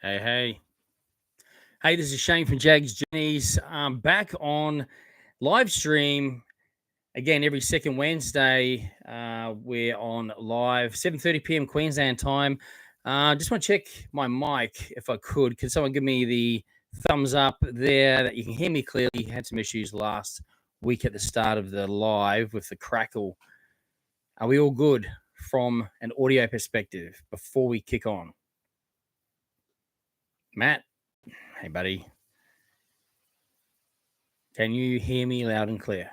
Hey, hey. Hey, this is Shane from Jaggs Journeys. I'm back on live stream again every second Wednesday. We're on live, 7:30 p.m. Queensland time. Just want to check my mic if I could. Could someone give me the thumbs up there that you can hear me clearly? Had some issues last week at the start of the live with the crackle. Are we all good from an audio perspective before we kick on? Matt? Hey, buddy. Can you hear me loud and clear?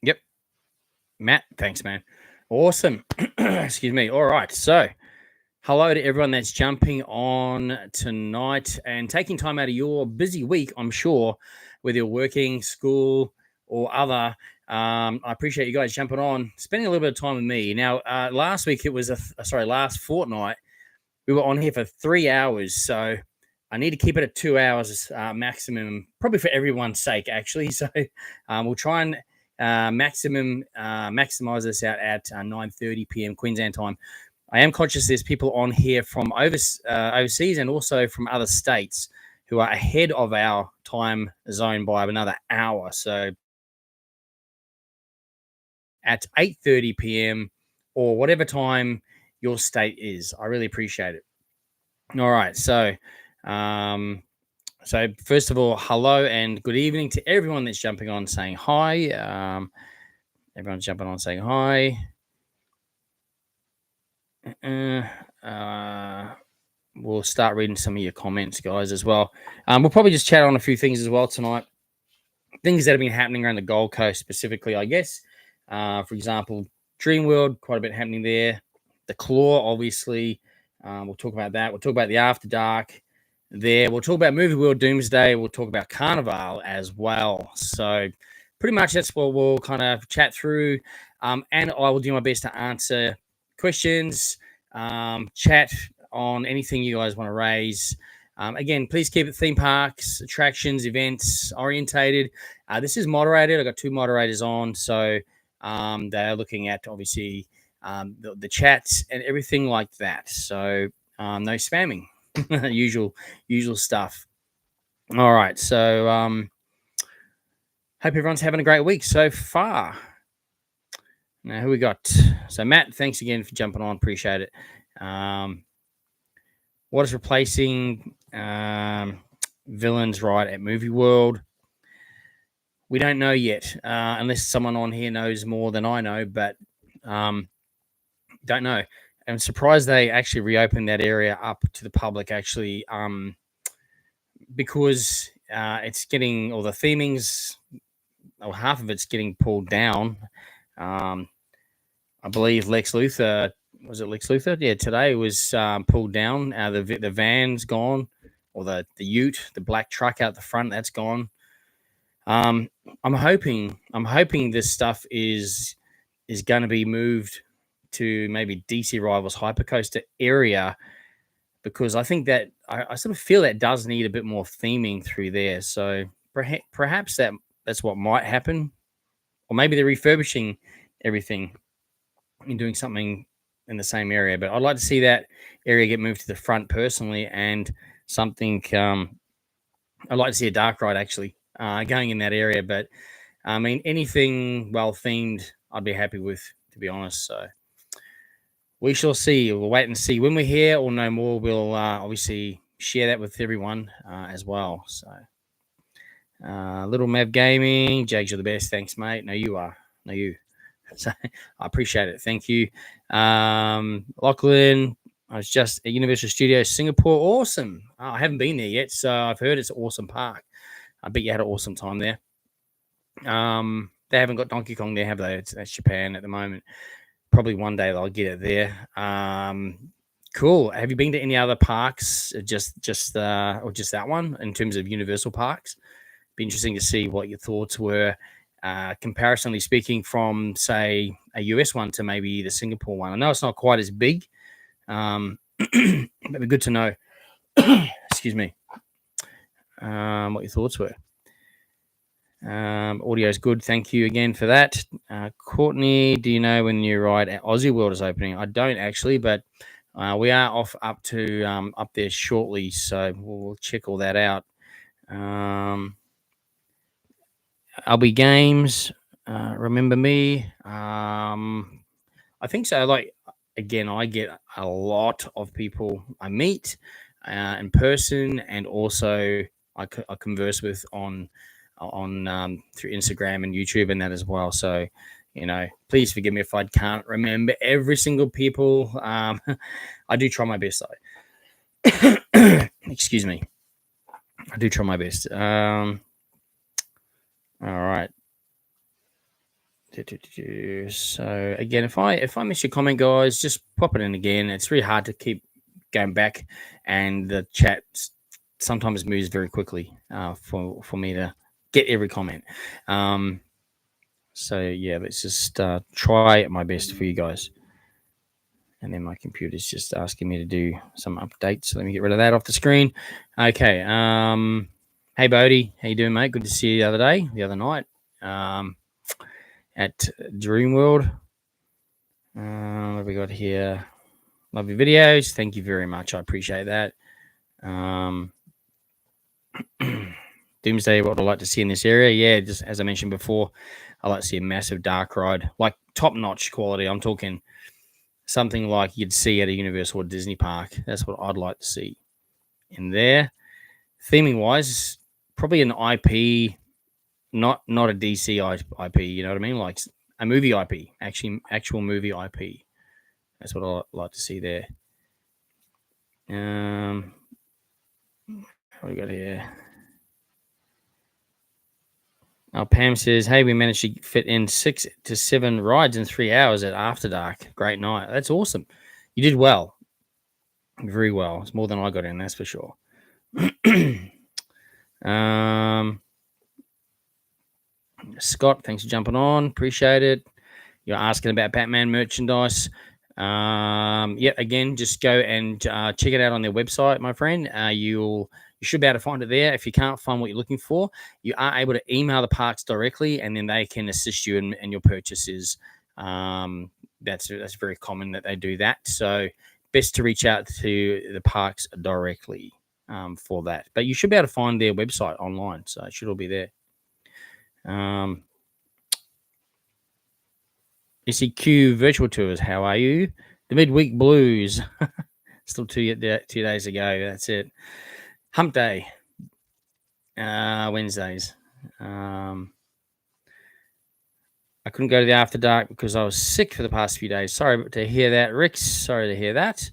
Yep. Matt, thanks, man. Awesome. Excuse me. All right. So, hello to everyone that's jumping on tonight and taking time out of your busy week, I'm sure, whether you're working, school, or other. I appreciate you guys jumping on, spending a little bit of time with me. Now, last week, last fortnight, we were on here for 3 hours. So, I need to keep it at 2 hours maximum, probably for everyone's sake, actually. So, we'll try and maximize this out at 9:30 p.m. Queensland time. I am conscious there's people on here from overseas and also from other states who are ahead of our time zone by another hour. So at 8:30 p.m. or whatever time your state is, I really appreciate it. All right, so first of all, hello and good evening to everyone that's jumping on saying hi. Everyone's jumping on saying hi. We'll start reading some of your comments, guys, as well. We'll probably just chat on a few things as well tonight. Things that have been happening around the Gold Coast specifically, I guess. For example, Dreamworld, quite a bit happening there. The Claw, obviously. We'll talk about that. We'll talk about the After Dark there. We'll talk about Movie World Doomsday. We'll talk about Carnival as well. So pretty much that's what we'll kind of chat through. And I will do my best to answer questions, chat on anything you guys want to raise. Again, please keep it theme parks, attractions, events orientated. This is moderated. I've got 2 moderators on. So they're looking at, obviously, the chats and everything like that. So no spamming. usual stuff. All right. So hope everyone's having a great week so far. Now, who we got? So, Matt, thanks again for jumping on. Appreciate it. What is replacing villains right at Movie World? We don't know yet, unless someone on here knows more than I know, but don't know. I'm surprised they actually reopened that area up to the public, actually, because it's getting, or the theming's, or half of it's getting pulled down. I believe Lex Luthor, was it Lex Luthor? Yeah, today was pulled down. The van's gone, or the ute, the black truck out the front, that's gone. I'm hoping this stuff is going to be moved to maybe DC Rivals Hypercoaster area, because I think that I sort of feel that does need a bit more theming through there. So perhaps that's what might happen, or maybe they're refurbishing everything and doing something in the same area. But I'd like to see that area get moved to the front personally, and something. I'd like to see a dark ride actually going in that area. But I mean, anything well themed, I'd be happy with, to be honest. So we shall see. We'll wait and see. When we're here or no more, we'll obviously share that with everyone as well. So Little Mav Gaming, Jaggs, you're the best. Thanks, mate. No, you are. No, you. So I appreciate it. Thank you. Lachlan, I was just at Universal Studios Singapore. Awesome. I haven't been there yet, so I've heard it's an awesome park. I bet you had an awesome time there. They haven't got Donkey Kong there, have they? That's Japan at the moment. Probably one day they'll get it there. Cool. Have you been to any other parks? Or just that one in terms of Universal parks? Be interesting to see what your thoughts were. comparatively speaking, from say a US one to maybe the Singapore one. I know it's not quite as big, but it'd be good to know. Excuse me. What your thoughts were. Audio is good. Thank you again for that. Courtney, do you know when your ride at Aussie World is opening? I don't actually, but we are off up there shortly, so we'll check all that out. LB Games, remember me? I think so. Like, again, I get a lot of people I meet in person, and also I converse with on through Instagram and YouTube and that as well. So, please forgive me if I can't remember every single people. I do try my best though. Excuse me. I do try my best. All right. So again, if I miss your comment, guys, just pop it in again. It's really hard to keep going back, and the chat sometimes moves very quickly for me to get every comment. So yeah, let's just try my best for you guys. And then my computer's just asking me to do some updates. So let me get rid of that off the screen. Okay. Hey Bodie, how you doing, mate? Good to see you the other night. At Dreamworld. What have we got here? Love your videos. Thank you very much. I appreciate that. Doomsday, what I'd like to see in this area. Yeah, just as I mentioned before, I like to see a massive dark ride, like top-notch quality. I'm talking something like you'd see at a Universal or Disney park. That's what I'd like to see in there. Theming-wise, probably an IP, not a DC IP, you know what I mean? Like a movie IP, actual movie IP. That's what I like to see there. What do we got here? Pam says, hey, we managed to fit in 6 to 7 rides in 3 hours at After Dark. Great night. That's awesome. You did well. Very well. It's more than I got in, that's for sure. Scott, thanks for jumping on. Appreciate it. You're asking about Batman merchandise. Again, just go and check it out on their website, my friend. You should be able to find it there. If you can't find what you're looking for, you are able to email the parks directly, and then they can assist you in your purchases. That's very common that they do that. So best to reach out to the parks directly for that. But you should be able to find their website online, so it should all be there. SEQ Virtual Tours, how are you? The Midweek Blues, still 2 days ago. That's it. Hump Day, Wednesdays. I couldn't go to the After Dark because I was sick for the past few days. Sorry to hear that, Rick. Sorry to hear that.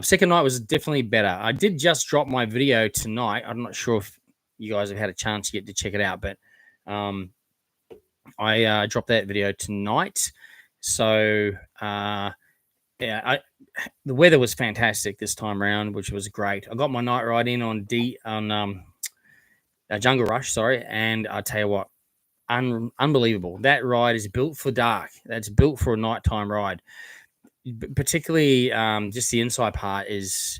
Second night was definitely better. I did just drop my video tonight. I'm not sure if you guys have had a chance yet to check it out, but I dropped that video tonight. So the weather was fantastic this time around, which was great. I got my night ride in on Jungle Rush, and I tell you what, unbelievable. That ride is built for dark. That's built for a nighttime ride. Particularly, just the inside part it's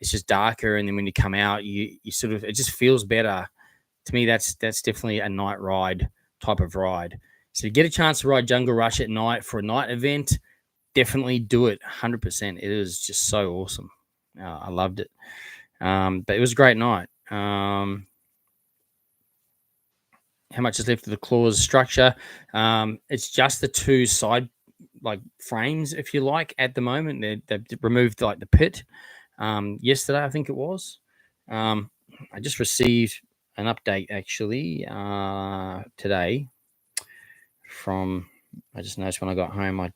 just darker, and then when you come out, you sort of, it just feels better. To me, that's definitely a night ride type of ride. So you get a chance to ride Jungle Rush at night for a night event, definitely do it 100%. It is just so awesome. I loved it. But it was a great night. How much is left of the claws structure? It's just the 2 side frames, if you like, at the moment. They've removed the pit yesterday, I think it was. I just received an update actually today from, I just noticed when I got home, I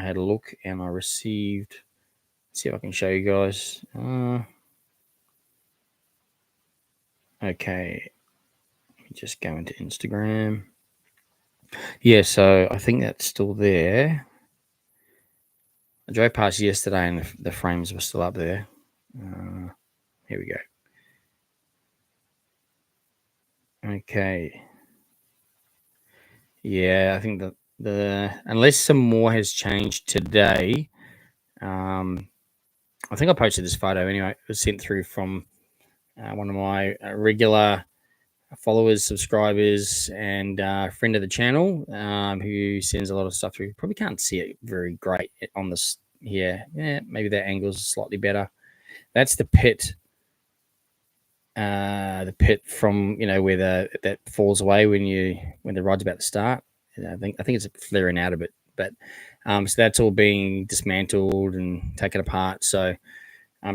had a look and I received, let's see if I can show you guys. Okay, let me just go into Instagram. Yeah, so I think that's still there. I drove past yesterday and the frames were still up there. Here we go. Okay. Yeah, I think that the unless some more has changed today, I think I posted this photo anyway. It was sent through from one of my regular followers, subscribers, and friend of the channel, who sends a lot of stuff through. Probably can't see it very great on this here. Yeah, maybe that angle's slightly better. That's the pit. The pit from where that falls away when the ride's about to start. I think it's flaring out a bit, but so that's all being dismantled and taken apart. So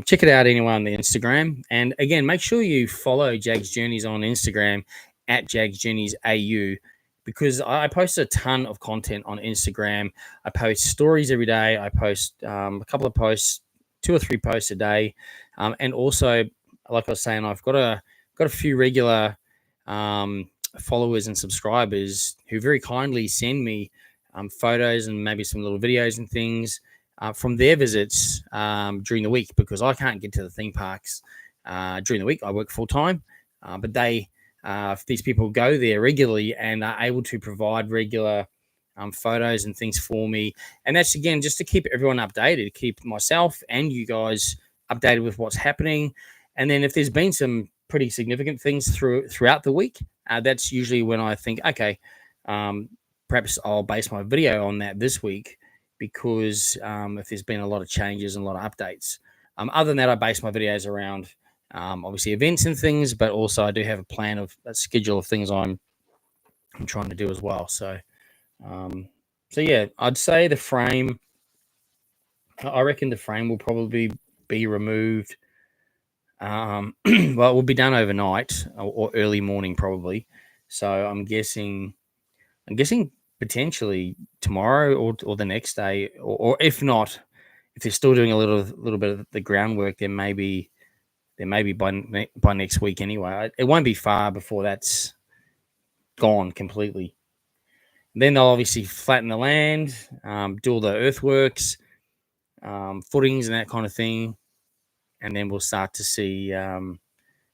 check it out anyway on the Instagram. And again, make sure you follow Jaggs Journeys on Instagram at jaggsjourneysau, because I post a ton of content on Instagram. I post stories every day. I post a couple of posts, 2 or 3 posts a day. And also, like I was saying, I've got a few regular followers and subscribers who very kindly send me photos and maybe some little videos and things from their visits during the week, because I can't get to the theme parks during the week. I work full time, but these people go there regularly and are able to provide regular photos and things for me. And that's, again, just to keep everyone updated, keep myself and you guys updated with what's happening. And then if there's been some pretty significant things throughout the week, that's usually when I think, okay, perhaps I'll base my video on that this week, because if there's been a lot of changes and a lot of updates. Other than that, I base my videos around obviously events and things, but also I do have a schedule of things I'm trying to do as well. So yeah, I'd say I reckon the frame will probably be removed. Well, it will be done overnight or early morning probably. So I'm guessing potentially tomorrow or the next day, or if not, if they're still doing a little bit of the groundwork, there may be by next week anyway. It won't be far before that's gone completely. Then they'll obviously flatten the land, do all the earthworks, footings and that kind of thing, and then we'll start to see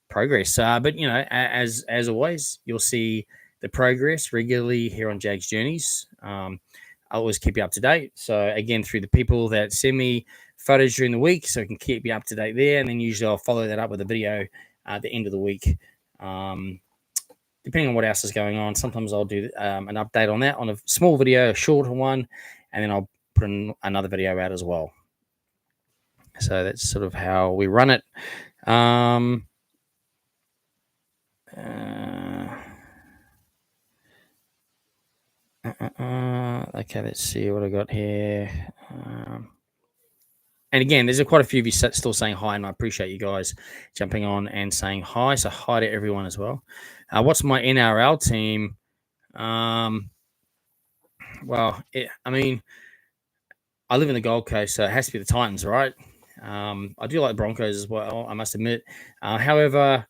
progress. But as always, you'll see the progress regularly here on Jaggs Journeys. I'll always keep you up to date. So again, through the people that send me photos during the week, so I can keep you up to date there. And then usually I'll follow that up with a video at the end of the week. Depending on what else is going on, sometimes I'll do an update on that on a small video, a shorter one, and then I'll put another video out as well. So that's sort of how we run it. Okay, let's see what I got here. And again, there's quite a few of you still saying hi, and I appreciate you guys jumping on and saying hi. So hi to everyone as well. What's my NRL team? Well, I mean, I live in the Gold Coast, so it has to be the Titans, right? I do like the Broncos as well, I must admit. However,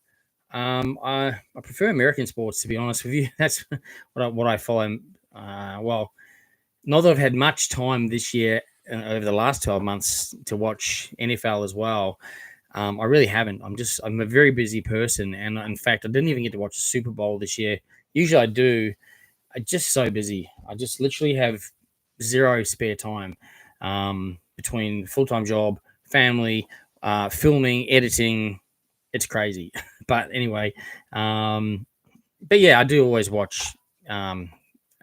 I prefer American sports, to be honest with you. That's what I follow. Well, not that I've had much time this year over the last 12 months to watch NFL as well. I really haven't. I'm a very busy person, and in fact, I didn't even get to watch the Super Bowl this year. Usually I do. I'm just so busy. I just literally have zero spare time between full-time job, family, filming, editing. It's crazy. But anyway, but yeah, I do always watch the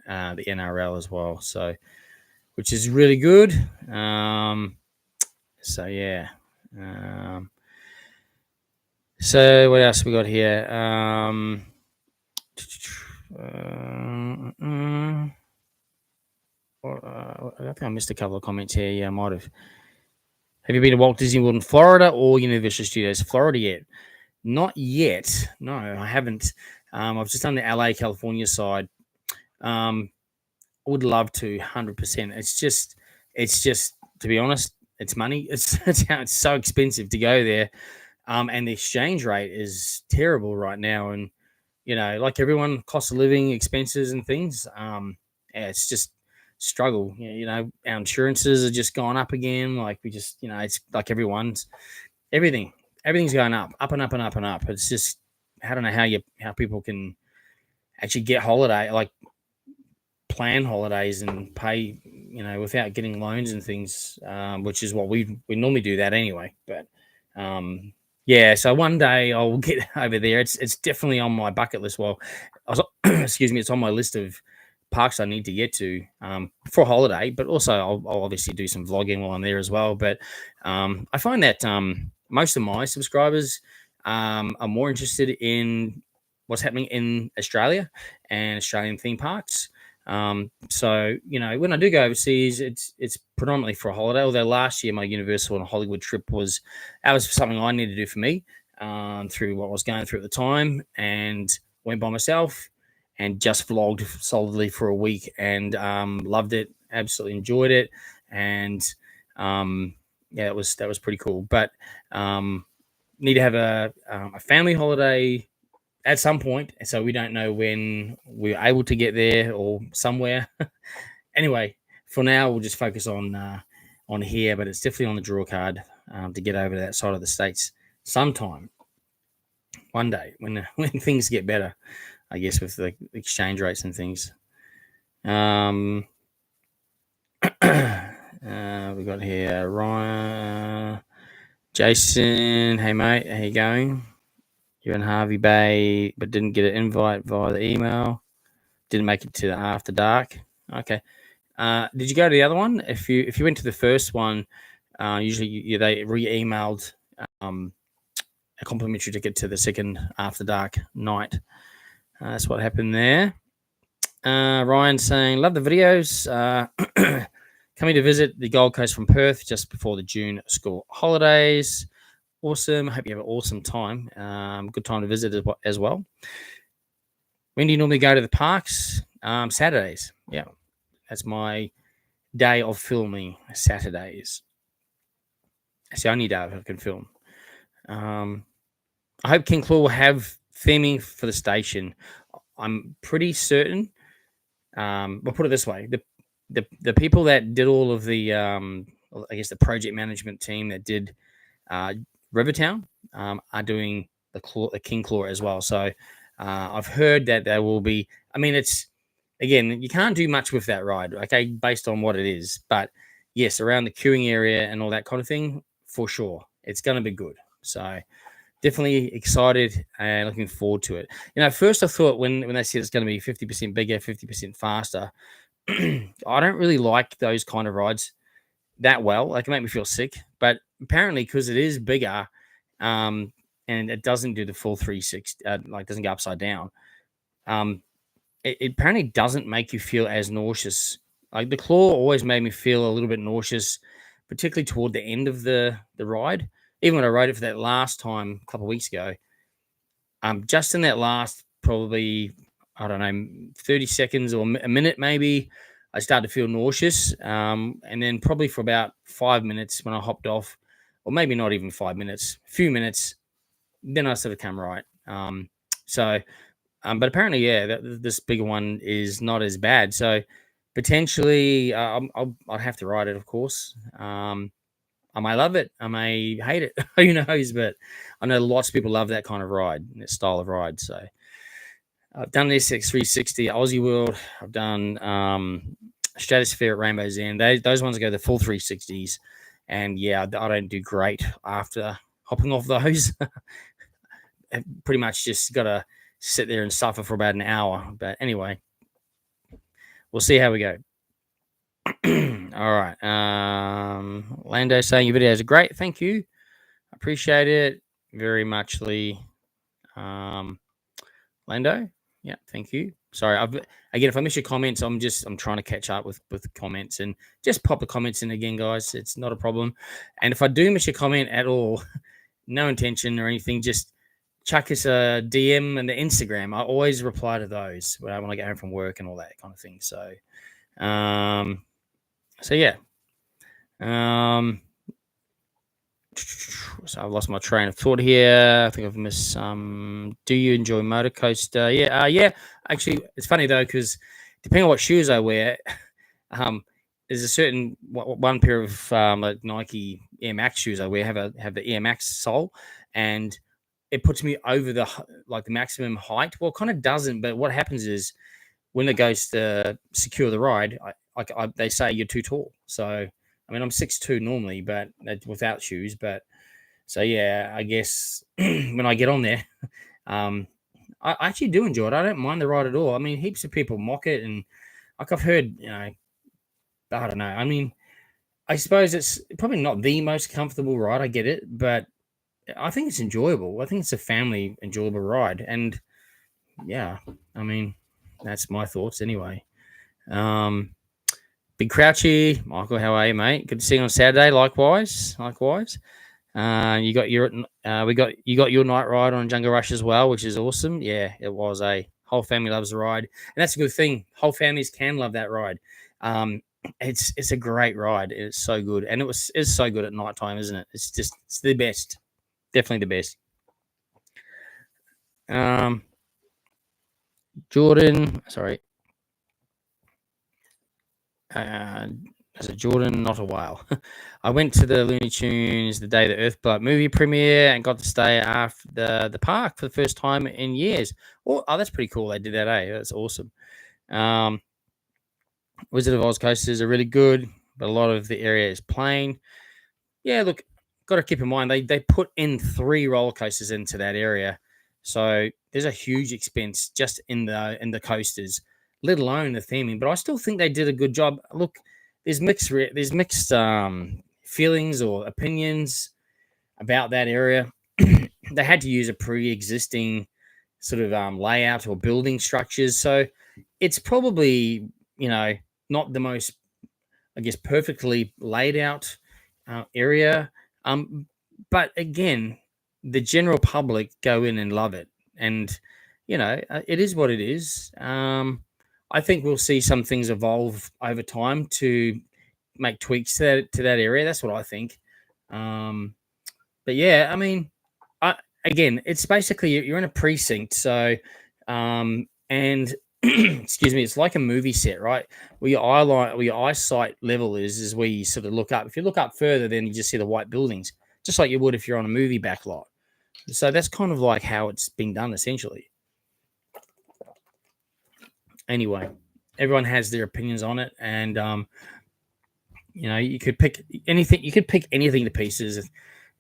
NRL as well. So, which is really good. So yeah. So what else we got here? I think I missed a couple of comments here. Yeah, I might have. Have you been to Walt Disney World in Florida or Universal Studios Florida yet? Not yet. No, I haven't. I've just done the LA, California side. I would love to, 100%. It's just to be honest, it's money. It's so expensive to go there, and the exchange rate is terrible right now. And like everyone, cost of living, expenses, and things. Yeah, it's just struggle. Our insurances are just gone up again. Like we just, it's like everything's going up and up and up and up. It's just, I don't know how people can actually get holiday. Like plan holidays and pay, without getting loans and things, which is what we normally do that anyway. But yeah, so one day I'll get over there. It's definitely on my bucket list. Well, excuse me, it's on my list of parks I need to get to for a holiday, but also I'll obviously do some vlogging while I'm there as well. But I find that most of my subscribers are more interested in what's happening in Australia and Australian theme parks. So when I do go overseas, it's predominantly for a holiday. Although last year my Universal and Hollywood trip was something I needed to do for me through what I was going through at the time, and went by myself and just vlogged solidly for a week and loved it, absolutely enjoyed it, and that was pretty cool. But need to have a family holiday at some point, so we don't know when we're able to get there or somewhere. Anyway, for now we'll just focus on here, but it's definitely on the draw card to get over to that side of the states sometime, one day when things get better, I guess, with the exchange rates and things. We got here Ryan, Jason. Hey mate, how you going? You're in Harvey Bay, but didn't get an invite via the email. Didn't make it to the After Dark. Okay. Did you go to the other one? If you went to the first one, usually they re-emailed a complimentary ticket to the second After Dark night. That's what happened there. Ryan saying, love the videos. Coming to visit the Gold Coast from Perth just before the June school holidays. Awesome. Hope you have an awesome time. Good time to visit as well. When do you normally go to the parks? Saturdays. Yeah, that's my day of filming. Saturdays. It's the only day I can film. I hope King Claw will have theming for the station. I'm pretty certain. We'll put it this way: the people that did all of the, I guess, the project management team that did Rivertown are doing the King Claw as well. So I've heard that there will be. I mean, it's, again, you can't do much with that ride, okay, based on what it is. But yes, around the queuing area and all that kind of thing, for sure, it's going to be good. So definitely excited and looking forward to it. First I thought when they said it's going to be 50% bigger, 50% faster, I don't really like those kind of rides that well. They can make me feel sick. But apparently, because it is bigger, and it doesn't do the full 360, doesn't go upside down, it apparently doesn't make you feel as nauseous. Like the Claw always made me feel a little bit nauseous, particularly toward the end of the ride. Even when I rode it for that last time a couple of weeks ago, just in that last probably, I don't know, 30 seconds or a minute maybe, I started to feel nauseous. And then probably for about 5 minutes when I hopped off, or maybe not even 5 minutes, a few minutes, then I sort of come right. But apparently, yeah, this bigger one is not as bad. So potentially, I'll have to ride it, of course. I may love it. I may hate it. Who knows? But I know lots of people love that kind of ride, that style of ride. So I've done the SX 360, Aussie World. I've done Stratosphere at Rainbow's End. Those ones go the full 360s. And yeah, I don't do great after hopping off those. Pretty much just got to sit there and suffer for about an hour. But anyway, we'll see how we go. All right. Lando saying your videos are great. Thank you. Appreciate it very much, Lee. Lando. Yeah, thank you. Sorry. Again, if I miss your comments, I'm trying to catch up with comments, and just pop the comments in again, guys. It's not a problem. And if I do miss your comment at all, no intention or anything, just chuck us a DM and the Instagram. I always reply to those when I get home from work and all that kind of thing. So, yeah. So I've lost my train of thought here. I think I've missed some. Do you enjoy motor coaster? Yeah. Yeah. Actually, it's funny though, because depending on what shoes I wear, there's a certain one pair of like Nike Air Max shoes I wear have the Air Max sole, and it puts me over the maximum height. Well, it kind of doesn't, but what happens is when it goes to secure the ride, they say you're too tall. So, I mean, I'm 6'2" normally, but without shoes. But so, yeah, I guess when I get on there, I actually do enjoy it. I don't mind the ride at all. I mean, heaps of people mock it, and like I've heard, I don't know. I mean, I suppose it's probably not the most comfortable ride. I get it, but I think it's enjoyable. I think it's a family enjoyable ride, and yeah, I mean, that's my thoughts anyway. Big Crouchy, Michael, how are you, mate? Good to see you on Saturday. Likewise. You got your night ride on Jungle Rush as well, which is awesome. Yeah, it was a whole family loves the ride, and that's a good thing. Whole families can love that ride. It's a great ride. It's so good, and it's so good at night time, isn't it? It's the best, definitely the best. Jordan, sorry. As a Jordan, not a whale. I went to the Looney Tunes the day the Earth Blood movie premiere and got to stay after the park for the first time in years. Oh, that's pretty cool. They did that, That's awesome. Wizard of Oz coasters are really good, but a lot of the area is plain. Yeah, look, got to keep in mind they put in 3 roller coasters into that area, so there's a huge expense just in the coasters, let alone the theming. But I still think they did a good job. Look, there's mixed feelings or opinions about that area. They had to use a pre-existing sort of layout or building structures, so it's probably not the most, I guess, perfectly laid out area. But again, the general public go in and love it, and it is what it is. I think we'll see some things evolve over time to make tweaks to that area. That's what I think. But yeah, I mean, again, it's basically you're in a precinct, so and excuse me, it's like a movie set, right? Where your eyesight level is where you sort of look up. If you look up further, then you just see the white buildings, just like you would if you're on a movie backlot. So that's kind of like how it's been done, essentially. Anyway, everyone has their opinions on it, and you could pick anything. You could pick anything to pieces.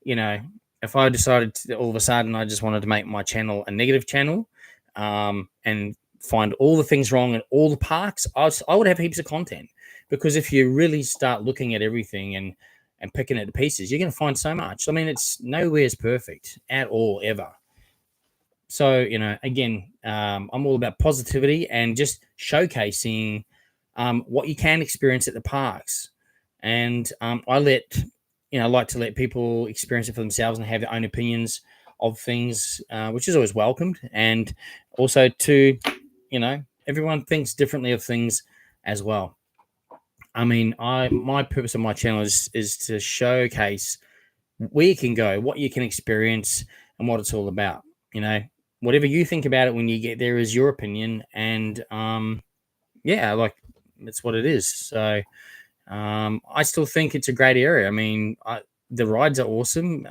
If I decided all of a sudden I just wanted to make my channel a negative channel, and find all the things wrong in all the parks, I would have heaps of content, because if you really start looking at everything and picking it to pieces, you're going to find so much. I mean, it's nowhere is perfect at all, ever. So, again, I'm all about positivity and just showcasing what you can experience at the parks. And I like to let people experience it for themselves and have their own opinions of things, which is always welcomed. And also to, everyone thinks differently of things as well. I mean, my purpose of my channel is to showcase where you can go, what you can experience, and what it's all about. Whatever you think about it when you get there is your opinion, and like that's what it is. So I still think it's a great area. I mean, the rides are awesome.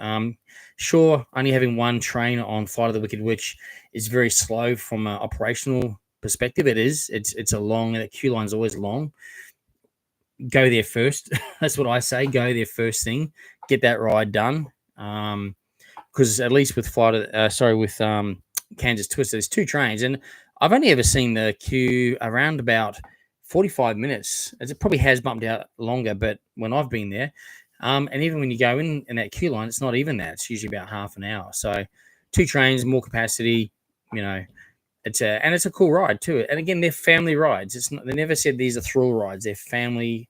Sure, only having one train on Flight of the Wicked Witch is very slow from an operational perspective. It is. It's a long. The queue line's always long. Go there first. That's what I say. Go there first thing. Get that ride done. Because at least with Kansas Twister, there's 2 trains, and I've only ever seen the queue around about 45 minutes. It probably has bumped out longer, but when I've been there, and even when you go in that queue line, it's not even that. It's usually about half an hour. So 2 trains, more capacity. It's a cool ride too. And again, they're family rides. It's not. They never said these are thrill rides. They're family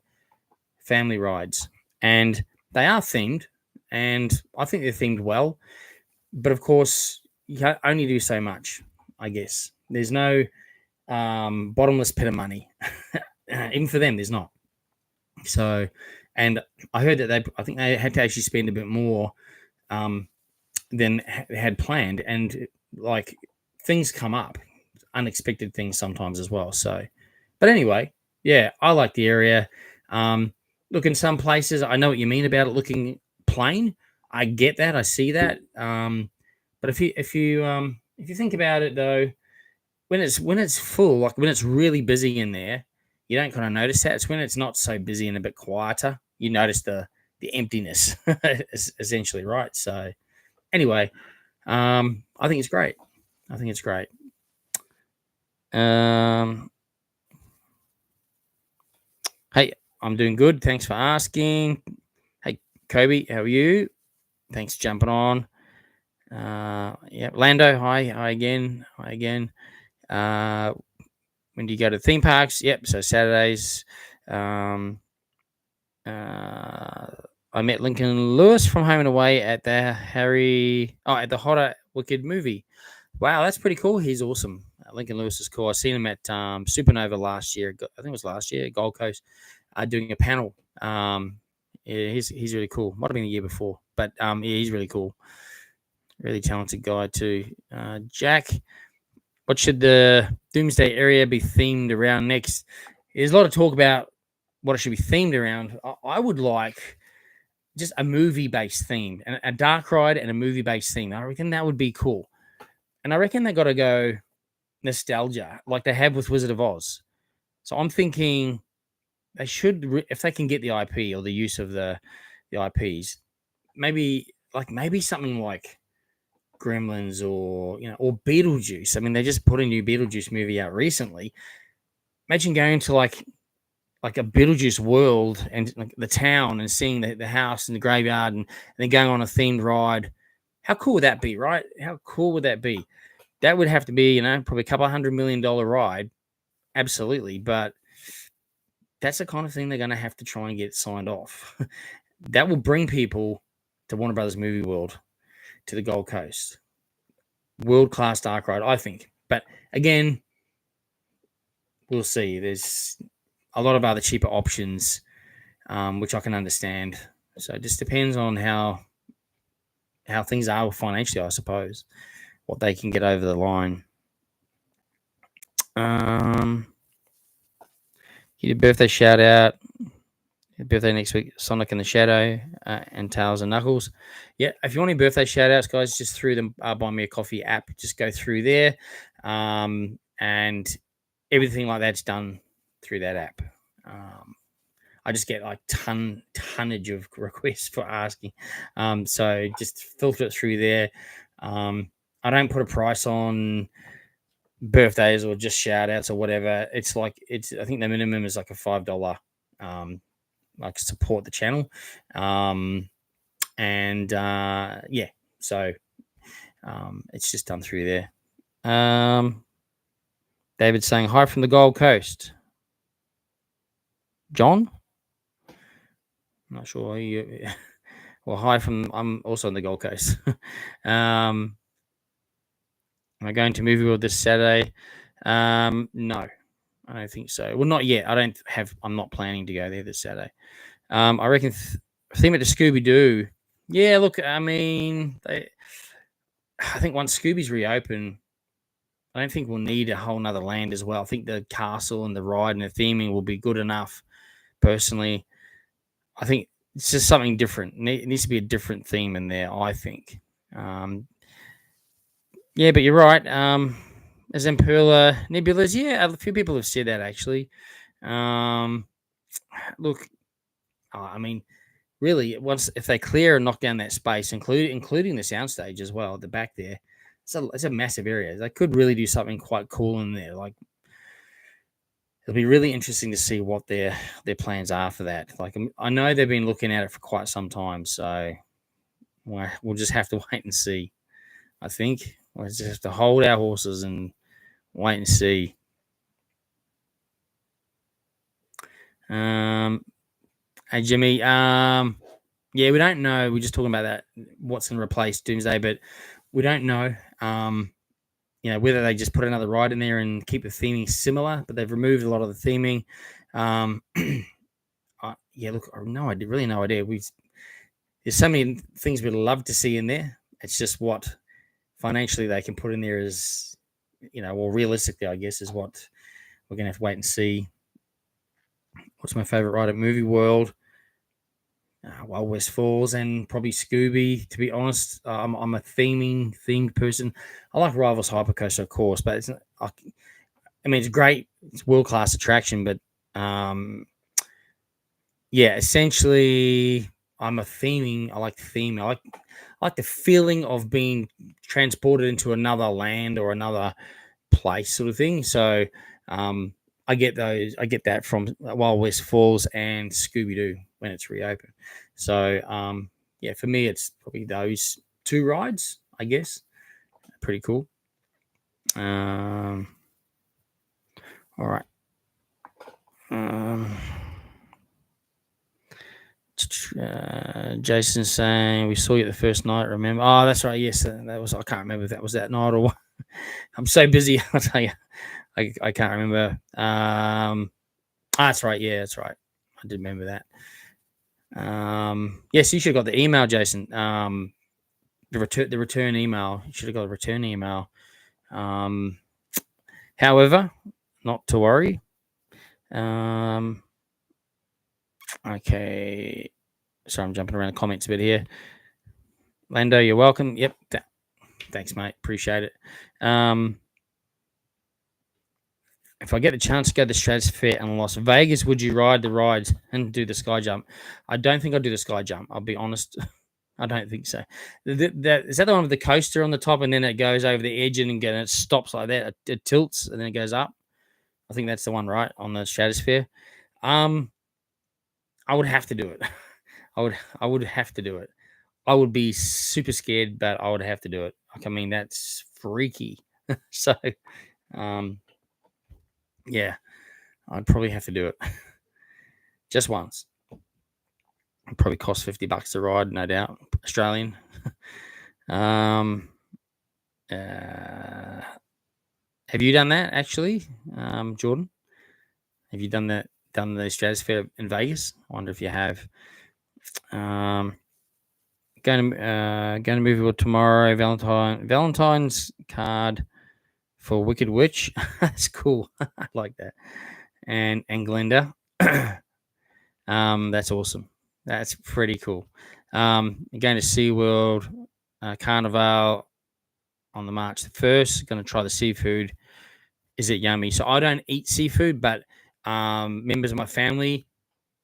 rides, and they are themed. And I think they're themed well. But of course, you can only do so much. I guess there's no bottomless pit of money. Even for them, there's not. So, and I heard that I think they had to actually spend a bit more than had planned, and like things come up, unexpected things sometimes as well. So, but anyway, yeah, I like the area. Look, in some places, I know what you mean about it looking plain. I get that, I see that. But if you think about it though, when it's full, like when it's really busy in there, you don't kind of notice that. It's when it's not so busy and a bit quieter, you notice the emptiness, essentially, right? So anyway, I think it's great. I think it's great. Hey, I'm doing good. Thanks for asking. Hey, Kobe, how are you? Thanks for jumping on. Yeah, Lando, hi again. When do you go to theme parks? Yep, so Saturdays. I met Lincoln Lewis from Home and Away at the at the Hotter Wicked movie. Wow, that's pretty cool. He's awesome. Lincoln Lewis is cool. I seen him at Supernova last year. I think it was last year, Gold Coast, doing a panel. Yeah, he's really cool. Might have been the year before, but yeah, he's really cool. Really talented guy too. Jack, what should the Doomsday area be themed around next? There's a lot of talk about what it should be themed around. I would like just a movie-based theme, a dark ride and a movie-based theme. I reckon that would be cool. And I reckon they got to go nostalgia, like they have with Wizard of Oz. So I'm thinking they should, if they can get the IP or the use of the IPs, maybe something like Gremlins or or Beetlejuice. I mean, they just put a new Beetlejuice movie out recently. Imagine going to like a Beetlejuice world and like the town and seeing the house and the graveyard and then going on a themed ride. How cool would that be, right? How cool would that be? That would have to be, probably a couple $100 million ride. Absolutely. But that's the kind of thing they're going to have to try and get signed off. That will bring people to Warner Brothers Movie World, to the Gold Coast. World-class dark ride, I think. But again, we'll see. There's a lot of other cheaper options, which I can understand. So it just depends on how things are financially, I suppose, what they can get over the line. Your birthday shout out. Your birthday next week, Sonic and the Shadow, and Tails and Knuckles. Yeah, if you want any birthday shout outs, guys, just through the Buy Me a Coffee app. Just go through there. And everything like that's done through that app. I just get like tonnage of requests for asking. So just filter it through there. I don't put a price on birthdays or just shout outs or whatever. I think the minimum is like a $5 like support the channel. Yeah, so it's just done through there. David saying hi from the Gold Coast. John? I'm not sure you. Well, hi from. I'm also on the Gold Coast. Am I going to Movie World this Saturday? No, I don't think so. Well, not yet. I'm not planning to go there this Saturday. I reckon theme it to Scooby Doo. Yeah, look, I mean, I think once Scooby's reopen, I don't think we'll need a whole nother land as well. I think the castle and the ride and the theming will be good enough. Personally, I think it's just something different. It needs to be a different theme in there, I think. Yeah, but you're right. As Imperla Nebulas, yeah, a few people have said that actually. Look, I mean, really, if they clear and knock down that space, including the soundstage as well at the back there, it's a massive area. They could really do something quite cool in there. Like, it'll be really interesting to see what their plans are for that. Like, I know they've been looking at it for quite some time, so we'll just have to wait and see. I think we'll just have to hold our horses and wait and see. Hey Jimmy, yeah, we don't know. We're just talking about that. What's going to replace Doomsday, but we don't know. Whether they just put another ride in there and keep the theming similar, but they've removed a lot of the theming. Yeah, look, really no idea. There's so many things we'd love to see in there. It's just what financially they can put in there is, or realistically, I guess, is what we're going to have to wait and see. What's my favorite ride at Movie World? Wild West Falls, and probably Scooby. To be honest, I'm a themed person. I like Rivals Hypercoaster, of course, but I mean, it's great. It's world class attraction, but yeah, essentially, I'm a theming. I like the theme. I like the feeling of being transported into another land or another place, sort of thing. So, I get those. I get that from Wild West Falls and Scooby Doo when it's reopened. So, yeah, for me, it's probably those two rides. I guess pretty cool. All right. Jason saying we saw you the first night. Remember? Oh, that's right. Yes, that was. I can't remember if that was that night or what. I'm so busy. I'll tell you, I can't remember. That's right. Yeah, that's right. I did remember that. Yes, you should have got the email, Jason. The return email. You should have got a return email. However, not to worry. Okay. So I'm jumping around the comments a bit here. Lando, you're welcome. Yep. Thanks, mate. Appreciate it. If I get the chance to go to the Stratosphere and Las Vegas, would you ride the rides and do the sky jump? I don't think I'd do the sky jump. I'll be honest. I don't think so. Is that the one with the coaster on the top and then it goes over the edge and it stops like that? It tilts and then it goes up. I think that's the one, right, on the Stratosphere. I would have to do it. I would have to do it. I would be super scared, but I would have to do it. Like, I mean, that's freaky. So, yeah, I'd probably have to do it just once. It'd probably cost $50 to ride, no doubt, Australian. Have you done that actually, Jordan? Have you done the Stratosphere in Vegas? I wonder if you have. Going to Movie World tomorrow. Valentine's card for Wicked Witch. That's cool. I like that. And Glenda. That's awesome. That's pretty cool. Going to SeaWorld Carnival on the March the 1st. Going to try the seafood. Is it yummy? So I don't eat seafood, but members of my family,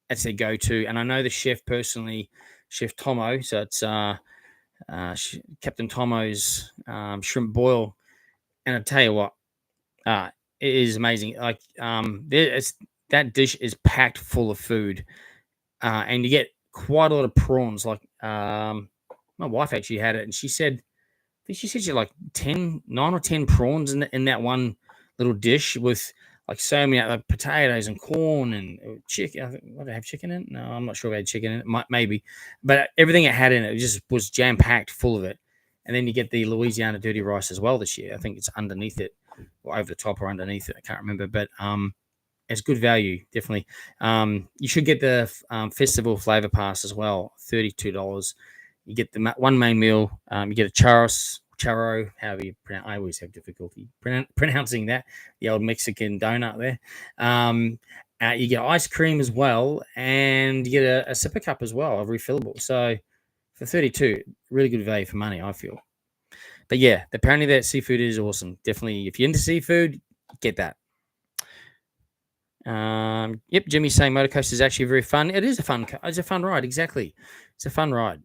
that's their go-to. And I know the chef personally, Chef Tomo. So it's Captain Tomo's shrimp boil. And I tell you what, it is amazing. Like that dish is packed full of food, and you get quite a lot of prawns. Like my wife actually had it, and she said, I think she said she had like 9 or 10 prawns in that one little dish with like so many like potatoes and corn and chicken. I think, what, did I have chicken in it? No, I'm not sure if I had chicken in it. Maybe, but everything it had in it just was jam packed full of it. And then you get the Louisiana dirty rice as well this year. I think it's underneath it, or over the top or underneath it. I can't remember, but it's good value, definitely. You should get the festival flavor pass as well, $32. You get the one main meal. You get a churro, however you pronounce. I always have difficulty pronouncing that. The old Mexican donut there. You get ice cream as well, and you get a sipper cup as well, a refillable. So for 32, really good value for money, I feel. But yeah, apparently that seafood is awesome. Definitely, if you're into seafood, get that. Yep, Jimmy's saying motor coaster is actually very fun. It is a fun ride. Exactly, it's a fun ride.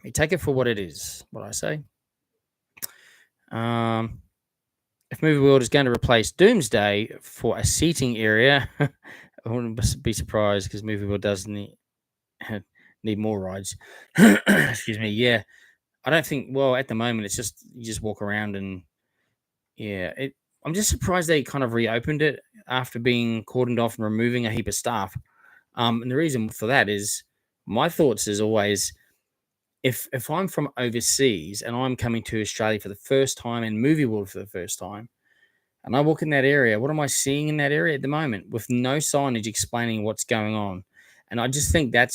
You take it for what it is. What I say. If Movie World is going to replace Doomsday for a seating area, I wouldn't be surprised because Movie World does need more rides. Excuse me. Yeah, I don't think. Well, at the moment, it's just you just walk around and yeah. I'm just surprised they kind of reopened it after being cordoned off and removing a heap of stuff. And the reason for that is my thoughts is always if I'm from overseas and I'm coming to Australia for the first time and Movie World for the first time, and I walk in that area, what am I seeing in that area at the moment with no signage explaining what's going on? And I just think I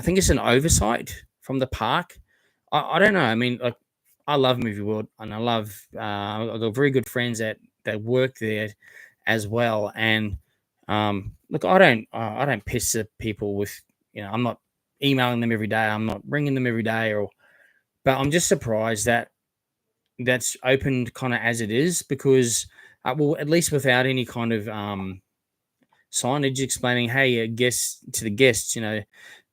think it's an oversight from the park. I don't know. I mean, like, I love Movie World, and I love. I've got very good friends that work there as well. And look, I don't piss at people with I'm not emailing them every day. I'm not ringing them every day, but I'm just surprised that that's opened kind of as it is, because well, at least without any kind of signage explaining, hey, guests to the guests, hey,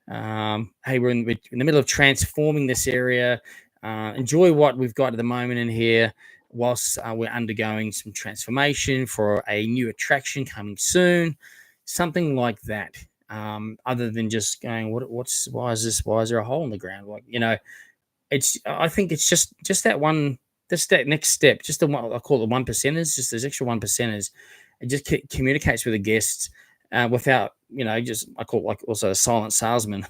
we're in the middle of transforming this area. Enjoy what we've got at the moment in here, whilst we're undergoing some transformation for a new attraction coming soon, something like that. Other than just going, why is there a hole in the ground? I think it's just that one, just that next step, just the one I call it the one percenters, just those extra one percenters. It just communicates with the guests without, just I call it like also a silent salesman.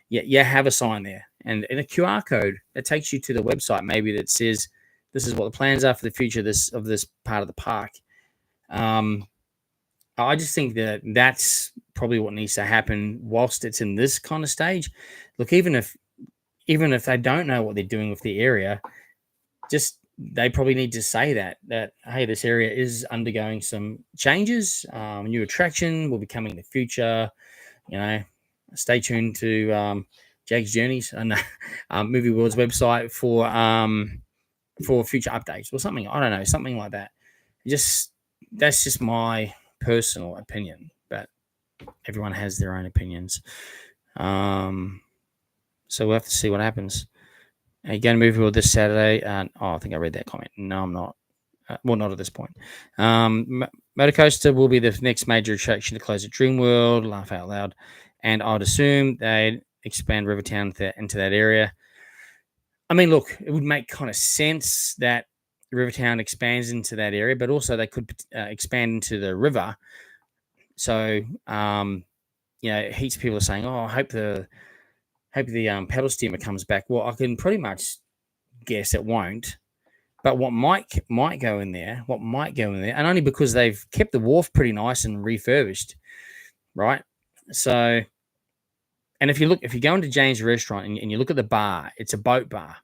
Yeah, have a sign there and a QR code that takes you to the website, maybe that says this is what the plans are for the future of this part of the park. I just think that that's probably what needs to happen whilst it's in this kind of stage. Look, even if they don't know what they're doing with the area, just they probably need to say that hey, this area is undergoing some changes. New attraction will be coming in the future. Stay tuned to Jaggs Journeys and Movie World's website for future updates or something. I don't know, something like that. That's just my personal opinion, but everyone has their own opinions. So we'll have to see what happens. Are you going to Movie World this Saturday? I think I read that comment. No, I'm not. Well, not at this point. Motor coaster will be the next major attraction to close at Dreamworld. Laugh out loud. And I'd assume they'd expand Rivertown into that area. I mean, look, it would make kind of sense that Rivertown expands into that area, but also they could expand into the river. So, heaps of people are saying, "Oh, I hope the pedal steamer comes back." Well, I can pretty much guess it won't. But what might go in there, and only because they've kept the wharf pretty nice and refurbished, right? So, and if you go into Jane's restaurant and you look at the bar, it's a boat bar.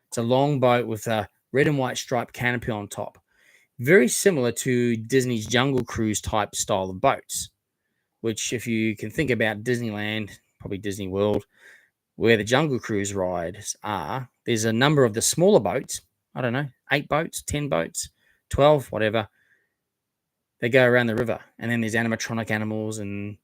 It's a long boat with a red and white striped canopy on top. Very similar to Disney's Jungle Cruise type style of boats, which if you can think about Disneyland, probably Disney World, where the Jungle Cruise rides are, there's a number of the smaller boats, I don't know, 8 boats, 10 boats, 12, whatever. They go around the river, and then there's animatronic animals and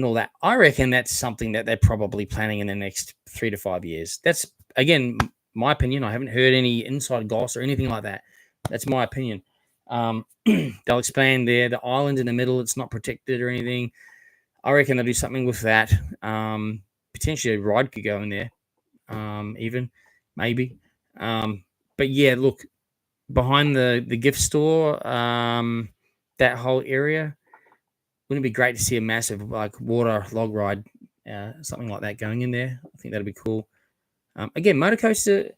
all that. I reckon that's something that they're probably planning in the next 3 to 5 years. That's, again, my opinion. I haven't heard any inside goss or anything like that. That's my opinion. They'll expand there. The island in the middle, it's not protected or anything. I reckon they'll do something with that. Potentially a ride could go in there, even, maybe. But yeah, look, behind the gift store, that whole area, wouldn't it be great to see a massive water log ride, something like that going in there? I think that'd be cool. Again, motor coaster,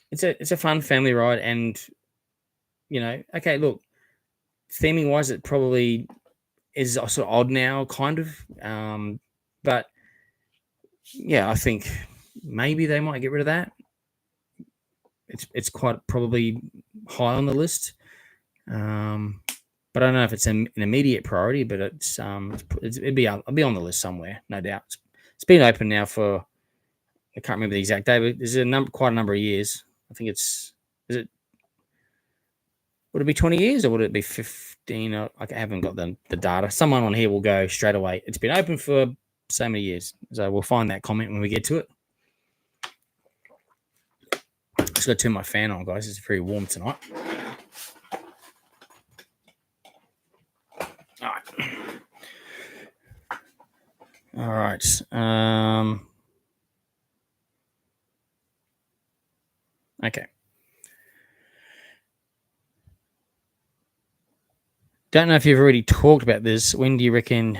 it's a fun family ride, and okay, look, theming wise, it probably is sort of odd now, kind of, but yeah, I think maybe they might get rid of that. It's quite probably high on the list, but I don't know if it's an immediate priority. But it'll be on the list somewhere, no doubt. It's been open now for, I can't remember the exact day, but there's quite a number of years. I think would it be 20 years or would it be 15? I haven't got the data. Someone on here will go straight away. It's been open for so many years. So we'll find that comment when we get to it. Just got to turn my fan on, guys. It's very warm tonight. All right. Okay. Don't know if you've already talked about this. When do you reckon?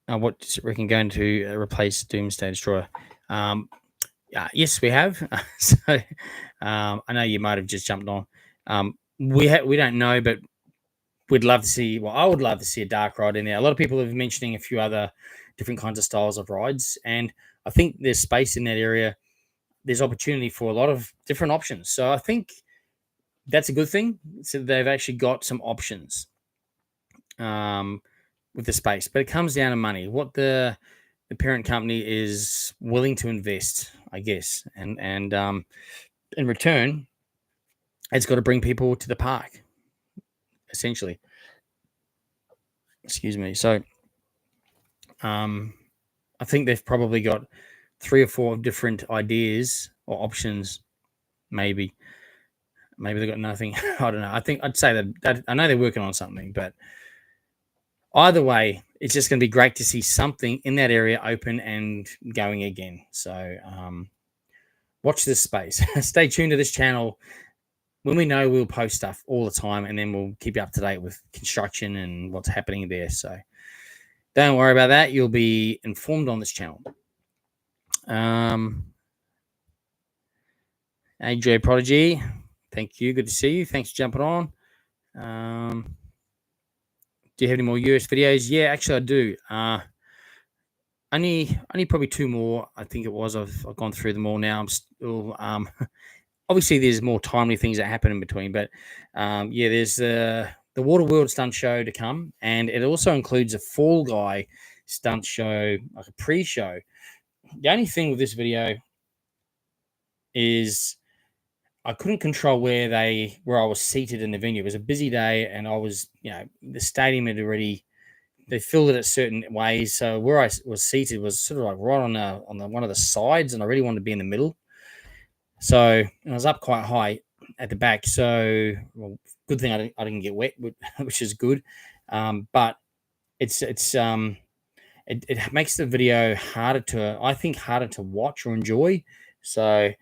What does it reckon going to replace Doomsday Destroyer? Yes, we have. So I know you might have just jumped on. We don't know, but we'd love to see. Well, I would love to see a dark ride in there. A lot of people have been mentioning a few other different kinds of styles of rides, and I think there's space in that area. There's opportunity for a lot of different options. So I think that's a good thing. So they've actually got some options with the space, but it comes down to money. What the the parent company is willing to invest, I guess, and in return, it's got to bring people to the park, essentially. Excuse me. So, I think they've probably got 3 or 4 different ideas or options. Maybe they've got nothing. I don't know. I think I'd say that I know they're working on something, but either way, it's just going to be great to see something in that area open and going again. So, watch this space. Stay tuned to this channel. When we know, we'll post stuff all the time, and then we'll keep you up to date with construction and what's happening there. So don't worry about that. You'll be informed on this channel. AJ Prodigy, thank you. Good to see you. Thanks for jumping on. Do you have any more US videos? Yeah, actually, I do. Only probably 2 more. I think it was. I've gone through them all now. I'm still obviously there's more timely things that happen in between, but yeah, there's the Water World stunt show to come, and it also includes a Fall Guy stunt show, like a pre-show. The only thing with this video is I couldn't control where I was seated in the venue. It was a busy day, and I was, the stadium had already, they filled it a certain ways. So where I was seated was sort of like right on one of the sides, and I really wanted to be in the middle. So I was up quite high at the back. So good thing I didn't get wet, which is good. But it makes the video harder to watch or enjoy. So,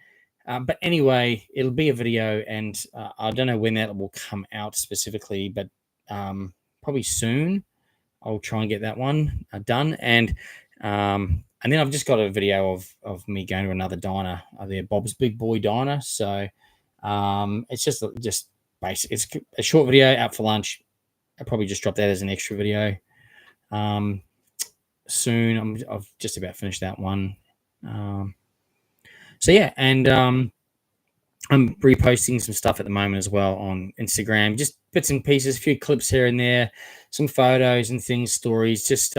but anyway, it'll be a video, and I don't know when that will come out specifically, but probably soon. I'll try and get that one done, and then I've just got a video of me going to another diner there, Bob's Big Boy Diner. So it's just basic. It's a short video out for lunch. I'll probably just drop that as an extra video soon. I've just about finished that one. So yeah, and I'm reposting some stuff at the moment as well on Instagram, just bits and pieces, a few clips here and there, some photos and things, stories, just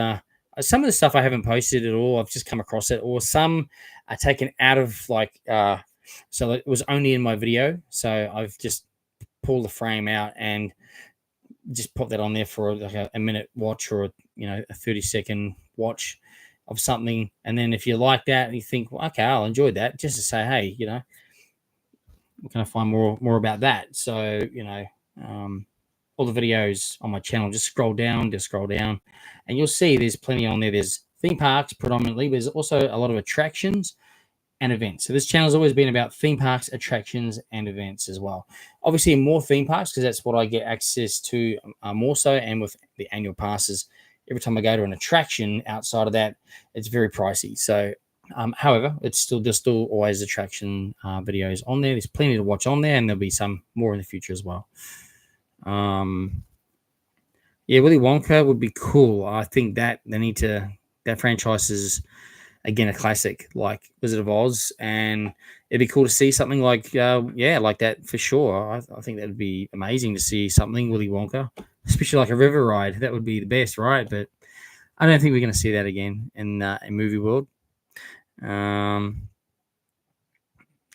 some of the stuff I haven't posted at all. I've just come across it, or some are taken out of so it was only in my video. So I've just pulled the frame out and just put that on there for like a minute watch, or a 30-second watch of something. And then if you like that and you think, well, okay, I'll enjoy that, just to say, hey, we're going to find more about that. So, all the videos on my channel, just scroll down, and you'll see there's plenty on there. There's theme parks predominantly, but there's also a lot of attractions and events. So this channel has always been about theme parks, attractions, and events as well. Obviously, more theme parks, because that's what I get access to more so, and with the annual passes, every time I go to an attraction outside of that, it's very pricey. So, however, there's still always attraction videos on there. There's plenty to watch on there, and there'll be some more in the future as well. Yeah, Willy Wonka would be cool. I think that that franchise is, again, a classic like Wizard of Oz, and it'd be cool to see something like that for sure. I think that would be amazing to see something Willy Wonka, especially like a river ride. That would be the best, right? But I don't think we're going to see that again in movie world. All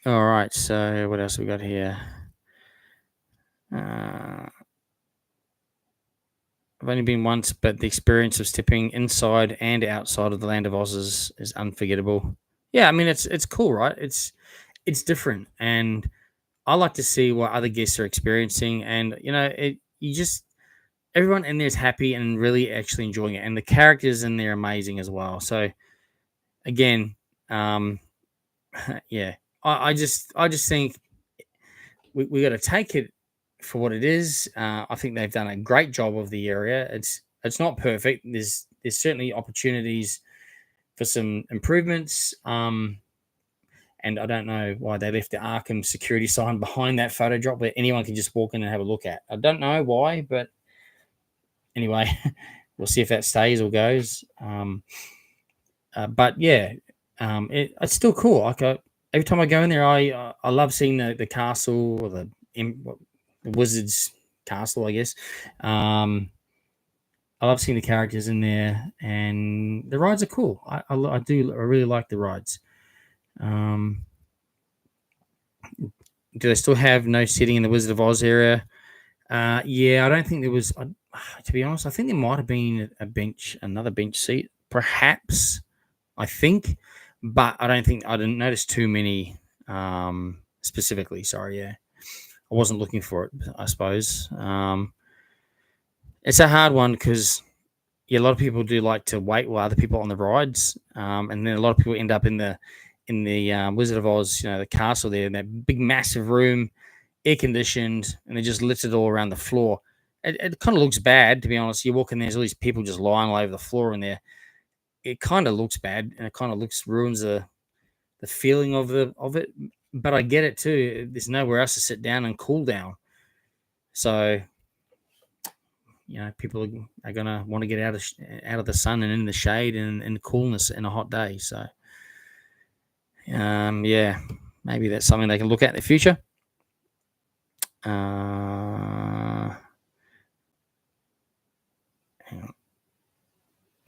right, so what else we got here? I've only been once, but the experience of stepping inside and outside of the Land of Oz is unforgettable. Yeah, I mean it's cool, right? It's different, and I like to see what other guests are experiencing, and everyone in there is happy and really actually enjoying it, and the characters in there are amazing as well. So again, yeah, I just think we got to take it for what it is. I think they've done a great job of the area. It's not perfect. There's certainly opportunities for some improvements. And I don't know why they left the Arkham security sign behind that photo drop where anyone can just walk in and have a look at. I don't know why, but anyway, we'll see if that stays or goes. But yeah, it's still cool. Like every time I go in there, I love seeing the castle, or the Wizard's castle, I guess. I love seeing the characters in there, and the rides are cool. I really like the rides. Do they still have no sitting in the Wizard of Oz area? Yeah, I don't think there was. To be honest, I think there might have been another bench seat, perhaps. I think, but I didn't notice too many specifically. Sorry, yeah, I wasn't looking for it. I suppose it's a hard one because a lot of people do like to wait while other people are on the rides, and then a lot of people end up in the Wizard of Oz, the castle there, in that big massive room, air conditioned, and they just lit it all around the floor. It kind of looks bad, to be honest. You walk in there's all these people just lying all over the floor in there. It kind of looks bad, and it kind of ruins the feeling of it. But I get it too. There's nowhere else to sit down and cool down, so people are gonna want to get out of the sun and in the shade and in the coolness in a hot day. So, yeah, maybe that's something they can look at in the future.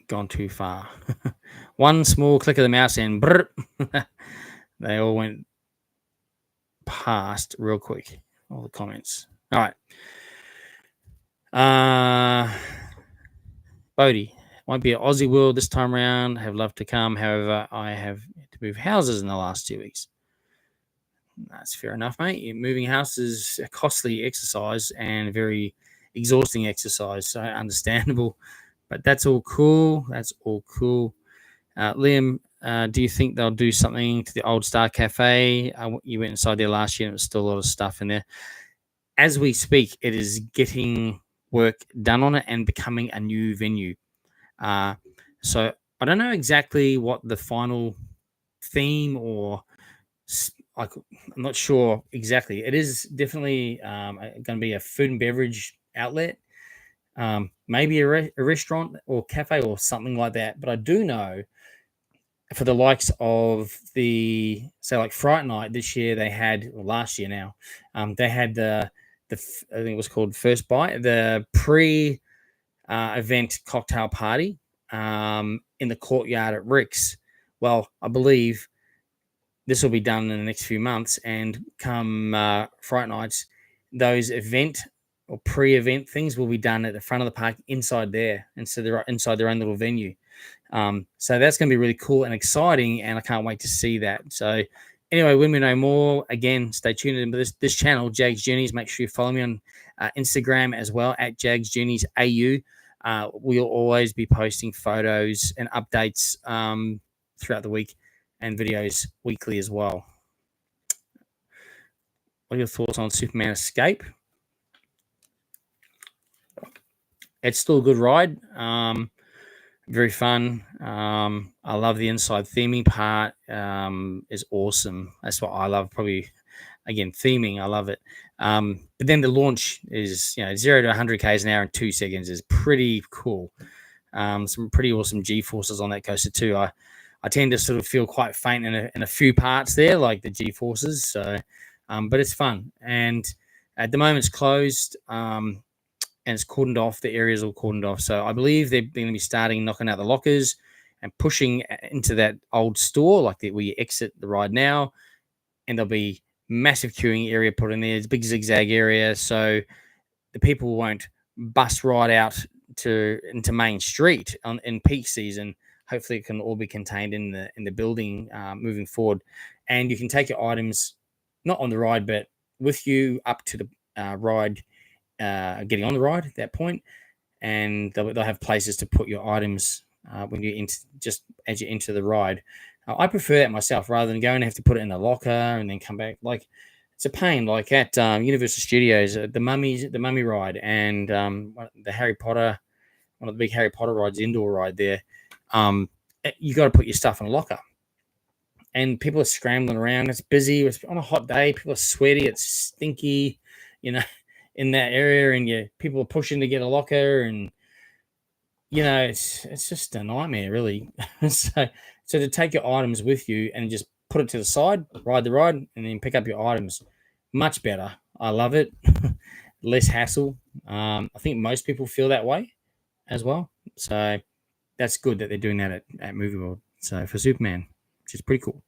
Gone too far. One small click of the mouse and brrr, they all went past real quick. All the comments. All right. Bodie, won't be at Aussie World this time around. Have loved to come. However, I have to move houses in the last 2 weeks. That's fair enough, mate. Moving house is a costly exercise and a very exhausting exercise. So understandable. But that's all cool. Liam, do you think they'll do something to the Old Star Cafe? You went inside there last year and it was still a lot of stuff in there. As we speak, it is getting work done on it and becoming a new venue. So I don't know exactly what the final theme or I'm not sure exactly. It is definitely going to be a food and beverage outlet. Maybe a restaurant or cafe or something like that. But I do know for the likes of like Fright Night this year, they had, or last year now, they had I think it was called First Bite, the event cocktail party in the courtyard at Rick's. Well, I believe this will be done in the next few months, and come Fright Nights, those event or pre-event things will be done at the front of the park inside there, and so they're inside their own little venue. So that's going to be really cool and exciting, and I can't wait to see that. So anyway, when we know more, again, stay tuned into this channel, Jaggs Journeys. Make sure you follow me on Instagram as well, at jaggsjourneysau. We'll always be posting photos and updates throughout the week and videos weekly as well. What are your thoughts on Superman Escape? It's still a good ride. Very fun. I love the inside theming part. Is awesome. That's what I love. Probably, again, theming. I love it. But then the launch is 0 to 100 k's an hour in 2 seconds is pretty cool. Some pretty awesome G-forces on that coaster too. I tend to sort of feel quite faint in a few parts there, like the G-forces. So, but it's fun. And at the moment, it's closed. And it's cordoned off. The area's all cordoned off. So I believe they're going to be starting knocking out the lockers and pushing into that old store, like where you exit the ride now. And there'll be massive queuing area put in there. It's a big zigzag area, so the people won't bust right out into Main Street in peak season. Hopefully, it can all be contained in the building moving forward. And you can take your items not on the ride, but with you up to the ride. Getting on the ride at that point, and they'll have places to put your items when you just as you enter the ride. I prefer that myself rather than going to have to put it in a locker and then come back. Like, it's a pain. Like at Universal Studios, the Mummy ride, and the Harry Potter, one of the big Harry Potter rides, indoor ride there. You got to put your stuff in a locker, and people are scrambling around. It's busy. It's on a hot day. People are sweaty. It's stinky. In that area, and people are pushing to get a locker, and it's just a nightmare, really. so to take your items with you and just put it to the side, ride the ride, and then pick up your items, much better. I love it. Less hassle. I think most people feel that way. as well. So that's good that they're doing that at Movie World. So for Superman, which is pretty cool.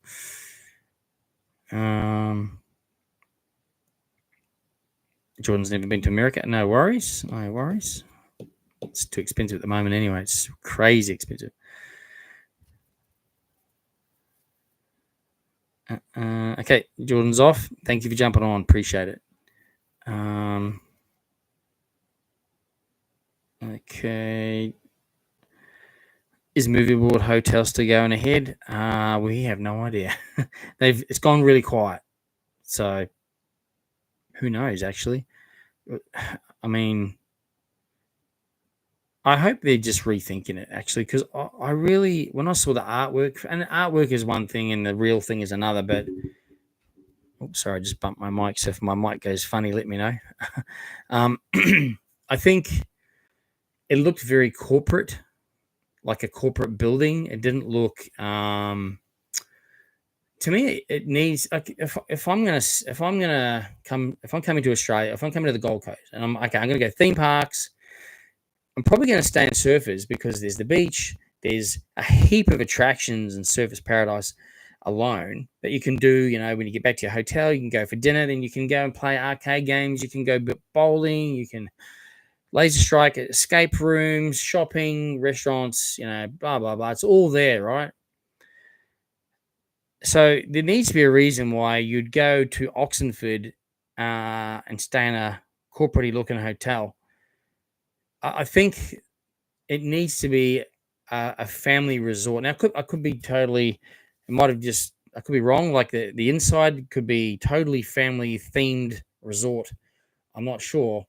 Jordan's never been to America. No worries. No worries. It's too expensive at the moment anyway. It's crazy expensive. Okay, Jordan's off. Thank you for jumping on. Appreciate it. Okay. Is Movie World Hotel still going ahead? We have no idea. It's gone really quiet. So who knows, actually? I mean, I hope they're just rethinking it, actually, because I really, when I saw the artwork, and artwork is one thing and the real thing is another, but oops, sorry, I just bumped my mic. So if my mic goes funny, let me know. I think it looked very corporate, like a corporate building. It didn't look, to me, it needs, like, if I'm coming to Australia, if I'm coming to the Gold Coast and I'm going to go theme parks, I'm probably going to stay in surfers because there's the beach, there's a heap of attractions and Surfers Paradise alone that you can do. You know, when you get back to your hotel, you can go for dinner, then you can go and play arcade games, you can go bowling, you can laser strike, escape rooms, shopping, restaurants, you know, blah, blah, blah. It's all there, right? So there needs to be a reason why you'd go to Oxenford and stay in a corporate looking hotel. I think it needs to be a family resort. Now, I could be totally, I could be wrong. Like the inside could be totally family themed resort. I'm not sure.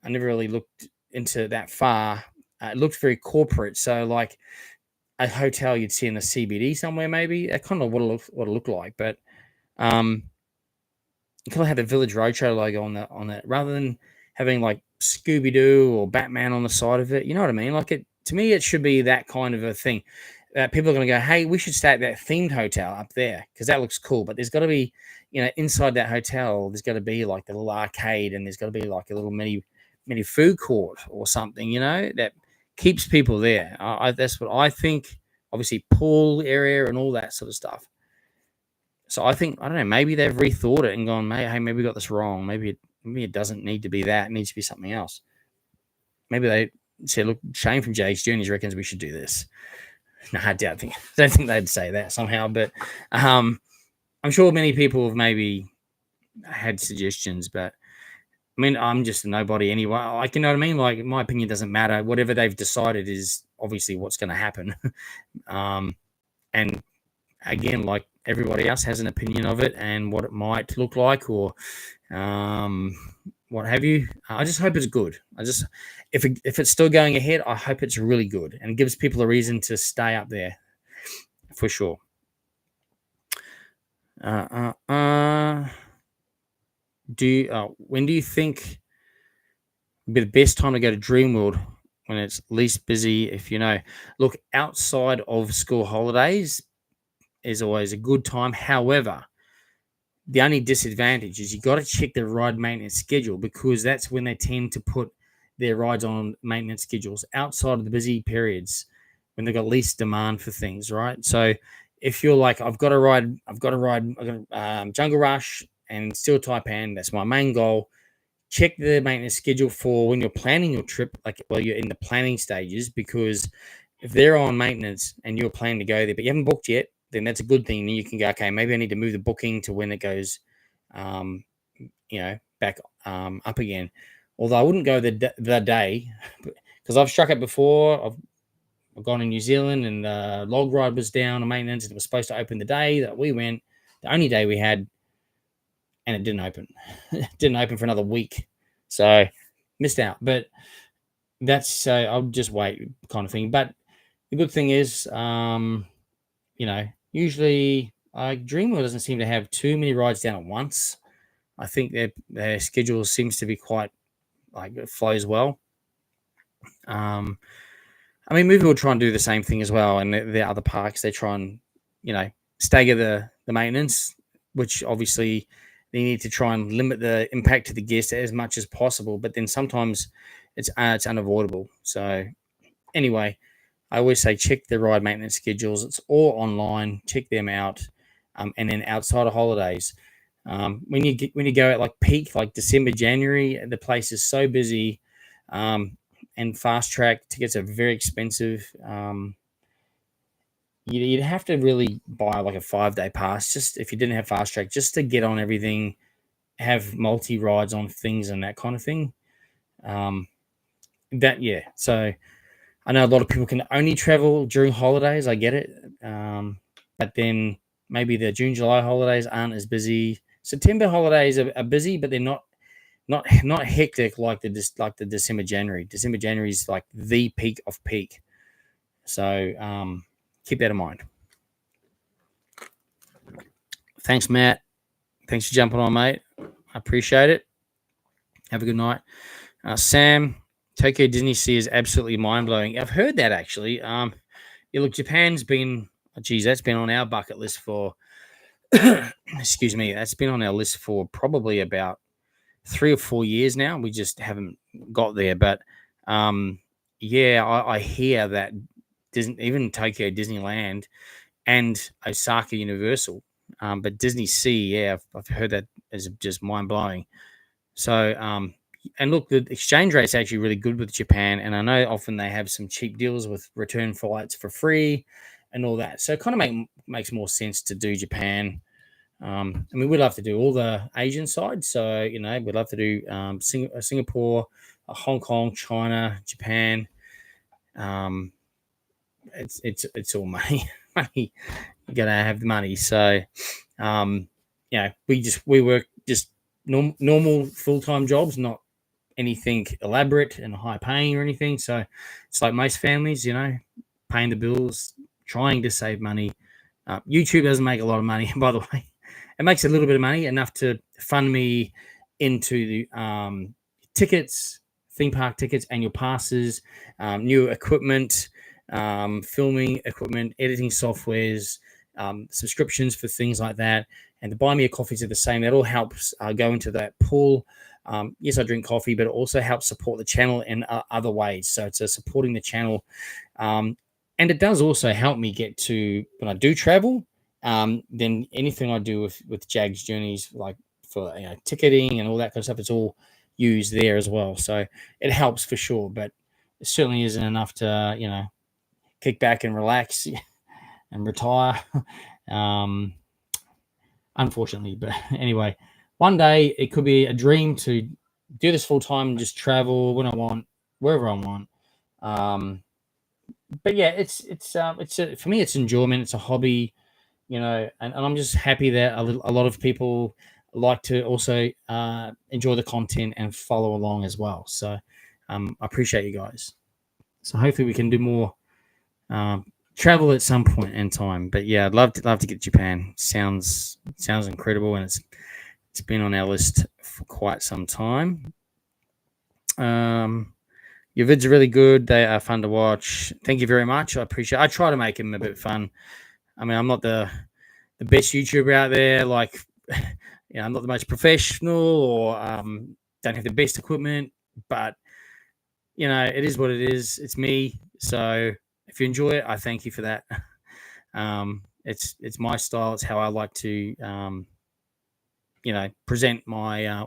I never really looked into that far. It looked very corporate. So like a hotel you'd see in the CBD somewhere, maybe. That kind of what it looked like. But you kind of had the Village Roadshow logo on that, rather than having like Scooby Doo or Batman on the side of it. You know what I mean? Like to me, it should be that kind of a thing. People are going to go, hey, we should stay at that themed hotel up there because that looks cool. But there's got to be, you know, inside that hotel, there's got to be like the little arcade and there's got to be like a little mini food court or something, you know, that keeps people there. That's what I think. Obviously, pool area and all that sort of stuff. So I think, I don't know, maybe they've rethought it and gone, hey, maybe we got this wrong. Maybe it doesn't need to be that. It needs to be something else. Maybe they said, look, Shane from Jaggs Journeys reckons we should do this. No, I don't think they'd say that somehow. But I'm sure many people have maybe had suggestions. But, I mean, I'm just a nobody anyway. Like, you know what I mean? Like, my opinion doesn't matter. Whatever they've decided is obviously what's going to happen. And, again, like, everybody else has an opinion of it and what it might look like or what have you. I just hope it's good. If it's still going ahead, I hope it's really good and gives people a reason to stay up there for sure. When do you think would be the best time to go to Dreamworld? When it's least busy, if you know. Look, outside of school holidays is always a good time. However, the only disadvantage is you got to check the ride maintenance schedule because that's when they tend to put their rides on maintenance schedules outside of the busy periods when they've got least demand for things, right? So if you're like, I've got to ride Jungle Rush and Steel Taipan, that's my main goal. Check the maintenance schedule for when you're planning your trip, like while you're in the planning stages, because if they're on maintenance and you're planning to go there, but you haven't booked yet, then that's a good thing. Then you can go, okay, maybe I need to move the booking to when it goes, back up again. Although I wouldn't go the day, because I've struck it before. I've gone to New Zealand and the log ride was down on maintenance. And it was supposed to open the day that we went, the only day we had, and it didn't open. It didn't open for another week. So missed out. But that's, I'll just wait kind of thing. But the good thing is, usually Dreamworld doesn't seem to have too many rides down at once. I think their schedule seems to be quite, like, it flows well. Movie will try and do the same thing as well. And the other parks, they try and, stagger the maintenance, which obviously they need to try and limit the impact to the guest as much as possible. But then sometimes it's unavoidable. So anyway, I always say check the ride maintenance schedules. It's all online. Check them out. And then outside of holidays, when you go at like peak, like December, January, the place is so busy, and fast track tickets are very expensive. You'd have to really buy like a 5-day pass, just if you didn't have fast track, just to get on everything, have multi rides on things and that kind of thing. So I know a lot of people can only travel during holidays. I get it. But then maybe the June, July holidays aren't as busy. September holidays are busy, but they're not hectic like the December, January. December, January is like the peak of peak. So keep that in mind. Thanks, Matt. Thanks for jumping on, mate. I appreciate it. Have a good night. Sam, Tokyo Disney Sea is absolutely mind-blowing. I've heard that, actually. Look, Japan's been, that's been on our bucket list for, excuse me, that's been on our list for probably about 3 or 4 years now. We just haven't got there. But, I hear that even Tokyo Disneyland and Osaka Universal, but Disney Sea, I've heard that is just mind-blowing. So, and look, the exchange rate is actually really good with Japan, and I know often they have some cheap deals with return flights for free and all that. So it kind of makes more sense to do Japan. We'd love to do all the Asian side. So, we'd love to do Singapore, Hong Kong, China, Japan. It's all money. Money. You gotta have the money. So, we work just normal full-time jobs, not anything elaborate and high paying or anything. So it's like most families, paying the bills, trying to save money. YouTube doesn't make a lot of money, by the way. It makes a little bit of money, enough to fund me into the tickets, theme park tickets, annual passes, new equipment, filming equipment, editing softwares, subscriptions for things like that. And the buy me a coffees are the same. That all helps go into that pool. Yes, I drink coffee, but it also helps support the channel in other ways. So it's supporting the channel. And it does also help me get to, when I do travel, then anything I do with Jaggs Journeys, like for ticketing and all that kind of stuff, it's all used there as well. So it helps for sure, but it certainly isn't enough to, kick back and relax and retire. Unfortunately, but anyway, one day it could be a dream to do this full time and just travel when I want, wherever I want. But yeah, it's for me, it's enjoyment. It's a hobby, and I'm just happy that a lot of people like to also enjoy the content and follow along as well. So I appreciate you guys. So hopefully we can do more travel at some point in time. But yeah, I'd love to get to Japan. Sounds incredible, and it's been on our list for quite some time. Your vids are really good. They are fun to watch. Thank you very much. I appreciate it. I try to make them a bit fun. I mean, I'm not the best YouTuber out there. Like, I'm not the most professional, or don't have the best equipment, but it is what it is. It's me. So if you enjoy it, I thank you for that. It's my style. It's how I like to, present my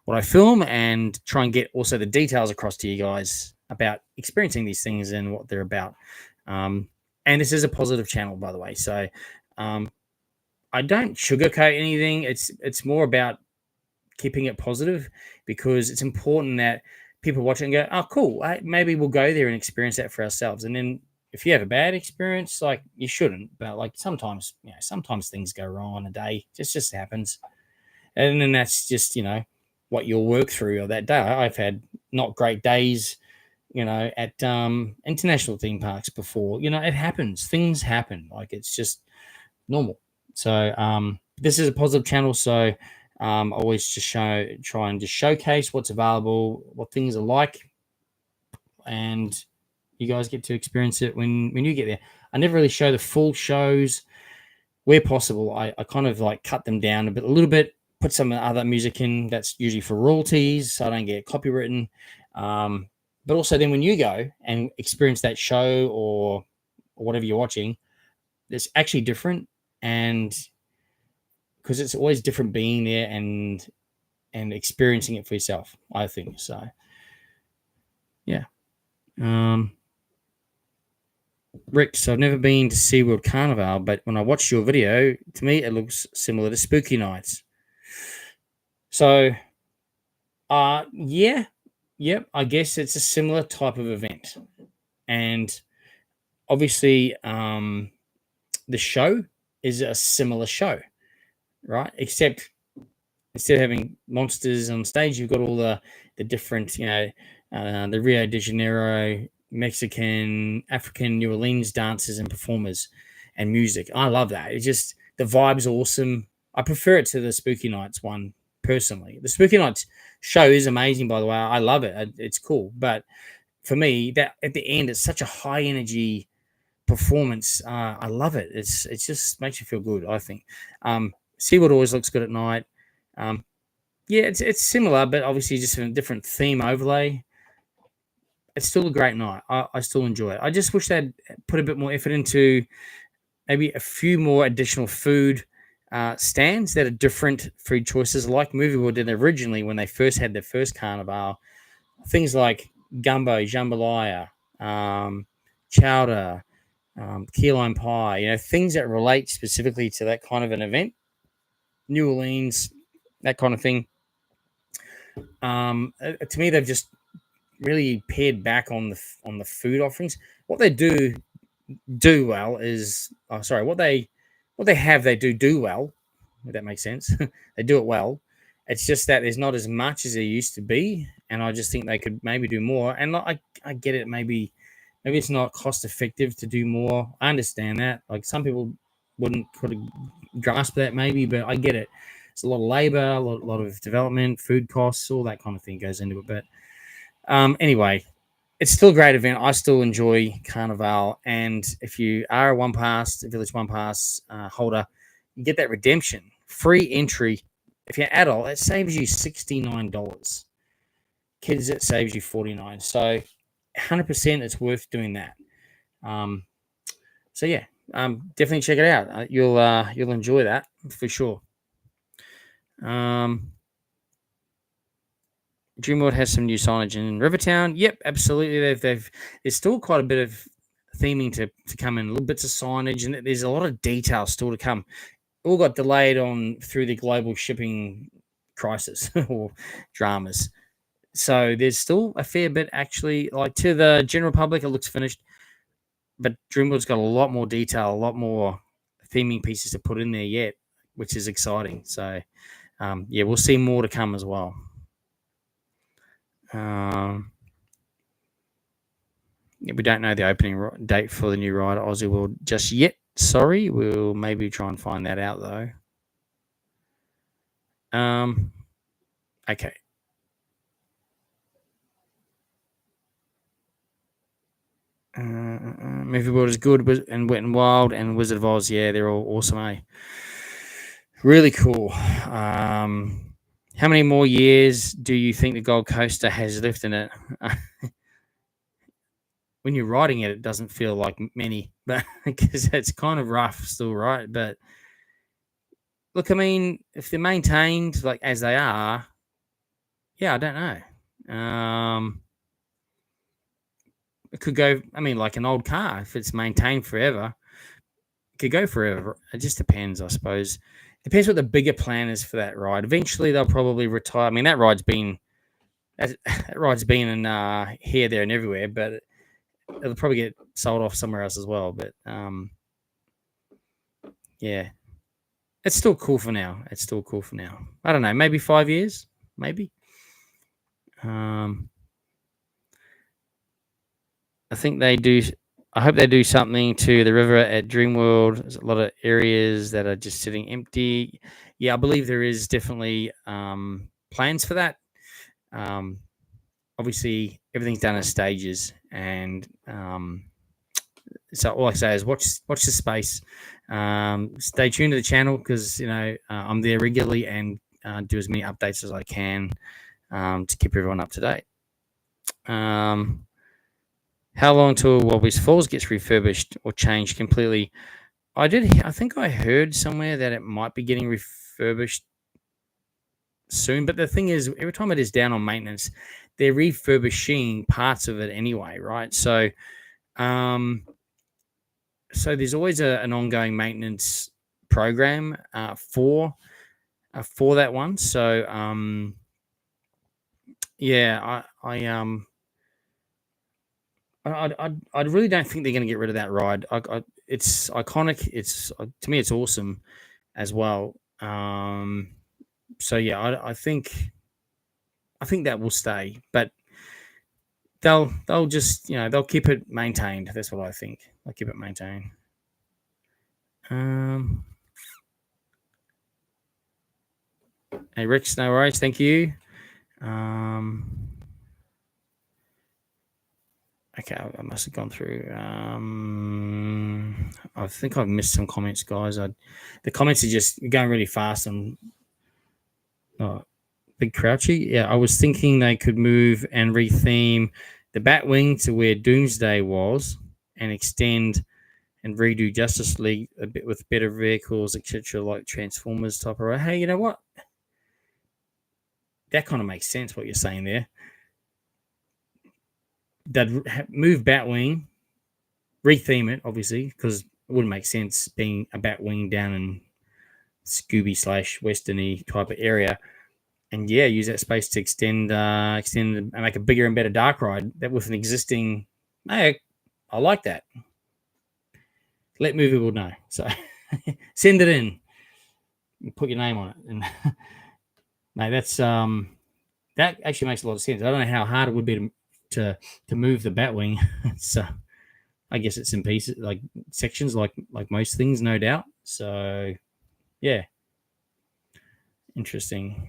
what I film, and try and get also the details across to you guys about experiencing these things and what they're about. And this is a positive channel, by the way. So I don't sugarcoat anything. It's more about keeping it positive, because it's important that people watch it and go, oh, cool. Maybe we'll go there and experience that for ourselves. And then if you have a bad experience, like, you shouldn't, but like sometimes things go wrong on a day. It just happens. And then that's just, what you'll work through on that day. I've had not great days, at international theme parks before. It happens. Things happen. Like, it's just normal. So this is a positive channel. So always just try and just showcase what's available, what things are like, and you guys get to experience it when you get there. I never really show the full shows. Where possible, I kind of like cut them down a little bit, put some other music in that's usually for royalties, so I don't get copywritten. But also then when you go and experience that show or whatever you're watching, it's actually different. And because it's always different being there and experiencing it for yourself, I think. So, yeah. Rick, so I've never been to SeaWorld Carnival, but when I watched your video, to me, it looks similar to Spooky Nights. So, yeah, yep, I guess it's a similar type of event. And obviously, the show is a similar show, right? Except instead of having monsters on stage, you've got all the different, the Rio de Janeiro, Mexican, African, New Orleans dancers and performers and music. I love that. It's just the vibe's awesome. I prefer it to the Spooky Nights one personally. The Spooky Nights show is amazing, by the way. I love it. It's cool. But for me, that at the end, it's such a high energy performance. I love it. It just makes you feel good, I think. SeaWorld always looks good at night. Yeah, it's similar, but obviously just a different theme overlay. It's still a great night. I still enjoy it. I just wish they'd put a bit more effort into maybe a few more additional food stands that are different food choices, like Movie World did originally when they first had their first carnival. Things like gumbo, jambalaya, chowder, key lime pie, things that relate specifically to that kind of an event. New Orleans, that kind of thing. To me, they've just really pared back on the food offerings. What they do well is, what they have, they do well. If that makes sense, they do it well. It's just that there's not as much as there used to be, and I just think they could maybe do more. And I get it, maybe it's not cost effective to do more. I understand that. Like some people wouldn't could grasp that maybe, but I get it. It's a lot of labor, a lot of development, food costs, all that kind of thing goes into it. But anyway, it's still a great event. I still enjoy Carnival. And if you are a Village One Pass holder, you get that redemption. Free entry. If you're an adult, it saves you $69. Kids, it saves you $49. So 100% it's worth doing that. So yeah, definitely check it out. You'll enjoy that for sure. Dreamworld has some new signage in Rivertown. Yep, absolutely. There's still quite a bit of theming to come in, little bits of signage, and there's a lot of detail still to come. All got delayed through the global shipping crisis or dramas. So there's still a fair bit actually. Like to the general public, it looks finished, but Dreamworld's got a lot more detail, a lot more theming pieces to put in there yet, which is exciting. So yeah, we'll see more to come as well. Yeah, we don't know the opening date for the new ride at Aussie World just yet. Sorry, we'll maybe try and find that out though. Okay. Movie World is good, and Wet and Wild and Wizard of Oz. Yeah, they're all awesome, eh? Really cool. How many more years do you think the Gold Coaster has left in it? When you're riding it, it doesn't feel like many, but because it's kind of rough still, right? But look, I mean, if they're maintained like as they are, yeah, I don't know. It could go. I mean, like an old car, if it's maintained forever, it could go forever. It just depends, I suppose. Depends what the bigger plan is for that ride. Eventually, they'll probably retire. I mean, that ride's been in here, there, and everywhere, but it'll probably get sold off somewhere else as well. But yeah, it's still cool for now. I don't know, maybe 5 years, maybe. I think they do. I hope they do something to the river at Dreamworld. There's a lot of areas that are just sitting empty. Yeah, I believe there is definitely plans for that. Obviously, everything's done in stages, and so all I say is watch the space. Stay tuned to the channel because I'm there regularly and do as many updates as I can to keep everyone up to date. How long till Wallabies Falls gets refurbished or changed completely? I think I heard somewhere that it might be getting refurbished soon. But the thing is, every time it is down on maintenance, they're refurbishing parts of it anyway, right? So, so there's always an ongoing maintenance program for that one. So, yeah, I really don't think they're going to get rid of that ride. It's iconic. It's to me, it's awesome as well. So yeah, I think that will stay, but they'll just they'll keep it maintained. That's what I think. They'll keep it maintained. Hey Rich, no worries. Thank you. Okay, I must have gone through. I think I've missed some comments, guys. The comments are just going really fast. And Big Crouchy. Yeah, I was thinking they could move and retheme the Batwing to where Doomsday was, and extend and redo Justice League a bit with better vehicles, etc., like Transformers type of. Hey, you know what? That kind of makes sense what you're saying there. They'd move Batwing, retheme it, obviously, because it wouldn't make sense being a Batwing down in Scooby/Westerny type of area, and yeah, use that space to extend and make a bigger and better dark ride that with an existing. Hey, I like that. Let movie will know. So send it in. Put your name on it, and mate, that's that actually makes a lot of sense. I don't know how hard it would be to move the Batwing. So I guess it's in pieces, like sections, like most things, no doubt. So yeah, interesting.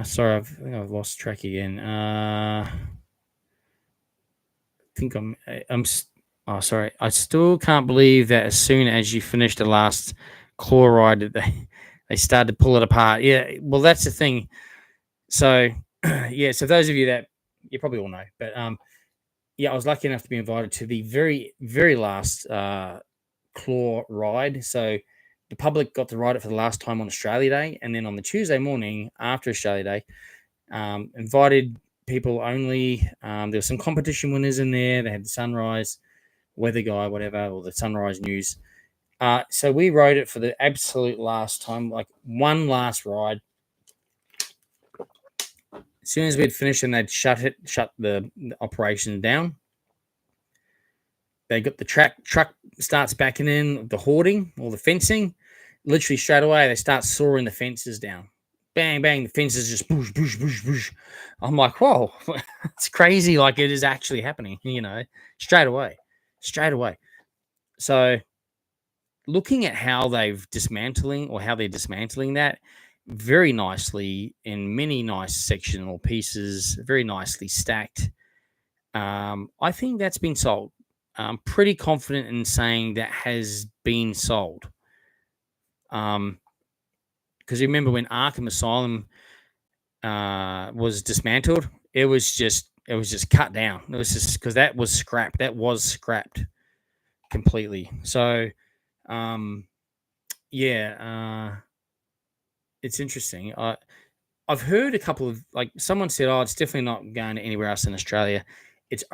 Sorry, I think I've lost track again. I think oh, sorry. I still can't believe that as soon as you finish the last claw ride, that they started to pull it apart. Yeah, well, that's the thing. So, yeah. So those of you that you probably all know, but yeah, I was lucky enough to be invited to the very, very last claw ride. So the public got to ride it for the last time on Australia Day, and then on the Tuesday morning after Australia Day, invited people only. There were some competition winners in there. They had the sunrise weather guy, whatever, or the sunrise news. So we rode it for the absolute last time, like one last ride. As soon as we'd finished and they'd shut the operation down, they got the truck starts backing in the hoarding or the fencing. Literally straight away, they start sawing the fences down. Bang, bang, the fences just boosh, boosh, boosh, boosh. I'm like, whoa, it's crazy. Like it is actually happening, straight away. So looking at how they're dismantling that very nicely in many nice sectional pieces, very nicely stacked. I think that's been sold. I'm pretty confident in saying that has been sold. Because you remember when Arkham Asylum was dismantled, it was just cut down. It was just because that was scrapped. That was scrapped completely. So, yeah, it's interesting. I've heard a couple of, like, someone said, "Oh, it's definitely not going anywhere else in Australia. It's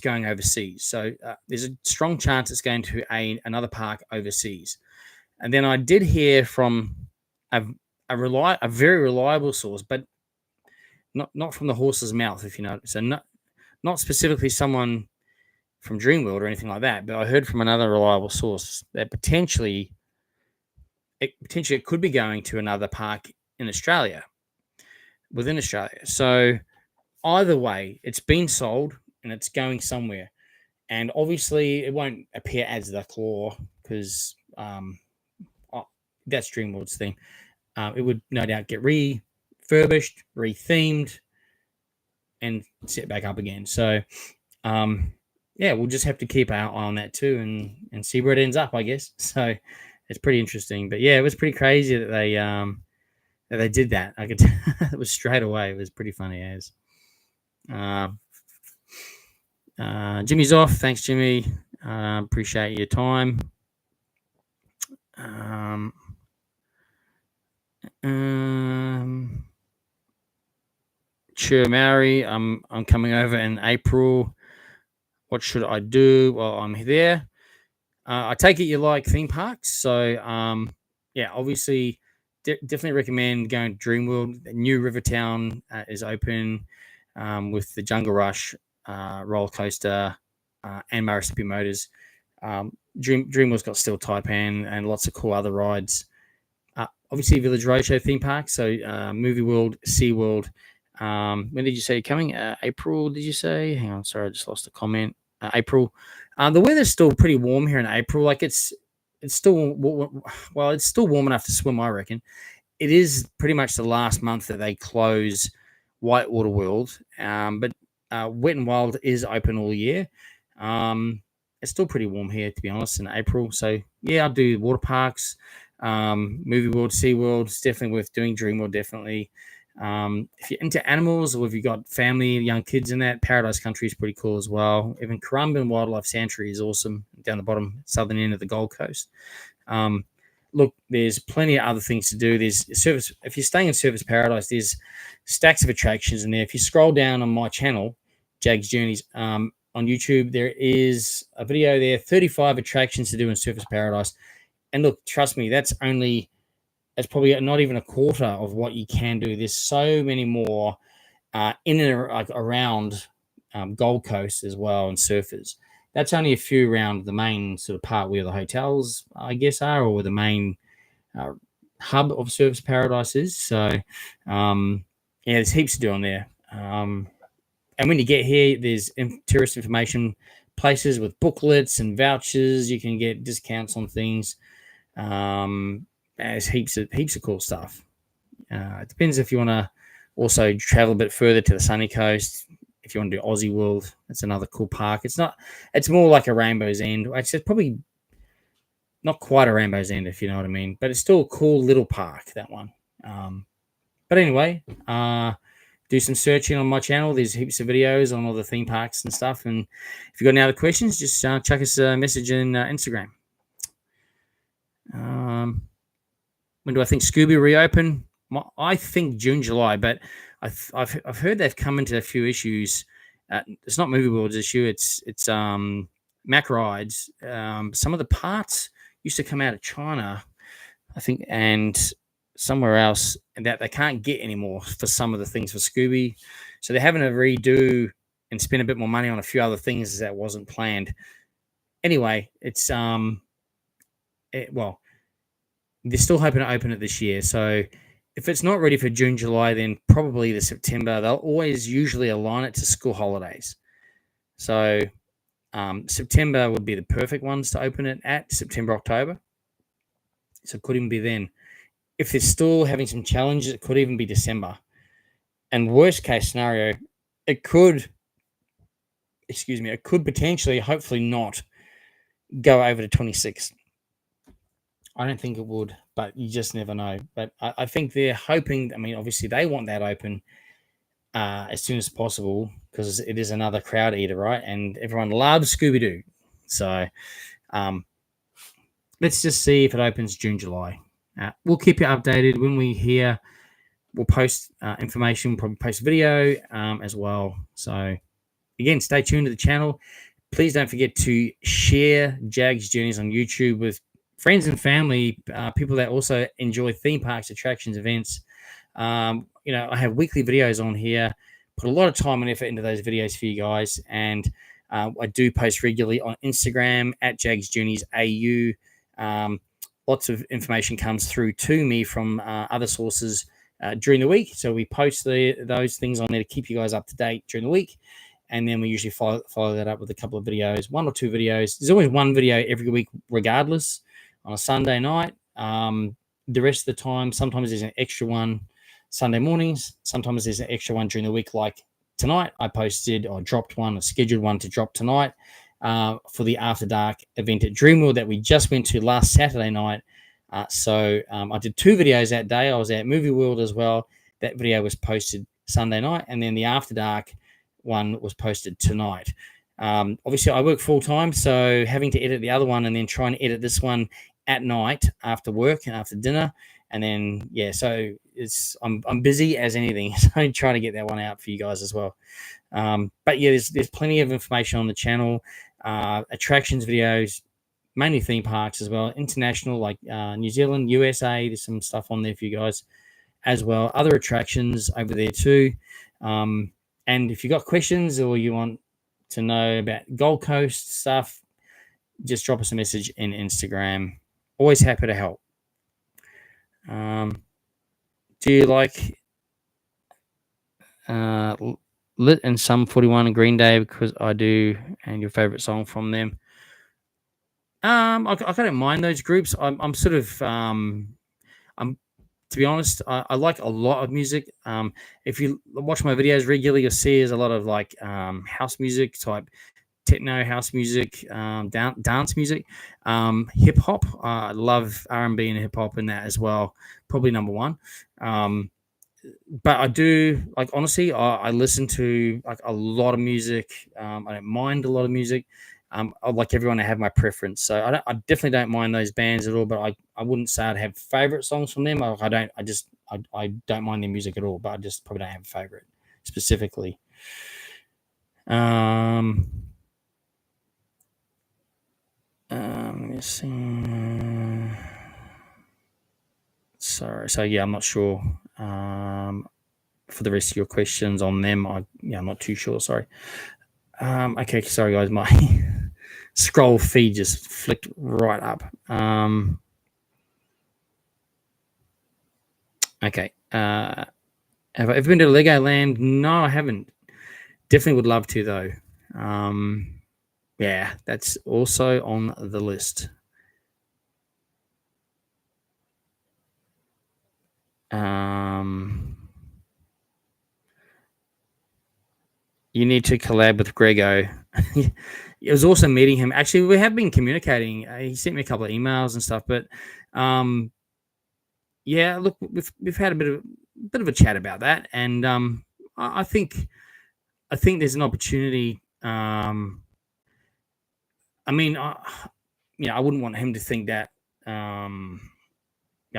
going overseas." So there's a strong chance it's going to another park overseas. And then I did hear from a very reliable source, but not from the horse's mouth, if you know. So not specifically someone from Dreamworld or anything like that, but I heard from another reliable source that potentially it could be going to another park in Australia, within Australia. So either way, it's been sold and it's going somewhere. And obviously, it won't appear as the claw because that's Dreamworld's thing. It would no doubt get refurbished, rethemed, and set back up again. So, yeah, we'll just have to keep our eye on that too and see where it ends up, I guess. So it's pretty interesting. But yeah, it was pretty crazy that they did that. I could. It was straight away. It was pretty funny as. Jimmy's off. Thanks, Jimmy. Appreciate your time. Sure, Maori. I'm coming over in April. What should I do while I'm there? I take it you like theme parks, so yeah, obviously, definitely recommend going to Dreamworld. The new Rivertown is open with the Jungle Rush roller coaster and Murrissippi Motors. Dreamworld's got Steel Taipan and lots of cool other rides. Obviously, Village Roadshow theme park, so Movie World, Sea World. When did you say you're coming? April, did you say? Hang on, sorry, I just lost a comment. April. The weather's still pretty warm here in April. Like it's still it's still warm enough to swim, I reckon. It is pretty much the last month that they close Whitewater World, but Wet and Wild is open all year. It's still pretty warm here, to be honest, in April. So yeah, I'll do water parks, Movie World, Sea World. It's definitely worth doing. Dreamworld, definitely. If you're into animals or if you've got family, young kids in that, Paradise Country is pretty cool as well. Even Currumbin Wildlife Sanctuary is awesome down the bottom southern end of the Gold Coast. Look, there's plenty of other things to do. There's service. If you're staying in Service Paradise, there's stacks of attractions in there. If you scroll down on my channel, Jaggs Journeys, on YouTube, there is a video there, 35 attractions to do in Service Paradise. And look, trust me, that's probably not even a quarter of what you can do. There's so many more in and around Gold Coast as well and surfers. That's only a few around the main sort of part where the hotels, I guess, are, or where the main hub of Service Paradise is. So, yeah, there's heaps to do on there. And when you get here, there's tourist information places with booklets and vouchers. You can get discounts on things. There's heaps of cool stuff. It depends if you want to also travel a bit further to the sunny coast. If you want to do Aussie World, that's another cool park. It's more like a Rainbow's End. Actually, it's probably not quite a Rainbow's End, if you know what I mean. But it's still a cool little park, that one. But anyway, do some searching on my channel. There's heaps of videos on all the theme parks and stuff. And if you've got any other questions, just chuck us a message in Instagram. When do I think Scooby reopen? I think June, July, but I've heard they've come into a few issues. It's not Movie World's issue. It's Mac Rides. Some of the parts used to come out of China, I think, and somewhere else, and that they can't get anymore for some of the things for Scooby. So they're having to redo and spend a bit more money on a few other things that wasn't planned. Anyway, it's they're still hoping to open it this year. So if it's not ready for June, July, then probably the September. They'll always usually align it to school holidays. So September would be the perfect ones to open it at, September, October. So it could even be then. If they're still having some challenges, it could even be December. And worst case scenario, it could potentially, hopefully not, go over to 26. I don't think it would, but you just never know. But I think they're hoping, I mean, obviously they want that open as soon as possible because it is another crowd eater, right? And everyone loves Scooby-Doo. So let's just see if it opens June, July. We'll keep you updated when we hear. We'll post information, we'll probably post video as well. So again, stay tuned to the channel. Please don't forget to share Jaggs Journeys on YouTube with friends and family, people that also enjoy theme parks, attractions, events. I have weekly videos on here, put a lot of time and effort into those videos for you guys. And I do post regularly on Instagram at jaggsjourneysau. Lots of information comes through to me from other sources during the week. So we post those things on there to keep you guys up to date during the week. And then we usually follow that up with a couple of videos, 1 or 2 videos. There's always one video every week regardless on a Sunday night. The rest of the time, sometimes there's an extra one Sunday mornings. Sometimes there's an extra one during the week. Like tonight, I posted or dropped one, or scheduled one to drop tonight for the After Dark event at Dreamworld that we just went to last Saturday night. So I did 2 videos that day. I was at Movie World as well. That video was posted Sunday night, and then the After Dark one was posted tonight. Obviously, I work full time, so having to edit the other one and then trying to edit this one at night after work and after dinner, and then so I'm busy as anything, so I'm trying to get that one out for you guys as well. But yeah, there's plenty of information on the channel, attractions videos, mainly theme parks as well, international like New Zealand, USA. There's some stuff on there for you guys as well. Other attractions over there too. And if you got questions or you want to know about Gold Coast stuff, just drop us a message in Instagram. Always happy to help. Do you like Lit and Sum 41 and Green Day? Because I do, and your favorite song from them. I don't mind those groups. I'm sort of to be honest, I like a lot of music. If you watch my videos regularly, you'll see there's a lot of like house music type, techno house music, dance music, hip hop. I love R&B and hip hop in that as well. Probably number one. But I do like, honestly, I listen to like a lot of music. I don't mind a lot of music. I like everyone to have my preference, so I definitely don't mind those bands at all. But I wouldn't say I'd have favorite songs from them. I don't mind their music at all. But I just probably don't have a favorite specifically. Let me see. Sorry. So yeah, I'm not sure. For the rest of your questions on them, I'm not too sure. Sorry. Okay, sorry guys, my scroll feed just flicked right up. Okay. Have I ever been to Legoland? No, I haven't. Definitely would love to though. Yeah, that's also on the list. You need to collab with Grego. It was also meeting him. Actually, we have been communicating. He sent me a couple of emails and stuff, but yeah, look, we've had a bit of a chat about that, and I think there's an opportunity. I mean, I wouldn't want him to think that I'm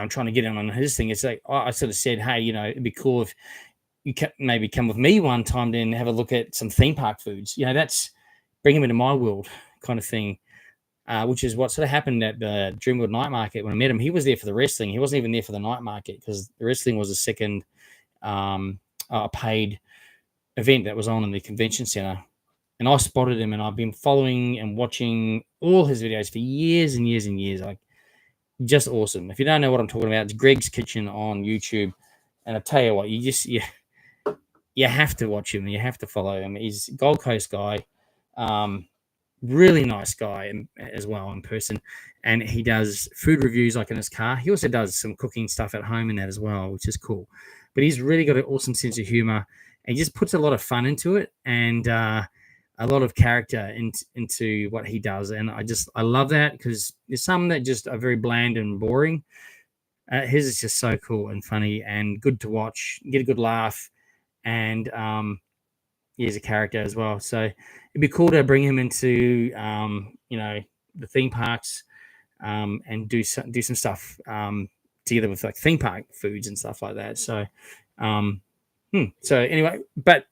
trying to get in on his thing. It's like I sort of said, hey, it'd be cool if you maybe come with me one time then have a look at some theme park foods. That's bring him into my world kind of thing, which is what sort of happened at the Dreamworld night market when I met him. He was there for the wrestling. He wasn't even there for the night market because the wrestling was a second paid event that was on in the convention center. And I spotted him, and I've been following and watching all his videos for years and years and years. Like, just awesome. If you don't know what I'm talking about, it's Greg's Kitchen on YouTube. And I tell you what, you have to watch him. You have to follow him. He's a Gold Coast guy. Really nice guy as well in person. And he does food reviews like in his car. He also does some cooking stuff at home in that as well, which is cool. But he's really got an awesome sense of humor. And he just puts a lot of fun into it and a lot of character into what he does. And I love that because there's some that just are very bland and boring. His is just so cool and funny and good to watch. Get a good laugh. And he's a character as well. So it'd be cool to bring him into the theme parks and do some stuff together with like theme park foods and stuff like that. So so anyway, but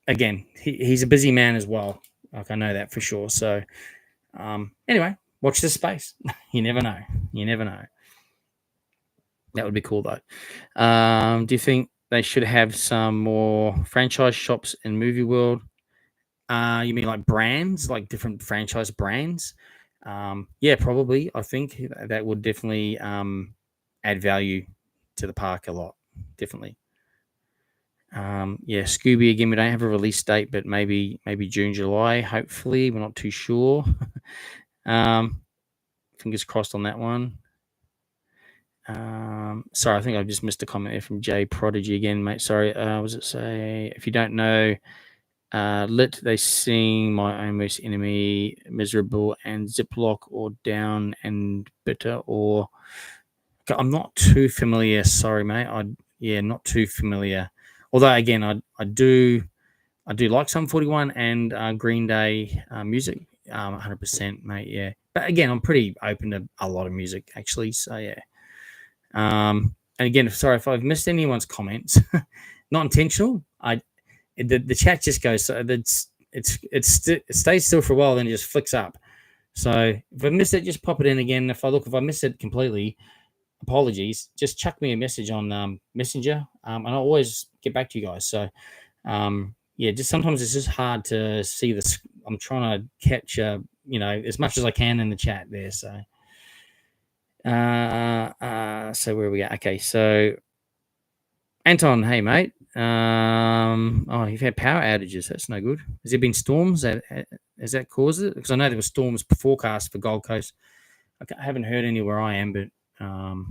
again, he's a busy man as well. Like I know that for sure. So anyway, watch this space. You never know. That would be cool though. Do you think they should have some more franchise shops in Movie World? You mean like brands, like different franchise brands? Yeah, probably. I think that would definitely add value to the park a lot. Definitely. Yeah, Scooby again. We don't have a release date, but maybe June, July. Hopefully, we're not too sure. Fingers crossed on that one. Sorry, I think I just missed a comment here from Jay Prodigy again, mate. Sorry. Was it say if you don't know, lit they sing my own worst enemy, miserable and ziploc or down and bitter or I'm not too familiar. Sorry, mate. Not too familiar. Although again, I do like some 41 and Green Day music. 100%, mate. Yeah, but again, I'm pretty open to a lot of music actually. So yeah. And again, sorry if I've missed anyone's comments. Not intentional. The chat just goes, so it stays still for a while, then it just flicks up. So if I missed it, just pop it in again. If I missed it completely, apologies. Just chuck me a message on Messenger, and I'll always get back to you guys. So yeah, just sometimes it's just hard to see this. I'm trying to catch as much as I can in the chat there. So so where are we at? Okay, so Anton, hey mate. You've had power outages. That's no good. Has there been storms? Has that caused it? Because I know there were storms forecast for Gold Coast. I haven't heard any where I am, but you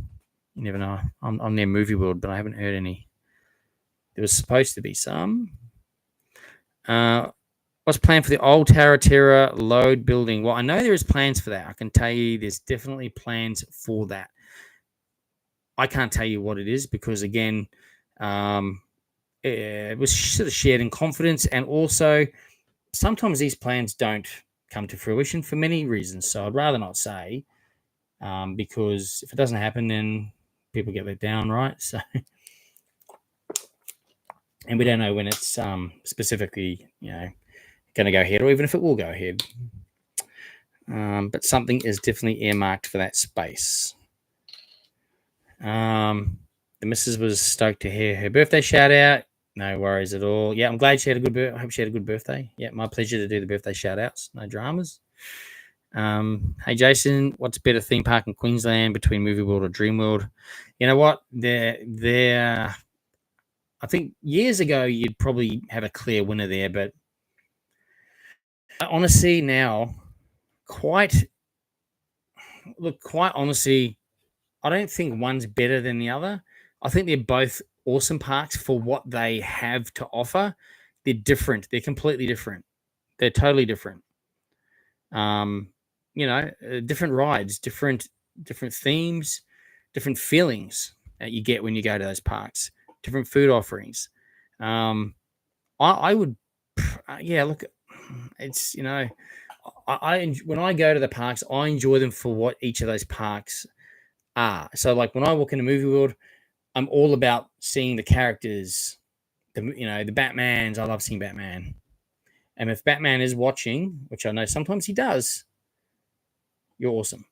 never know. I'm near Movie World, but I haven't heard any. There was supposed to be some. What's planned for the old Tower Terror load building? Well, I know there is plans for that. I can tell you there's definitely plans for that. I can't tell you what it is because, again, it was sort of shared in confidence. And also, sometimes these plans don't come to fruition for many reasons. So I'd rather not say because if it doesn't happen, then people get let down, right? So, and we don't know when it's specifically, going to go ahead or even if it will go ahead. But something is definitely earmarked for that space. The missus was stoked to hear her birthday shout out. No worries at all. Yeah, I'm glad she had a good birthday. I hope she had a good birthday. Yeah, my pleasure to do the birthday shout outs. No dramas. Hey, Jason, what's a better theme park in Queensland between Movie World or Dreamworld? You know what? I think years ago, you'd probably have a clear winner there. But honestly, now, quite honestly, I don't think one's better than the other. I think they're both awesome parks for what they have to offer. They're different. They're completely different. They're totally different. Different rides, different themes, different feelings that you get when you go to those parks, different food offerings. I would, look, it's, when I go to the parks, I enjoy them for what each of those parks are. So like when I walk into Movie World, I'm all about seeing the characters, the Batmans. I love seeing Batman. And if Batman is watching, which I know sometimes he does, you're awesome.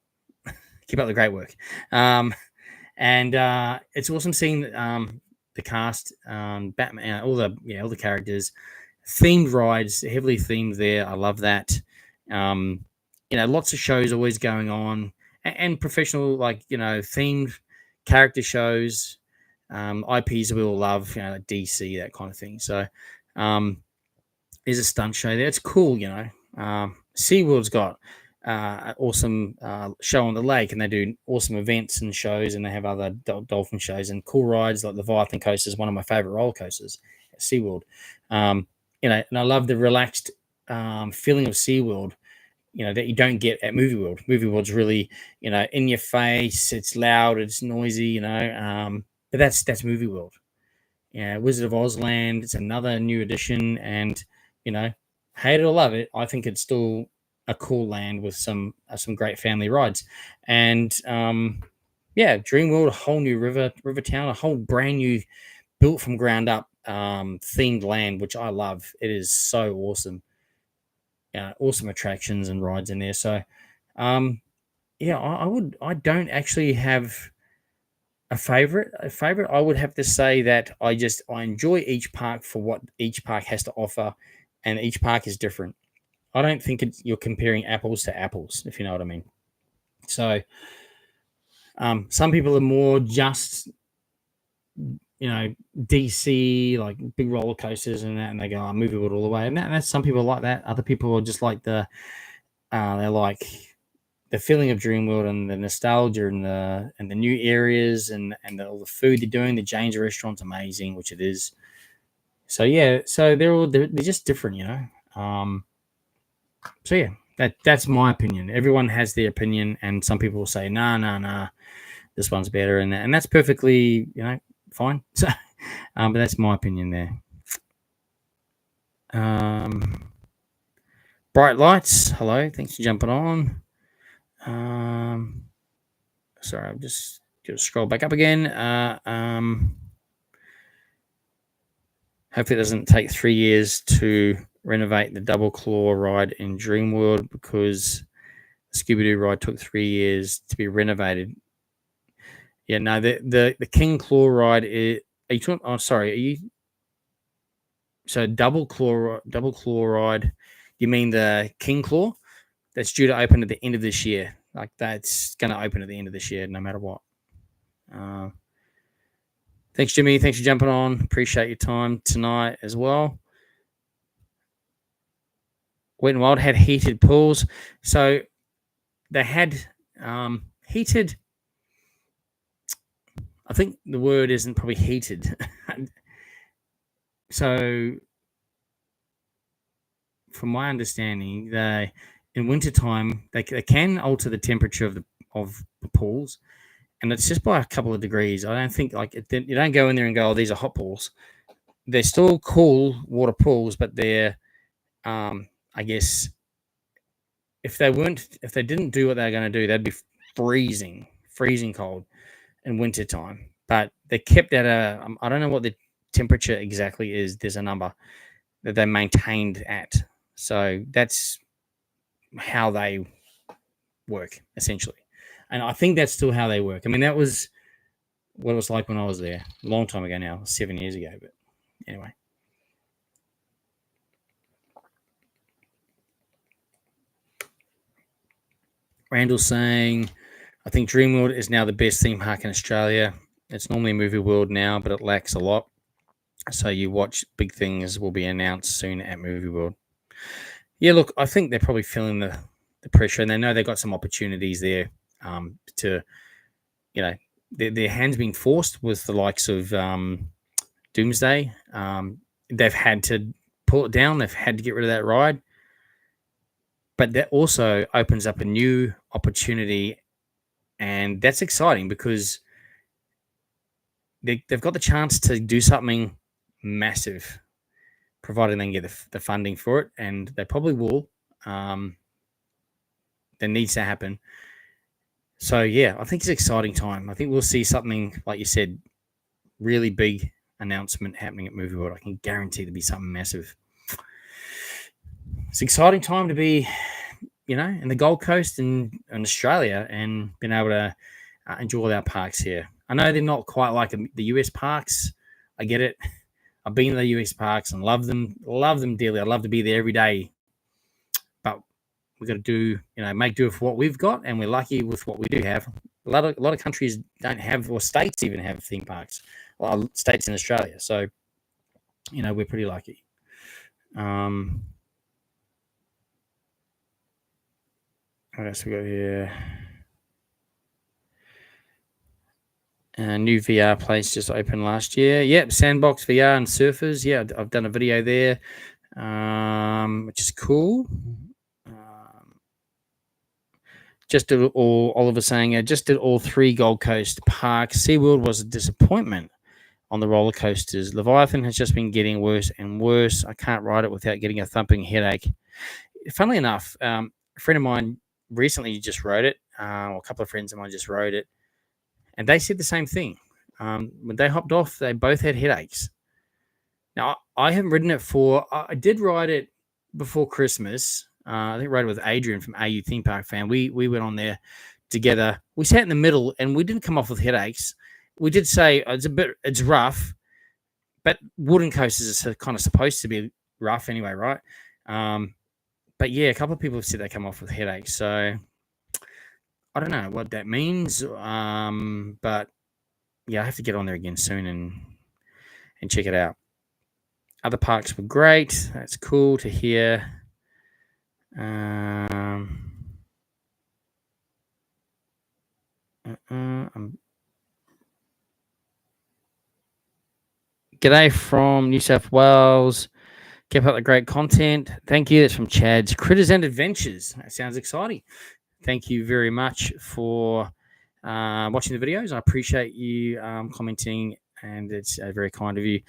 Keep up the great work. And it's awesome seeing the cast, Batman, all the characters, themed rides, heavily themed there. I love that. Lots of shows always going on, and professional, themed character shows, IPs we all love, like DC, that kind of thing. So there's a stunt show there. It's cool, SeaWorld's got awesome show on the lake, and they do awesome events and shows, and they have other dolphin shows and cool rides like the Leviathan coaster is one of my favorite roller coasters at SeaWorld. And I love the relaxed feeling of SeaWorld, that you don't get at Movie World. Movie World's really, in your face. It's loud, it's noisy, but that's Movie World. Wizard of Oz Land, it's another new addition, and hate it or love it, I think it's still a cool land with some great family rides. And Dreamworld, a whole new river town, a whole brand new, built from ground up themed land, which I love. It is so awesome. Awesome attractions and rides in there. So I don't actually have a favorite. I would have to say that I enjoy each park for what each park has to offer, and each park is different. I don't think you're comparing apples to apples, if you know what I mean. So some people are more just, DC, like big roller coasters and that, and they go, I'm Movie World all the way. And that's some people like that. Other people are just like they like the feeling of Dreamworld and the nostalgia and the new areas and all the food they're doing. The Jane's restaurant's amazing, which it is. So so they're just different, So that's my opinion. Everyone has their opinion, and some people will say, nah. this one's better, and that's perfectly, fine. So, but that's my opinion there. Bright lights. Hello, thanks for jumping on. Sorry, I'm just gonna scroll back up again. Hopefully, it doesn't take 3 years to renovate the double claw ride in Dreamworld, because the Scooby-Doo ride took 3 years to be renovated. Yeah, no, the King Claw ride is. Are you talking? Oh, sorry. Are you? So double claw ride. You mean the King Claw? That's due to open at the end of this year. Like, that's going to open at the end of this year, no matter what. Thanks, Jimmy. Thanks for jumping on. Appreciate your time tonight as well. Wet and Wild had heated pools. So they had heated. I think the word isn't probably heated. So from my understanding, in wintertime, they can alter the temperature of the pools, and it's just by a couple of degrees. I don't think you don't go in there and go, oh, these are hot pools. They're still cool water pools, but they're, I guess, if they didn't do what they're going to do, they'd be freezing cold in wintertime. But they kept at I don't know what the temperature exactly is. There's a number that they maintained at. So that's how they work, essentially. And I think that's still how they work. I mean, that was what it was like when I was there a long time ago now, 7 years ago. But anyway. Randall's saying, I think Dreamworld is now the best theme park in Australia. It's normally Movie World now, but it lacks a lot. So you watch, big things will be announced soon at Movie World. Yeah, look, I think they're probably feeling the pressure, and they know they've got some opportunities there to, their hands being forced with the likes of Doomsday. They've had to pull it down. They've had to get rid of that ride. But that also opens up a new opportunity, and that's exciting because they've got the chance to do something massive, provided they can get the funding for it, and they probably will. That needs to happen. So, yeah, I think it's an exciting time. I think we'll see something, like you said, really big announcement happening at Movie World. I can guarantee there'll be something massive. It's an exciting time to be, in the Gold Coast and in Australia, and being able to enjoy our parks here. I know they're not quite like the US parks. I get it. I've been to the US parks and love them dearly. I'd love to be there every day. But we've got to do, make do with what we've got, and we're lucky with what we do have. A lot of countries don't have, or states even have theme parks. A lot of states in Australia. So, we're pretty lucky. What else we got here? New VR place just opened last year. Yep, Sandbox VR and Surfers. Yeah, I've done a video there, which is cool. Just did all. Oliver saying, just did all 3 Gold Coast parks. SeaWorld was a disappointment on the roller coasters. Leviathan has just been getting worse and worse. I can't ride it without getting a thumping headache. Funnily enough, a friend of mine recently just rode it, or a couple of friends of mine just rode it, and they said the same thing. When they hopped off, they both had headaches. Now, I haven't ridden it I did ride it before Christmas. I think I rode it with Adrian from AU Theme Park Fan. We went on there together. We sat in the middle, and we didn't come off with headaches. We did say it's rough, but wooden coasters are kind of supposed to be rough anyway, right? But yeah, a couple of people have said they come off with headaches. So I don't know what that means. But yeah, I have to get on there again soon and check it out. Other parks were great. That's cool to hear. G'day from New South Wales. Keep up the great content. Thank you. That's from Chad's Critters and Adventures. That sounds exciting. Thank you very much for watching the videos. I appreciate you commenting, and it's very kind of you.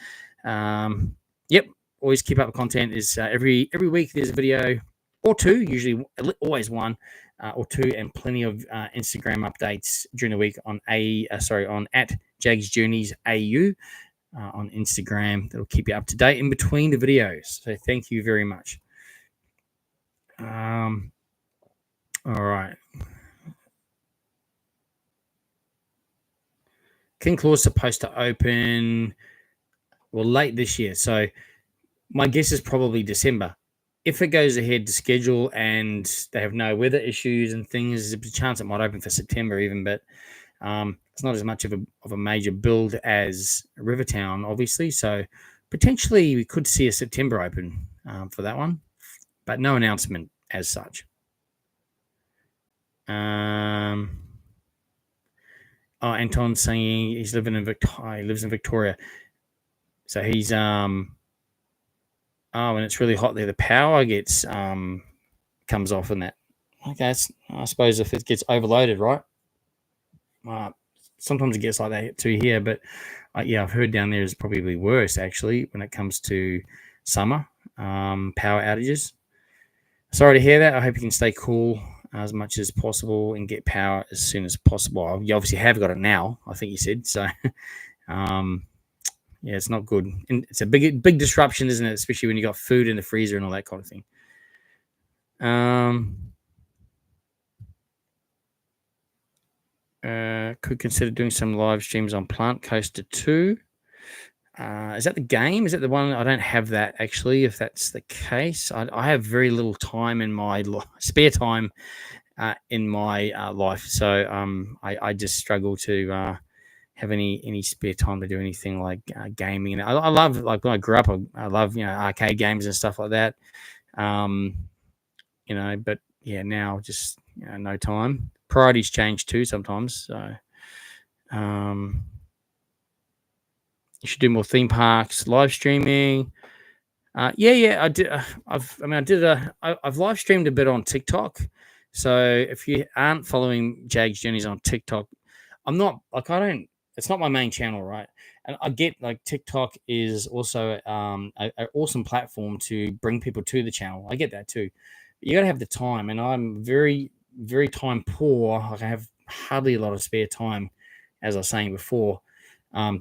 Yep, always keep up the content. Is every week there's a video or two, usually always one or two, and plenty of Instagram updates during the week on on at jaggsjourneysgc on Instagram. That'll keep you up to date in between the videos. So thank you very much. All right. King Claw's supposed to open late this year. So my guess is probably December. If it goes ahead to schedule and they have no weather issues and things, there's a chance it might open for September even, but it's not as much of a major build as Rivertown, obviously. So potentially we could see a September open for that one, but no announcement as such. Anton's saying he's living in Victoria. He lives in Victoria, so he's when it's really hot there, the power gets comes off in that. Okay, I suppose if it gets overloaded, right? Sometimes it gets like that too here, but I've heard down there is probably worse actually when it comes to summer power outages. Sorry to hear that. I hope you can stay cool as much as possible and get power as soon as possible. You obviously have got it now, I think you said. So, it's not good. And it's a big disruption, isn't it? Especially when you got food in the freezer and all that kind of thing. Could consider doing some live streams on Plant Coaster 2. Is that the game? Is that the one? I don't have that actually. If that's the case, I have very little time in my spare time in my life, so I just struggle to have any spare time to do anything like gaming. And I love, like when I grew up, I love arcade games and stuff like that. But now just no time. Priorities change too sometimes. So you should do more theme parks, live streaming. I did. I've live streamed a bit on TikTok. So if you aren't following Jaggs Journeys on TikTok, it's not my main channel, right? And I get like TikTok is also an awesome platform to bring people to the channel. I get that too. But you got to have the time, and I'm very, very time poor. Like I have hardly a lot of spare time, as I was saying before.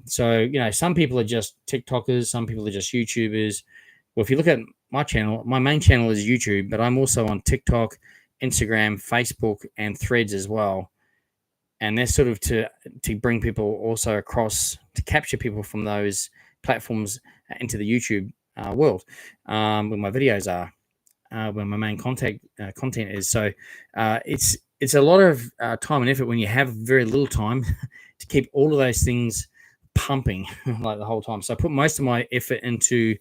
So some people are just TikTokers, some people are just YouTubers. Well, if you look at my channel, my main channel is YouTube, but I'm also on TikTok, Instagram, Facebook, and Threads as well. And that's sort of to bring people also across, to capture people from those platforms into the YouTube world, where my videos are, where my main content is. So it's a lot of time and effort when you have very little time to keep all of those things pumping like the whole time. So I put most of my effort into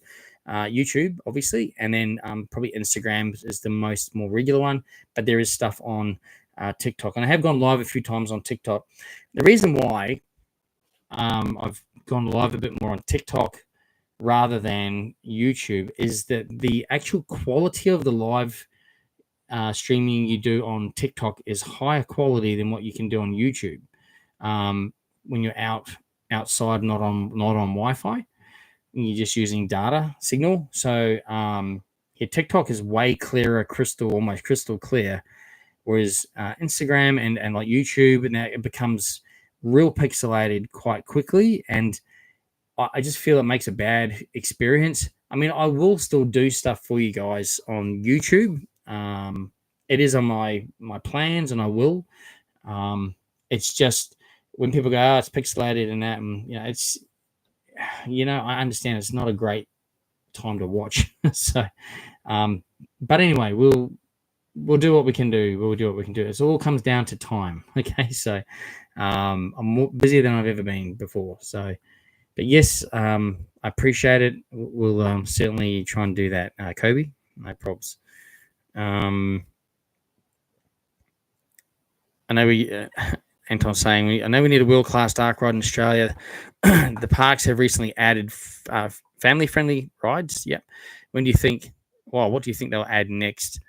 YouTube, obviously, and then probably Instagram is the more regular one, but there is stuff on TikTok, and I have gone live a few times on TikTok. The reason why I've gone live a bit more on TikTok rather than YouTube is that the actual quality of the live streaming you do on TikTok is higher quality than what you can do on YouTube when you're outside, not on Wi-Fi. You're just using data signal. So TikTok is way clearer, almost crystal clear, whereas Instagram and like YouTube, and it becomes real pixelated quite quickly, and I just feel it makes a bad experience. I mean, I will still do stuff for you guys on YouTube. It is on my plans, and I will. It's just when people go, it's pixelated and that, and it's I understand it's not a great time to watch. So, but anyway, we'll do what we can do. We'll do what we can do. It all comes down to time. Okay, so I'm more busier than I've ever been before. So, but yes, I appreciate it. We'll certainly try and do that, Kobe. No probs. I know Anton's saying, I know we need a world-class dark ride in Australia. The parks have recently added family-friendly rides. Yeah. When do you think? Well, what do you think they'll add next?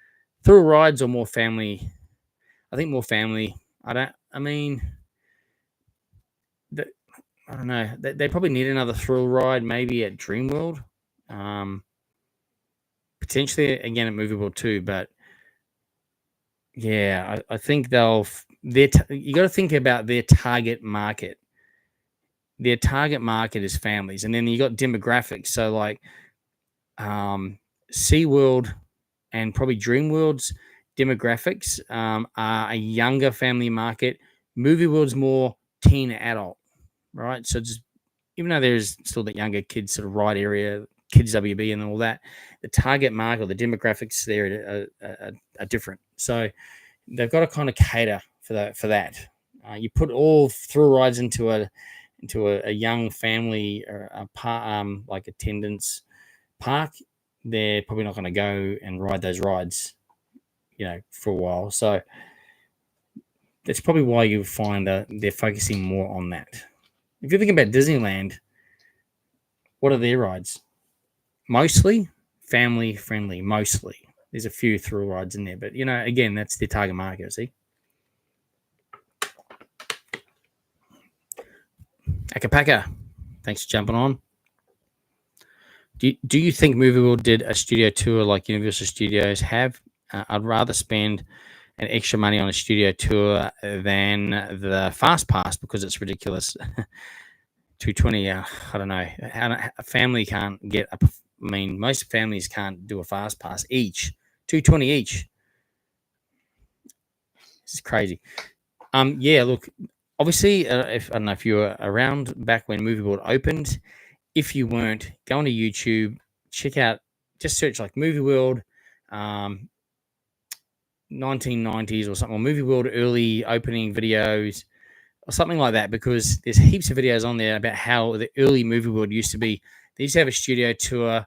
Thrill rides or more family? I think more family. I don't know. They probably need another thrill ride, maybe at Dreamworld. Potentially again at Movie World too, but yeah, I think you got to think about their target market. Their target market is families, and then you got demographics. So like SeaWorld and probably Dreamworld's demographics are a younger family market. Movie World's more teen adult, right? So just even though there's still that younger kids sort of ride area, kids WB and all that, the target market or the demographics there are different. So they've got to kind of cater for that. You put all thrill rides into a young family or like attendance park, they're probably not going to go and ride those rides, for a while. So that's probably why you find that they're focusing more on that. If you think about Disneyland, what are their rides? Mostly family friendly. Mostly, there's a few thrill rides in there, but again, that's their target market. See, Akapaka, thanks for jumping on. Do you think Movie World did a studio tour like Universal Studios have? I'd rather spend an extra money on a studio tour than the Fast Pass because it's ridiculous. 220, I don't know. A family can't get up. I mean, most families can't do a Fast Pass each. 220 each. This is crazy. Yeah, look, obviously, if I don't know if you were around back when Movie World opened. If you weren't, go onto YouTube, check out, just search like Movie World 1990s or something, or Movie World early opening videos or something like that, because there's heaps of videos on there about how the early Movie World used to be. They used to have a studio tour.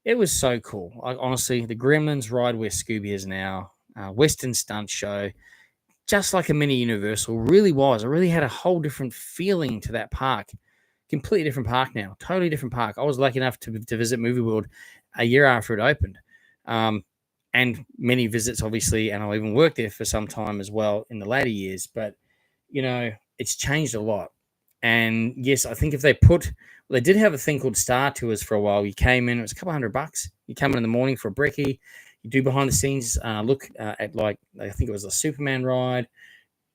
It was so cool. Honestly, the Gremlins ride where Scooby is now, Western Stunt Show, just like a mini Universal, really was. It really had a whole different feeling to that park. Completely different park now, totally different park. I was lucky enough to visit Movie World a year after it opened, and many visits, obviously, and I'll even work there for some time as well in the later years. But it's changed a lot. And yes, I think if they they did have a thing called Star Tours for a while. You came in, it was a couple $100. You come in the morning for a brekkie. You do behind the scenes look at, like, I think it was a Superman ride,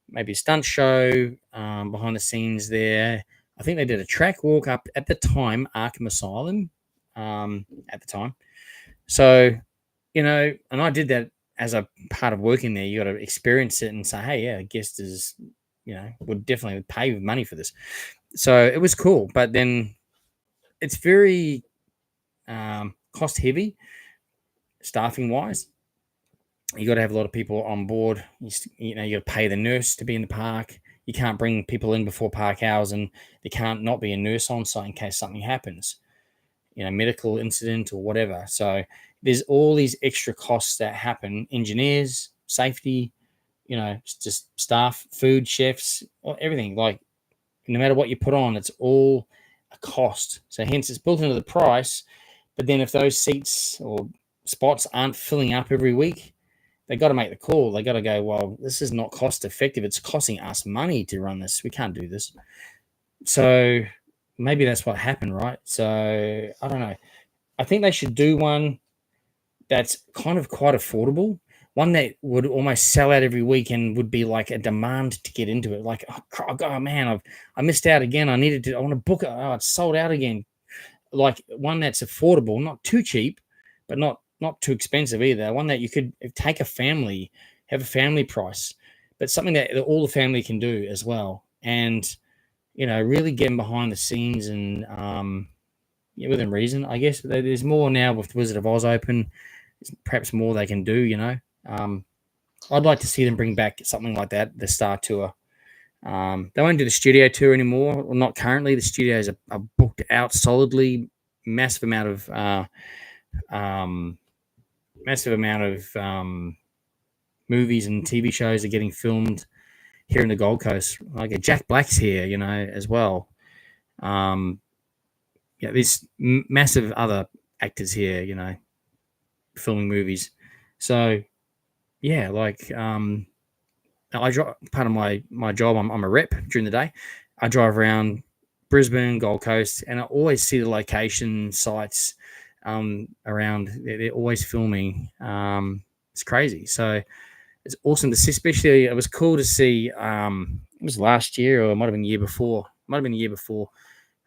maybe a stunt show behind the scenes there. I think they did a track walk up at the time, Arkham Asylum, at the time. So, and I did that as a part of working there. You got to experience it and say, hey, yeah, a guest is, would definitely pay money for this. So it was cool. But then it's very cost heavy, staffing wise. You got to have a lot of people on board. You got to pay the nurse to be in the park. You can't bring people in before park hours, and there can't not be a nurse on site in case something happens, medical incident or whatever. So there's all these extra costs that happen: engineers, safety, just staff, food, chefs, everything. Like, no matter what you put on, it's all a cost. So hence it's built into the price. But then if those seats or spots aren't filling up every week, they got to make the call. They got to go, well, this is not cost effective. It's costing us money to run this. We can't do this. So maybe that's what happened, right? So I don't know. I think they should do one that's kind of quite affordable. One that would almost sell out every week and would be like a demand to get into it. Like, oh man, I missed out again. I want to book it. Oh, it's sold out again. Like one that's affordable, not too cheap, but not too expensive either. One that you could take a family, have a family price, but something that all the family can do as well. And, really getting behind the scenes and within reason, I guess. There's more now with Wizard of Oz open. There's perhaps more they can do, I'd like to see them bring back something like that, the Star Tour. They won't do the studio tour anymore. Well, not currently. The studios are booked out solidly. Massive amount of movies and TV shows are getting filmed here in the Gold Coast. Like Jack Black's here, as well. There's massive other actors here, filming movies. So, yeah, like I drive, part of my job. I'm a rep during the day. I drive around Brisbane, Gold Coast, and I always see the location sites around. They're always filming. It's crazy. So it's awesome to see. Especially, it was cool to see. It was last year, or it might have been the year before. Might have been the year before.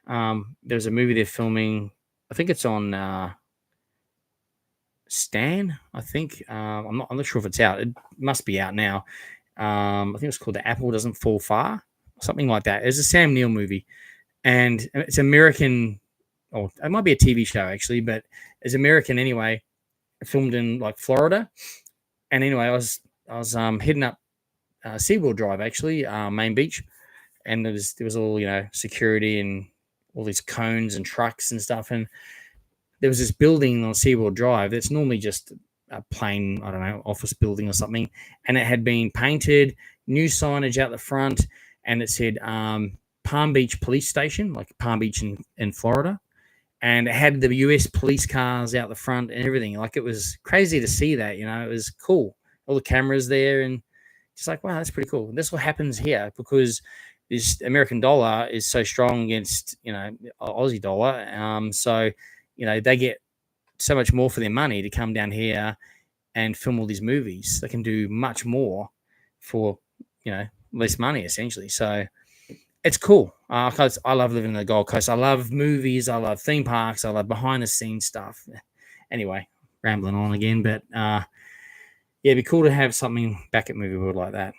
There's a movie they're filming. I think it's on Stan. I think I'm not sure if it's out. It must be out now. I think it's called The Apple Doesn't Fall Far, something like that. It's a Sam Neill movie, and it's American. Or it might be a TV show actually, but it's American anyway. Filmed in like Florida, and anyway, I was heading up SeaWorld Drive actually, Main Beach, and there was all security and all these cones and trucks and stuff, and there was this building on SeaWorld Drive that's normally just a plain, I don't know, office building or something, and it had been painted, new signage out the front, and it said Palm Beach Police Station, like Palm Beach in Florida, and it had the US police cars out the front and everything. Like, it was crazy to see that, it was cool. All the cameras there, and just like, wow, that's pretty cool. And this what happens here because this American dollar is so strong against, Aussie dollar. So, they get so much more for their money to come down here and film all these movies. They can do much more for, less money essentially. So it's cool. I love living in the Gold Coast. I love movies. I love theme parks. I love behind the scenes stuff. Anyway, rambling on again, but yeah, it'd be cool to have something back at Movie World like that.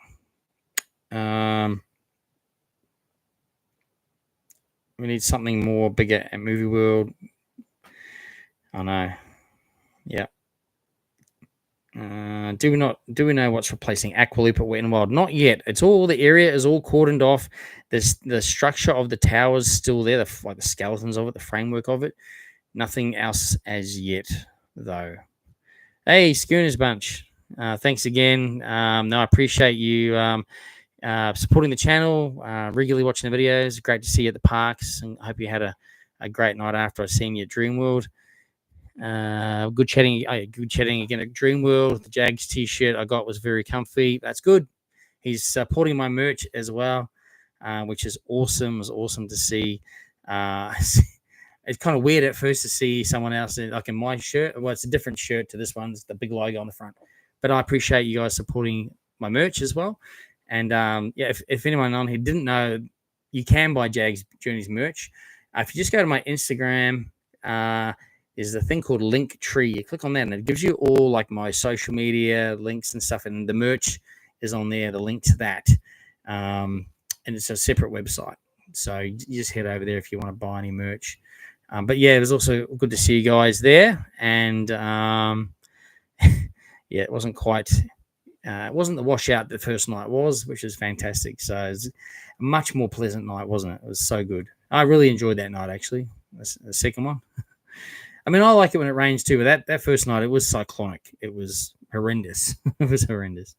We need something more bigger at Movie World. I know. Yeah. Do we know what's replacing Aqualoop at Wet and Wild? Not yet. The area is all cordoned off. The structure of the tower is still there, like the skeletons of it, the framework of it. Nothing else as yet, though. Hey, Schooners Bunch. Thanks again. No, I appreciate you supporting the channel, regularly watching the videos. Great to see you at the parks, and I hope you had a great night after I seen you at Dreamworld. Good chatting again at Dreamworld. The Jaggs t-shirt I got was very comfy. That's good. He's supporting my merch as well, which is awesome. It was awesome to see. It's kind of weird at first to see someone else in my shirt. Well, it's a different shirt to this one. It's the big logo on the front. But I appreciate you guys supporting my merch as well. And yeah, if anyone on here didn't know, you can buy Jaggs Journeys merch. If you just go to my Instagram, there's a thing called Linktree. You click on that, and it gives you all like my social media links and stuff, and the merch is on there. The link to that, and it's a separate website. So you just head over there if you want to buy any merch. But yeah, it was also good to see you guys there, and yeah, it wasn't quite. It wasn't the washout the first night was, which was fantastic. So it was a much more pleasant night, wasn't it? It was so good. I really enjoyed that night, actually. The second one. I mean, I like it when it rains too, but that first night, it was cyclonic. It was horrendous. It was horrendous.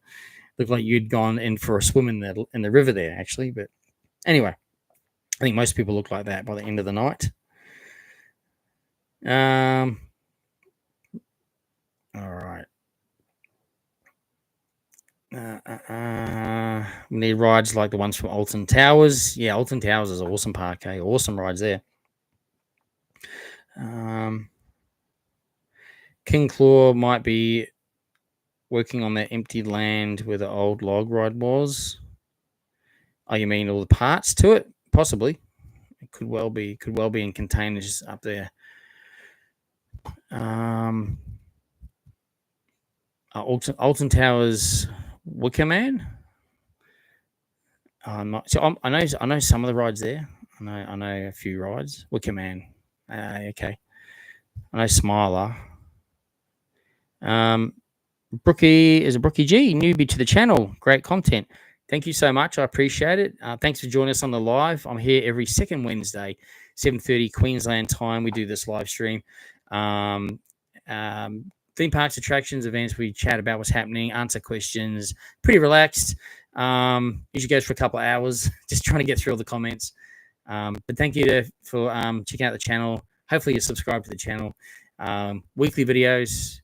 Looked like you'd gone in for a swim in the river there, actually. But anyway, I think most people look like that by the end of the night. All right. We need rides like the ones from Alton Towers. Yeah, Alton Towers is an awesome park. Eh? Awesome rides there. King Claw might be working on that empty land where the old log ride was. Oh, you mean all the parts to it? Possibly. It could well be in containers up there. Alton Towers, Wicker Man. I know some of the rides there. I know a few rides. Wicker Man. Okay. I know Smiler. Brookie is a Brookie G, newbie to the channel. Great content. Thank you so much. I appreciate it. Thanks for joining us on the live. I'm here every second Wednesday, 7:30 Queensland time. We do this live stream. Theme parks, attractions, events. We chat about what's happening, answer questions. Pretty relaxed. Usually goes for a couple of hours, just trying to get through all the comments. But thank you for checking out the channel. Hopefully you subscribe to the channel. Weekly videos.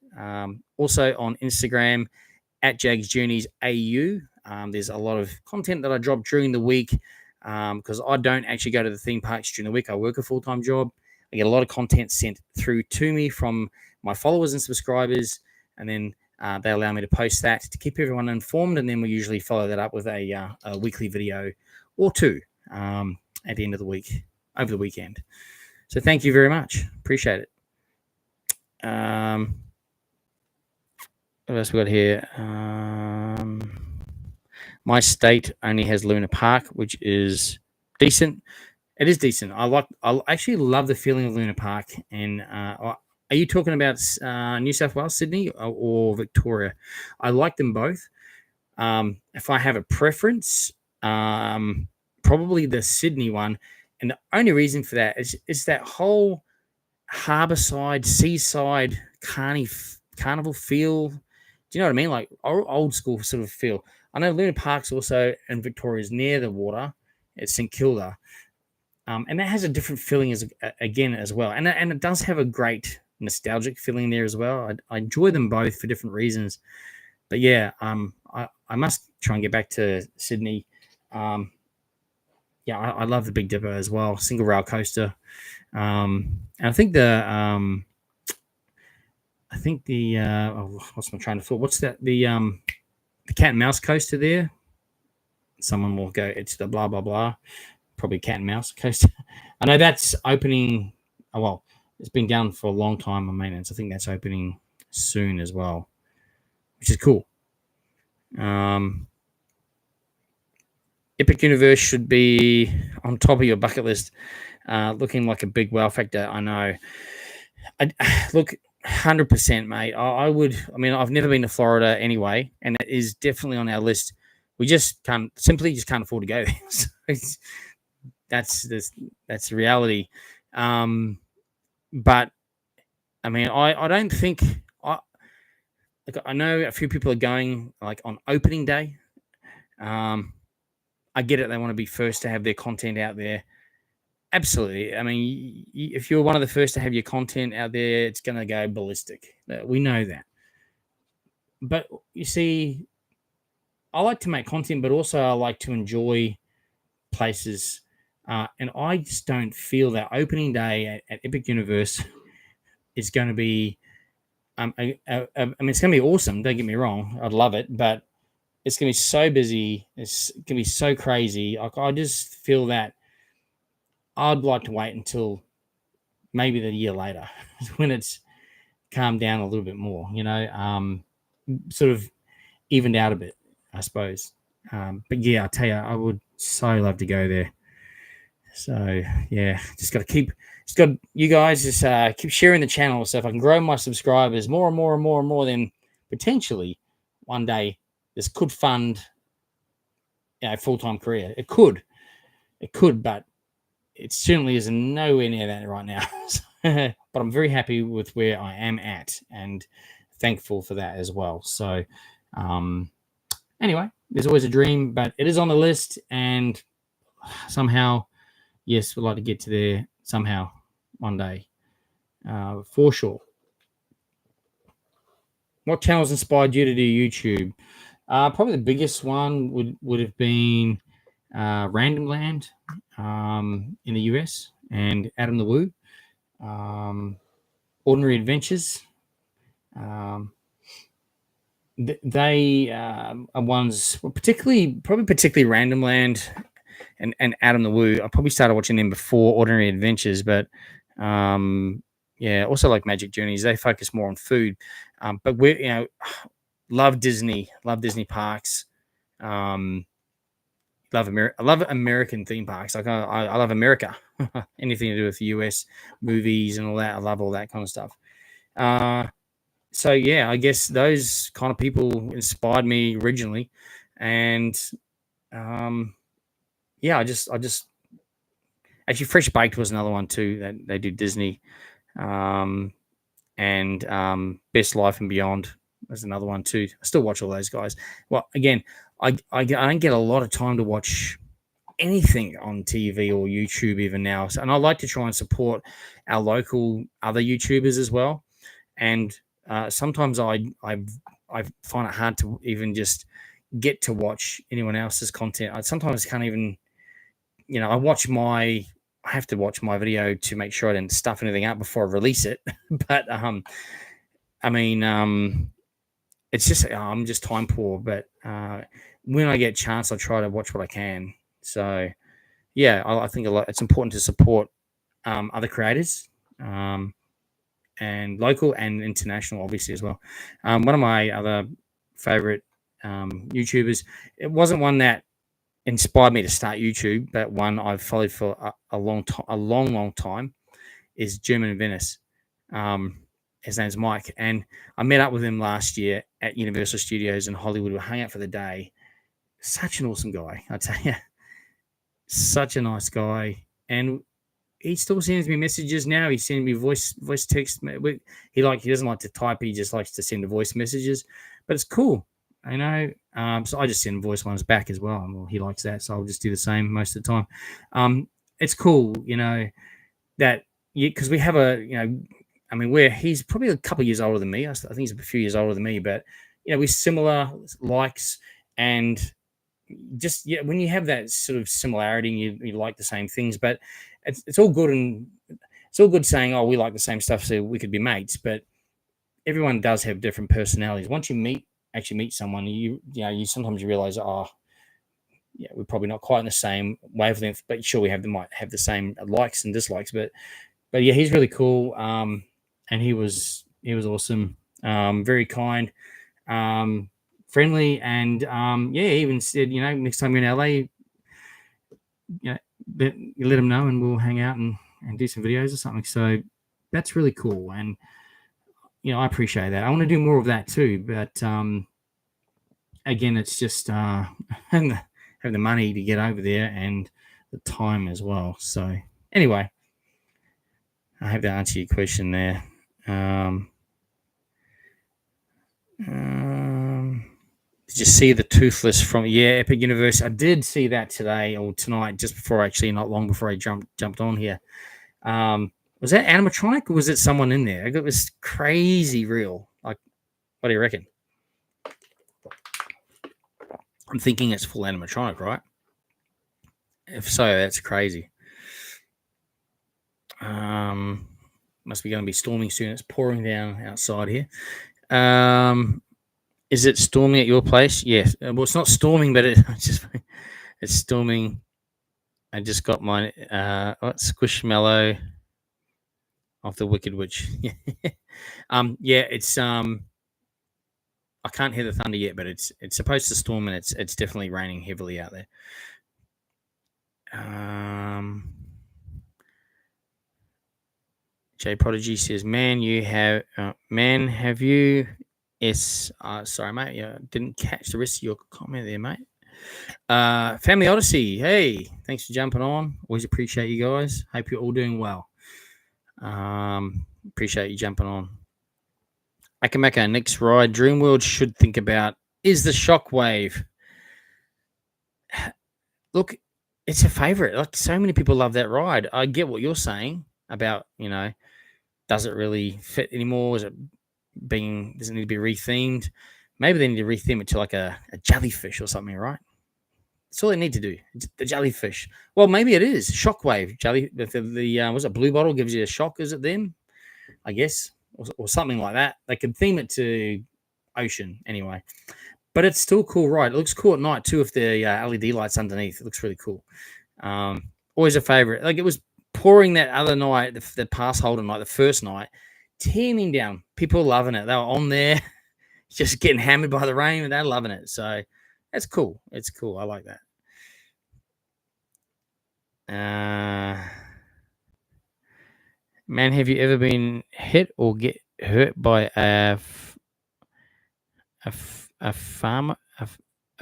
Also on Instagram at jaggsjourneysgc. There's a lot of content that I drop during the week. because I don't actually go to the theme parks during the week. I work a full-time job. I get a lot of content sent through to me from my followers and subscribers, and then they allow me to post that to keep everyone informed, and then we usually follow that up with a weekly video or two at the end of the week, over the weekend. So thank you very much. Appreciate it. What else we got here? My state only has Luna Park, which is decent. It is decent. I actually love the feeling of Luna Park. And are you talking about New South Wales, Sydney, or Victoria? I like them both. If I have a preference, probably the Sydney one. And the only reason for that is that whole harbourside, seaside carnival feel. Do you know what I mean? Like old school sort of feel. I know Luna Park's also in Victoria is near the water. It's St Kilda. And that has a different feeling as well. And it does have a great nostalgic feeling there as well. I enjoy them both for different reasons. But yeah, I must try and get back to Sydney. Yeah, I love the Big Dipper as well. Single rail coaster. And I think the what's my train of thought? What's that? The cat and mouse coaster there. Someone will go, it's the blah blah blah. Probably cat and mouse coaster. I know that's opening. Oh well, it's been down for a long time on maintenance. I think that's opening soon as well, which is cool. Epic Universe should be on top of your bucket list. Looking like a big wow factor. I know. Look, 100%, mate. I would. I mean, I've never been to Florida anyway, and it is definitely on our list. We just can't afford to go there. So that's the reality. But I mean, I don't think I know a few people are going like on opening day. I get it. They want to be first to have their content out there. Absolutely. I mean, if you're one of the first to have your content out there, it's going to go ballistic. We know that. But you see, I like to make content, but also I like to enjoy places. And I just don't feel that opening day at Epic Universe is going to be. I mean, it's going to be awesome. Don't get me wrong. I'd love it, but it's going to be so busy. It's going to be so crazy. I just feel that I'd like to wait until maybe the year later when it's calmed down a little bit more, sort of evened out a bit, I suppose. But yeah, I tell you, I would so love to go there. So yeah, you guys just keep sharing the channel. So if I can grow my subscribers more and more and more and more, then potentially one day this could fund a full-time career. It could, but it certainly is nowhere near that right now. But I'm very happy with where I am at and thankful for that as well. So anyway, there's always a dream, but it is on the list, and somehow, yes, we'd like to get to there somehow one day, for sure. What channels inspired you to do YouTube? Probably the biggest one would have been Random Land in the US and Adam the Woo. Ordinary Adventures. They are ones, particularly Random Land and Adam the Woo. I probably started watching them before Ordinary Adventures, but also like Magic Journeys. They focus more on food, but we love Disney parks. I love American theme parks. Like I love America. Anything to do with the US movies and all that. I love all that kind of stuff. So yeah, I guess those kind of people inspired me originally, and I just actually Fresh Baked was another one too that they do Disney, and Best Life and Beyond was another one too. I still watch all those guys. Well, again, I don't get a lot of time to watch anything on TV or YouTube even now, and I like to try and support our local other YouTubers as well. And sometimes I find it hard to even just get to watch anyone else's content. I sometimes can't even I have to watch my video to make sure I didn't stuff anything up before I release it. But I mean, it's just I'm just time poor. But when I get a chance, I try to watch what I can. So yeah, I think it's important to support other creators, and local and international, obviously as well. One of my other favorite YouTubers, it wasn't one that inspired me to start YouTube, but one I've followed for a long time, is German Venice. His name's Mike, and I met up with him last year at Universal Studios in Hollywood. We hung out for the day. Such an awesome guy, I tell you. Such a nice guy, and he still sends me messages now. He's sending me voice text. He doesn't like to type. He just likes to send the voice messages, but it's cool. So I just send voice ones back as well. Well, he likes that, so I'll just do the same most of the time. It's cool, that because we have he's probably a couple of years older than me. I think he's a few years older than me, but we're similar likes, and just when you have that sort of similarity, and you like the same things, but it's all good, and it's all good saying, oh, we like the same stuff, so we could be mates, but everyone does have different personalities. Once you actually meet someone, you sometimes you realize, we're probably not quite in the same wavelength, but sure, might have the same likes and dislikes, but yeah, he's really cool, and he was awesome, very kind, friendly, and he even said, next time you're in LA, you let him know, and we'll hang out and do some videos or something. So that's really cool, and I appreciate that. I want to do more of that too, but again, it's just having the money to get over there and the time as well. So anyway, I hope that answered your question there. Did you see the Toothless from Epic Universe? I did see that today or tonight, just before, actually not long before I jumped on here. Was that animatronic, or was it someone in there? It was crazy real. Like, what do you reckon? I'm thinking it's full animatronic, right? If so, that's crazy. Must be going to be storming soon. It's pouring down outside here. Is it storming at your place? Yes. Well, it's not storming, but it's storming. I just got my Squishmallow off the Wicked Witch. It's I can't hear the thunder yet, but it's supposed to storm, and it's definitely raining heavily out there. J Prodigy says, "Man, have you?" Sorry, mate. Yeah, didn't catch the rest of your comment there, mate. Family Odyssey, hey, thanks for jumping on. Always appreciate you guys. Hope you're all doing well. Appreciate you jumping on. Akamaka, next ride Dreamworld should think about is the Shockwave. Look, it's a favorite. Like, so many people love that ride. I get what you're saying about, does it really fit anymore? Does it need to be rethemed? Maybe they need to retheme it to like a jellyfish or something, right? That's all they need to do. The jellyfish. Well, maybe it is Shockwave jelly. The was it Blue Bottle gives you a shock? Is it them? I guess, or something like that. They could theme it to ocean anyway. But it's still cool, right? It looks cool at night too, if the LED lights underneath. It looks really cool. Always a favorite. Like, it was pouring that other night, the pass holder night, the first night, teeming down. People loving it. They were on there, just getting hammered by the rain, and they're loving it. So that's cool. It's cool. I like that. Man, have you ever been hit or get hurt by a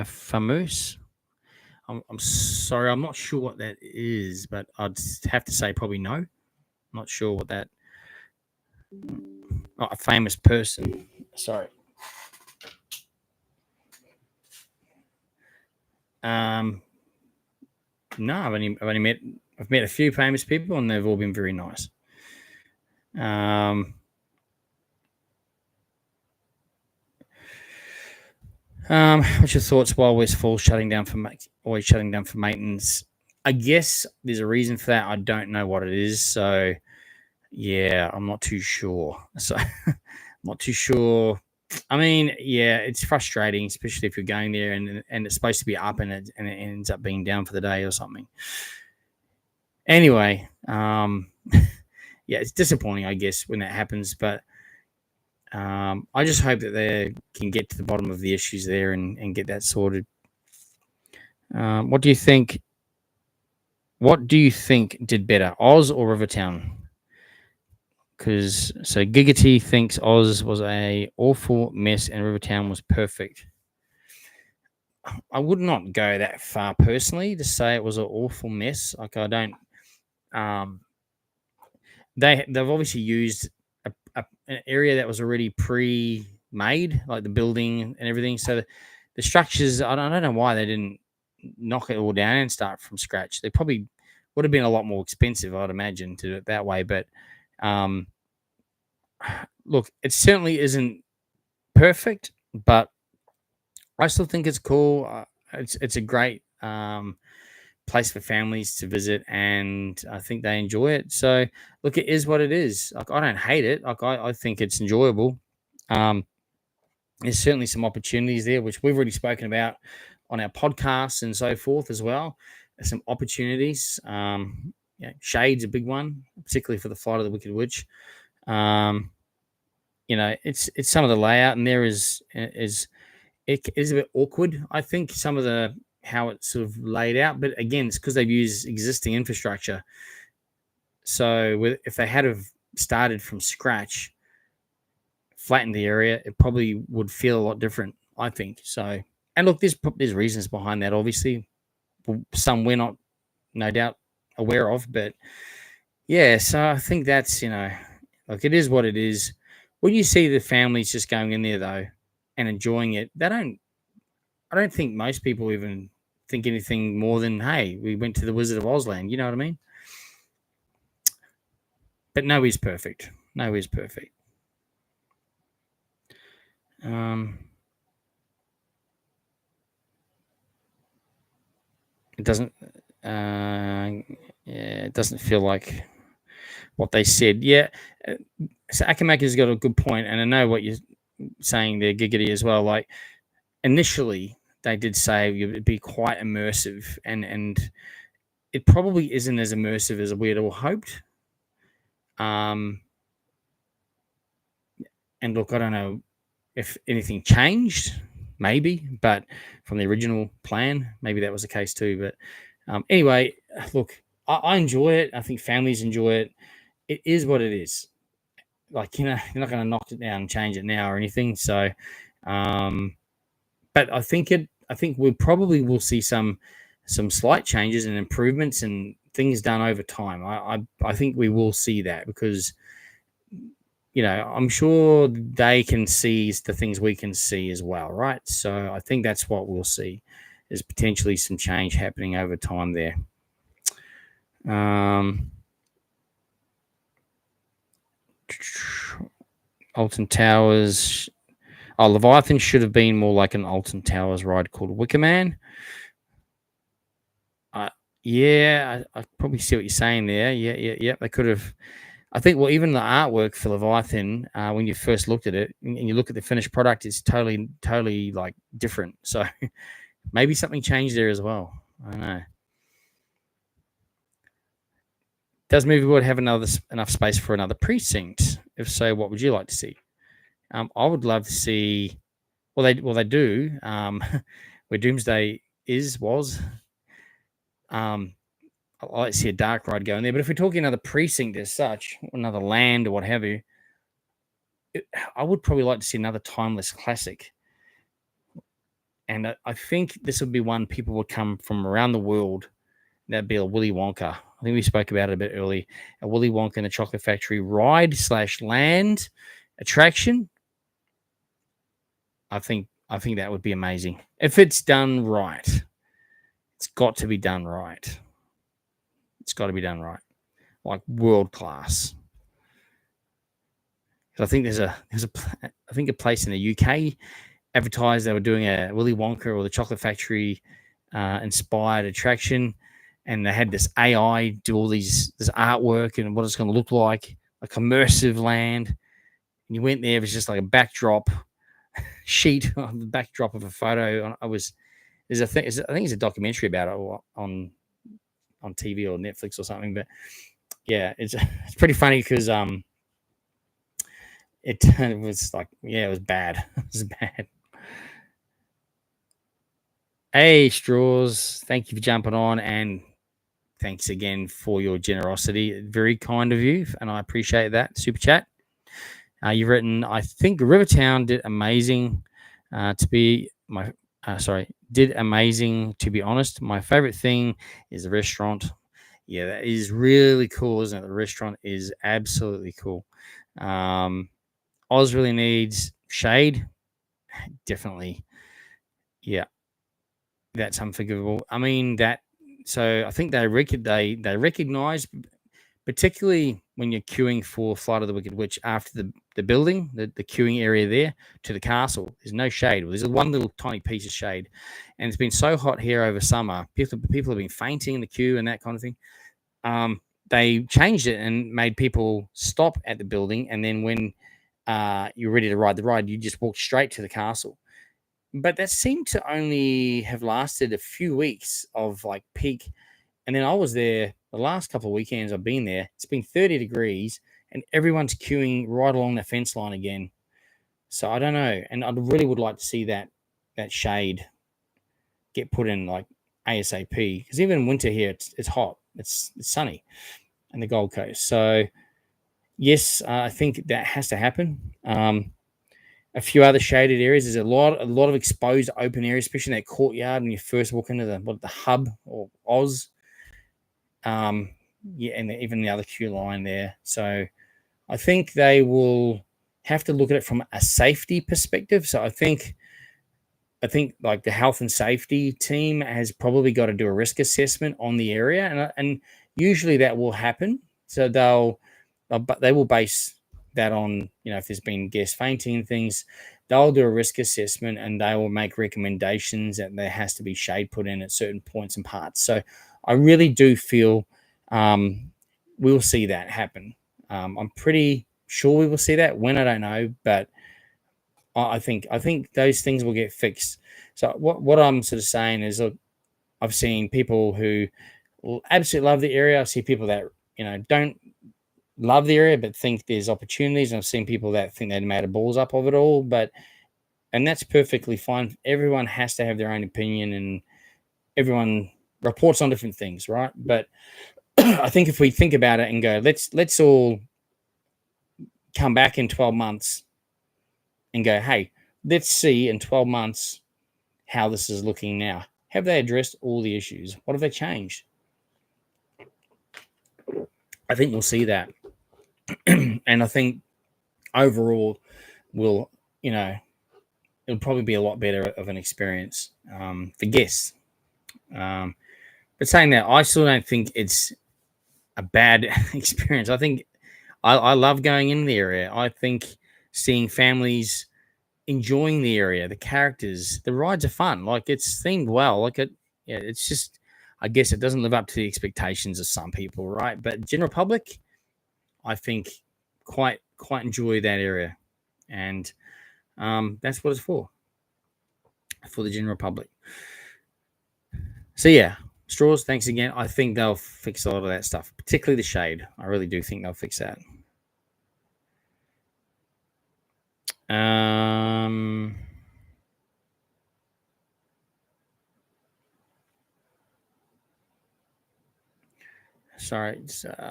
famoose? I'm sorry, I'm not sure what that is, but I'd have to say probably no. I'm not sure what that. Oh, a famous person. Sorry. No, I've met a few famous people, and they've all been very nice. What's your thoughts while West Falls always shutting down for maintenance? I guess there's a reason for that. I don't know what it is. So yeah, I'm not too sure. So I'm not too sure. I mean, yeah, it's frustrating, especially if you're going there and it's supposed to be up and it ends up being down for the day or something. Anyway, yeah, it's disappointing, I guess, when that happens. But I just hope that they can get to the bottom of the issues there and get that sorted. What do you think? What do you think did better, Oz or Rivertown? Because so Giggity thinks Oz was a awful mess and Rivertown was perfect. I would not go that far personally to say it was an awful mess. Like I don't. They've obviously used an area that was already pre-made, like the building and everything. So the structures, I don't know why they didn't knock it all down and start from scratch. They probably would have been a lot more expensive, I'd imagine, to do it that way. But look, it certainly isn't perfect, but I still think it's cool. It's a great place for families to visit, and I think they enjoy it. So, look, it is what it is. Like, I don't hate it. Like, I think it's enjoyable. There's certainly some opportunities there, which we've already spoken about on our podcasts and so forth as well. There's some opportunities. Yeah, Shade's a big one, particularly for the Flight of the Wicked Witch. It's some of the layout, and there is it is a bit awkward. I think some of the how it's sort of laid out, but again, it's because they've used existing infrastructure. So if they had have started from scratch, flattened the area, it probably would feel a lot different, I think. So, and look, there's reasons behind that, obviously. Some we're not, no doubt, aware of, but yeah. So I think that's like it is what it is. When you see the families just going in there though and enjoying it, I don't think most people even think anything more than, hey, we went to the Wizard of Ozland. You know what I mean? But no is perfect. No is perfect. It doesn't. It doesn't feel like what they said. Yeah. So Akamaker's got a good point, and I know what you're saying there, Giggity, as well. Like initially, they did say it would be quite immersive, and it probably isn't as immersive as we had all hoped. And look, I don't know if anything changed, maybe, but from the original plan, maybe that was the case too. But anyway, look, I enjoy it. I think families enjoy it. It is what it is. Like, you're not going to knock it down and change it now or anything. So, but I think we probably will see some slight changes and improvements and things done over time. I think we will see that because I'm sure they can see the things we can see as well, right? So I think that's what we'll see is potentially some change happening over time there. Alton Towers. Oh, Leviathan should have been more like an Alton Towers ride called Wicker Man. Yeah, I probably see what you're saying there. Yeah. They could have. I think, well, even the artwork for Leviathan, when you first looked at it and you look at the finished product, it's totally like different. So maybe something changed there as well. I don't know. Does Movie World have enough space for another precinct? If so, what would you like to see? I would love to see. Well, they do. Where Doomsday was. I like to see a dark ride going there. But if we're talking another precinct as such, another land or what have you, I would probably like to see another timeless classic. And I think this would be one people would come from around the world. That'd be a Willy Wonka. I think we spoke about it a bit early. A Willy Wonka and the Chocolate Factory ride / land attraction. I think that would be amazing. If it's done right. It's got to be done right. It's got to be done right. Like world class. I think there's a place in the UK advertised they were doing a Willy Wonka or the Chocolate Factory inspired attraction. and they had this AI do all this artwork and what it's going to look like immersive land. And you went there, it was just like a backdrop sheet on the backdrop of a photo. I think it's a documentary about it on TV or Netflix or something. But yeah, it's pretty funny because it was like, yeah, it was bad. It was bad. Hey, Straws, thank you for jumping on, and thanks again for your generosity. Very kind of you, and I appreciate that. Super chat. You've written, I think Rivertown did amazing did amazing to be honest. My favorite thing is the restaurant. Yeah, that is really cool, isn't it? The restaurant is absolutely cool. Oz really needs shade. Definitely. Yeah, that's unforgivable. I mean, so I think they recognize, particularly when you're queuing for Flight of the Wicked Witch after the building, the queuing area there to the castle, there's no shade. Well, there's one little tiny piece of shade. And it's been so hot here over summer. People have been fainting in the queue and that kind of thing. They changed it and made people stop at the building. And then when you're ready to ride the ride, you just walk straight to the castle. But that seemed to only have lasted a few weeks of like peak. And then I was there the last couple of weekends I've been there. It's been 30 degrees and everyone's queuing right along the fence line again. So I don't know. And I really would like to see that shade get put in like ASAP. Because even in winter here, it's hot. It's sunny in the Gold Coast. So yes, I think that has to happen. A few other shaded areas. There's a lot of exposed open areas, especially in that courtyard when you first walk into the hub or Oz. Yeah, and even the other queue line there. So I think they will have to look at it from a safety perspective. So I think like the health and safety team has probably got to do a risk assessment on the area, and usually that will happen. So they will base that on, if there's been guest fainting and things, they'll do a risk assessment and they will make recommendations that there has to be shade put in at certain points and parts. So I really do feel we'll see that happen. I'm pretty sure we will see that. When, I don't know, but I think those things will get fixed. So what I'm sort of saying is, look, I've seen people who absolutely love the area. I see people that don't love the area but think there's opportunities, and I've seen people that think they've made a balls up of it all. And that's perfectly fine. Everyone has to have their own opinion, and everyone reports on different things, right? But I think if we think about it and go, let's all come back in 12 months and go, hey, let's see in 12 months how this is looking now. Have they addressed all the issues? What have they changed? I think we'll see that. And I think overall it'll probably be a lot better of an experience for guests. But saying that, I still don't think it's a bad experience. I think I love going in the area. I think seeing families enjoying the area, the characters, the rides are fun. Like, it's themed well. It's just, I guess it doesn't live up to the expectations of some people, right? But general public, I think quite enjoy that area, and that's what it's for the general public. So yeah, Straws, thanks again. I think they'll fix a lot of that stuff, particularly the shade. I really do think they'll fix that. Sorry,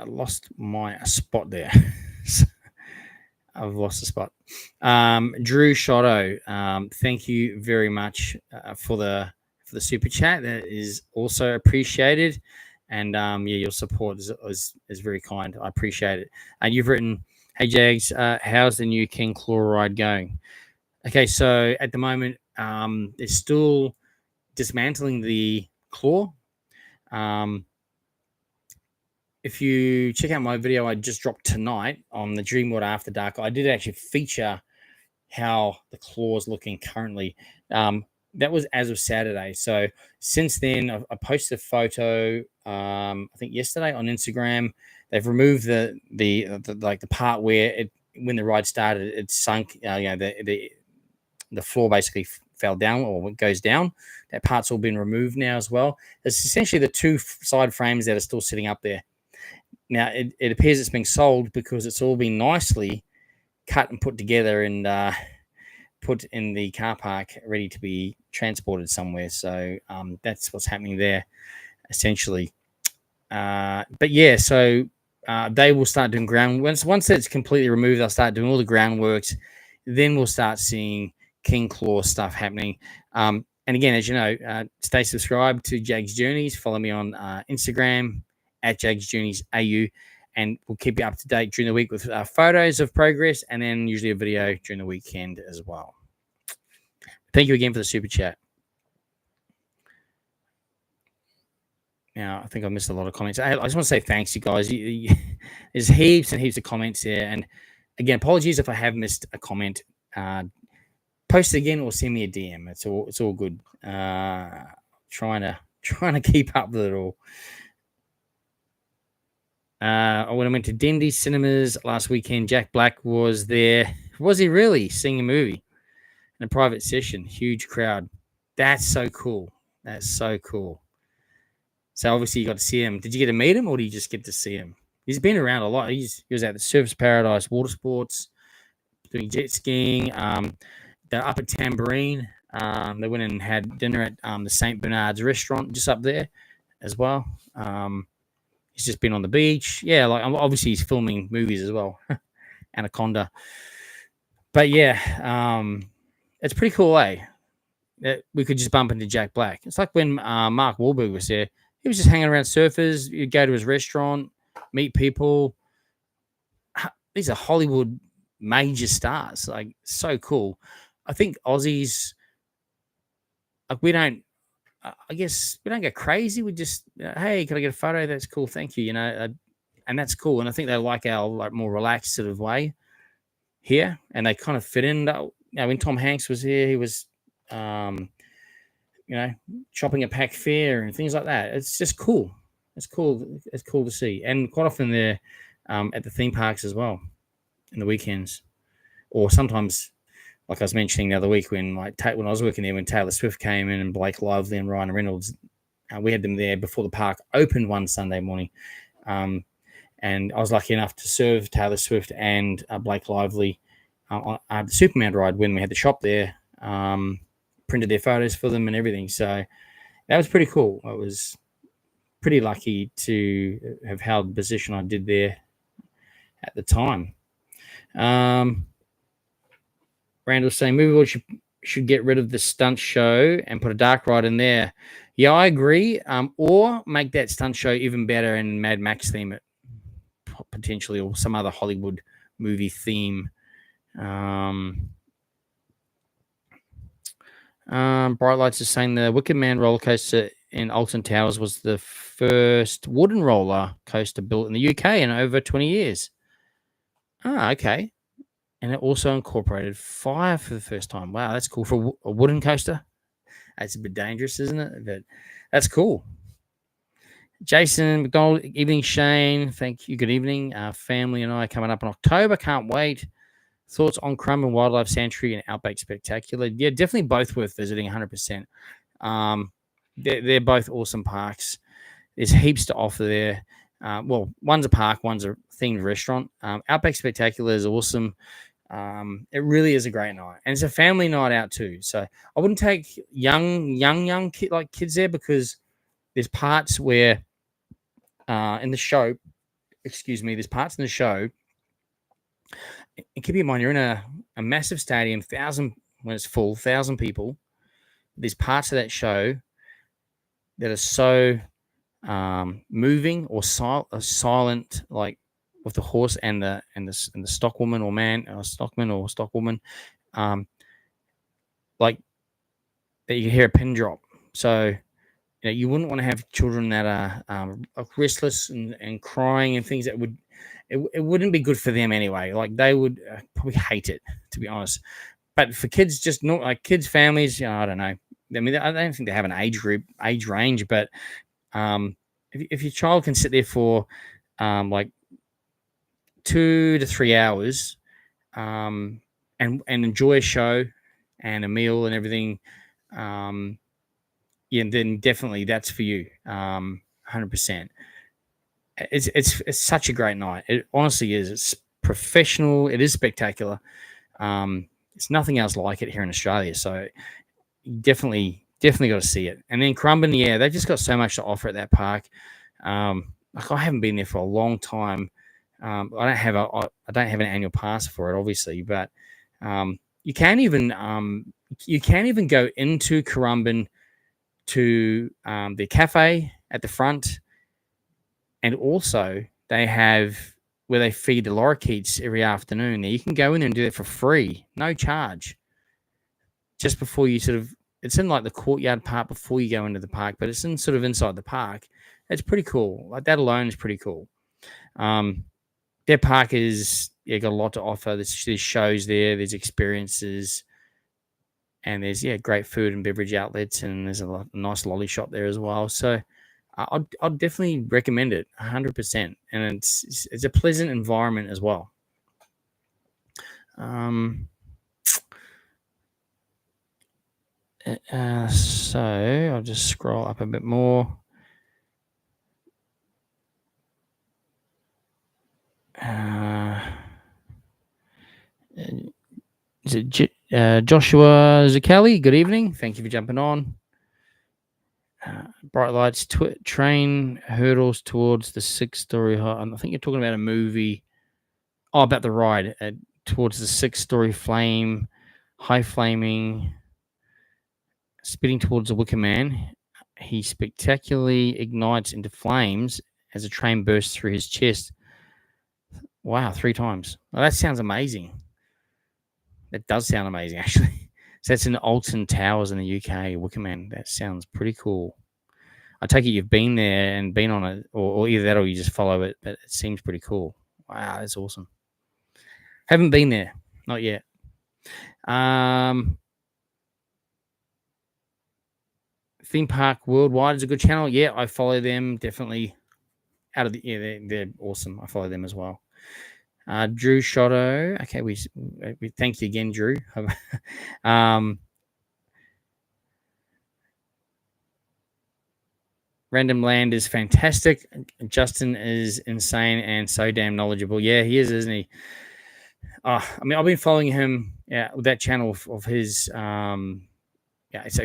lost my spot there. I've lost the spot. Drew Shotto, thank you very much for the super chat. That is also appreciated, and your support is very kind. I appreciate it. And you've written, "Hey Jaggs, how's the new King Claw ride going?" Okay, so at the moment, they're still dismantling the claw. If you check out my video I just dropped tonight on the Dreamworld After Dark, I did actually feature how the claw is looking currently. That was as of Saturday. So since then, I posted a photo I think yesterday on Instagram. They've removed the like the part where when the ride started, it sunk. The floor basically fell down or it goes down. That part's all been removed now as well. It's essentially the two side frames that are still sitting up there. Now it appears it's being sold because it's all been nicely cut and put together and put in the car park, ready to be transported somewhere. So that's what's happening there, essentially. But yeah, so they will start doing ground once it's completely removed. They'll start doing all the groundworks. Then we'll start seeing King Claw stuff happening. And again, as you know, stay subscribed to Jaggs Journeys. Follow me on Instagram at jaggsjourneysau, and we'll keep you up to date during the week with photos of progress, and then usually a video during the weekend as well. Thank you again for the super chat. Now, I think I missed a lot of comments. I just want to say thanks, you guys. There's heaps and heaps of comments there. And again, apologies if I have missed a comment. Post it again or send me a DM. It's all good. Trying to keep up with it all. When I went to Dindy Cinemas last weekend, Jack Black was there. Was he really seeing a movie in a private session? Huge crowd. That's so cool. That's so cool. So obviously you got to see him. Did you get to meet him, or did you just get to see him? He's been around a lot. He was at the Surfers Paradise Water Sports, doing jet skiing. They're up at Tambourine. They went and had dinner at the St. Bernard's restaurant just up there as well. He's just been on the beach. Yeah, like obviously he's filming movies as well. Anaconda. But yeah, it's pretty cool, eh? That we could just bump into Jack Black. It's like when Mark Wahlberg was there. He was just hanging around surfers. You'd go to his restaurant, meet people. These are Hollywood major stars. Like, so cool. I think Aussies, like, we don't, I guess we don't go crazy. We just, hey, can I get a photo? That's cool. Thank you. And that's cool. And I think they like our like more relaxed sort of way here, and they kind of fit in. When Tom Hanks was here, he was, shopping at Pac Fair and things like that. It's just cool. It's cool. It's cool to see. And quite often they're at the theme parks as well in the weekends, or sometimes, like I was mentioning the other week, when I was working there, when Taylor Swift came in and Blake Lively and Ryan Reynolds, we had them there before the park opened one Sunday morning. And I was lucky enough to serve Taylor Swift and Blake Lively on the Superman ride when we had the shop there. Printed their photos for them and everything. So that was pretty cool. I was pretty lucky to have held the position I did there at the time. Randall's saying Movie World should get rid of the stunt show and put a dark ride in there. Yeah, I agree. Or make that stunt show even better and Mad Max theme it potentially, or some other Hollywood movie theme. Bright Lights is saying the Wicker Man roller coaster in Alton Towers was the first wooden roller coaster built in the UK in over 20 years. Okay. And it also incorporated fire for the first time. Wow, that's cool for a wooden coaster. That's a bit dangerous, isn't it? But that's cool. Jason McDonald, evening, Shane. Thank you. Good evening. Family and I coming up in October. Can't wait. Thoughts on Crumb Wildlife Sanctuary and Outback Spectacular? Yeah, definitely both worth visiting 100%. They're both awesome parks. There's heaps to offer there. One's a park, one's a themed restaurant. Outback Spectacular is awesome. It really is a great night. And it's a family night out too. So I wouldn't take young kids there, because there's parts where in the show, there's parts in the show. And keep in mind, you're in a massive stadium, when it's full, 1,000 people. There's parts of that show that are so moving or silent, like with the horse and the stockwoman or man, or stockman or stockwoman, like that you can hear a pin drop. So you wouldn't want to have children that are restless and crying and things that would. It wouldn't be good for them anyway. Like, they would probably hate it, to be honest. But for kids, just not like kids, families, I don't know. I mean, I don't think they have an age range, but if your child can sit there for like 2 to 3 hours and enjoy a show and a meal and everything, yeah, then definitely that's for you. 100%. It's such a great night. It honestly is. It's professional. It is spectacular. It's nothing else like it here in Australia. So definitely got to see it. And then Currumbin, yeah, they've just got so much to offer at that park. Like I haven't been there for a long time. I don't have an annual pass for it, obviously, but you can't even go into Currumbin to the cafe at the front, and also they have where they feed the lorikeets every afternoon. There, you can go in there and do it for free, no charge. Just before you it's in like the courtyard part before you go into the park, but it's in sort of inside the park. It's pretty cool. Like that alone is pretty cool. Their park is got a lot to offer. There's shows there. There's experiences. And there's great food and beverage outlets, and there's a nice lolly shop there as well. So I'd definitely recommend it 100%, and it's a pleasant environment as well. So I'll just scroll up a bit more. Is it Joshua Zucchelli? Good evening. Thank you for jumping on. Bright lights, train hurdles towards the 6-story high. I think you're talking about a movie. Oh, about the ride towards the 6-story flame, high flaming, spitting towards the Wicker Man. He spectacularly ignites into flames as a train bursts through his chest. Wow, 3 times. Well, that sounds amazing. That does sound amazing, actually. So that's in Alton Towers in the UK, Wicker Man. That sounds pretty cool. I take it you've been there and been on it, or either that or you just follow it, but it seems pretty cool. Wow, that's awesome. Haven't been there, not yet. Theme Park Worldwide is a good channel. Yeah, I follow them definitely. They're awesome. I follow them as well. Drew Shotto. Okay, we thank you again, Drew. Random Land is fantastic. Justin is insane and so damn knowledgeable. Yeah, he is, isn't he? I mean, I've been following him, with that channel of his, so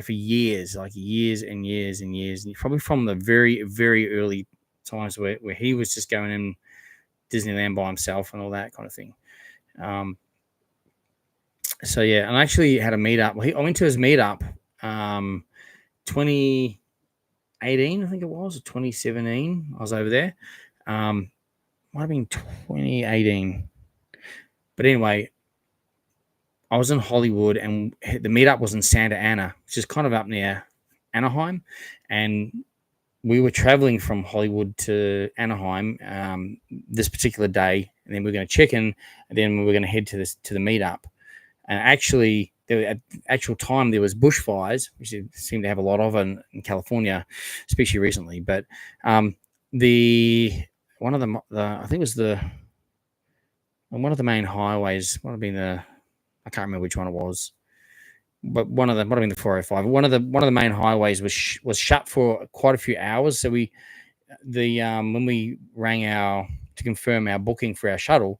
for years, like years and years and years, and probably from the very, very early times where he was just going in Disneyland by himself and all that kind of thing. So yeah, and I actually had a meetup. I went to his meetup, 2018, I think it was, or 2017. I was over there. Might have been 2018. But anyway, I was in Hollywood, and the meetup was in Santa Ana, which is kind of up near Anaheim. And we were traveling from Hollywood to Anaheim this particular day, and then we were going to check in, and then we were going to head to the meetup. And actually, at actual time, there was bushfires, which they seem to have a lot of in California, especially recently. But one of the I think it was one of the main highways. Might have been I can't remember which one it was, but might have been the 405. One of the main highways was shut for quite a few hours. So when we rang to confirm our booking for our shuttle,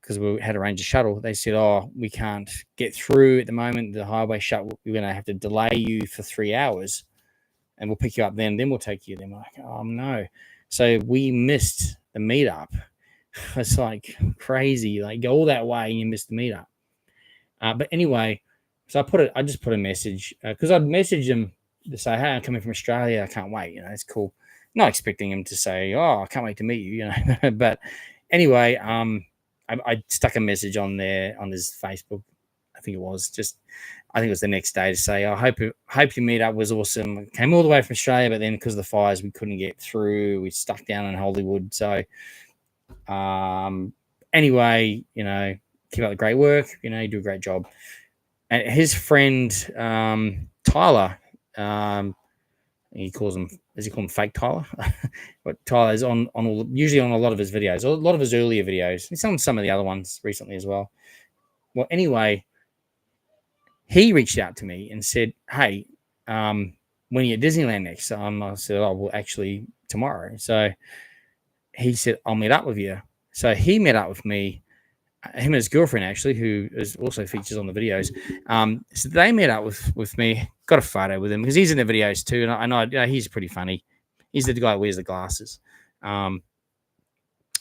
because we had arranged a shuttle, they said, "Oh, we can't get through at the moment. The highway shut. We're going to have to delay you for 3 hours, and we'll pick you up then. Then we'll take you." Then we're like, "Oh no!" So we missed the meetup. It's like crazy. Like go all that way and you missed the meetup. But anyway, so I just put a message because I'd messaged him to say, "Hey, I'm coming from Australia. I can't wait. It's cool." Not expecting him to say, "Oh, I can't wait to meet you." But anyway, I stuck a message on there on his Facebook. I think it was the next day to say, "I hope your meetup was awesome. I came all the way from Australia, but then because of the fires, we couldn't get through. We stuck down in Hollywood. So, anyway, keep up the great work. You do a great job." And his friend Tyler, he calls him as you call him, fake Tyler. But Tyler's usually on a lot of his videos, a lot of his earlier videos. He's on some of the other ones recently as well. Well, anyway, he reached out to me and said, "Hey, when are you at Disneyland next?" I said, "Oh, well, actually tomorrow." So he said, "I'll meet up with you." So he met up with me, him and his girlfriend actually, who is also features on the videos. So they met up with me, got a photo with him because he's in the videos too, and I know he's pretty funny. He's the guy who wears the glasses.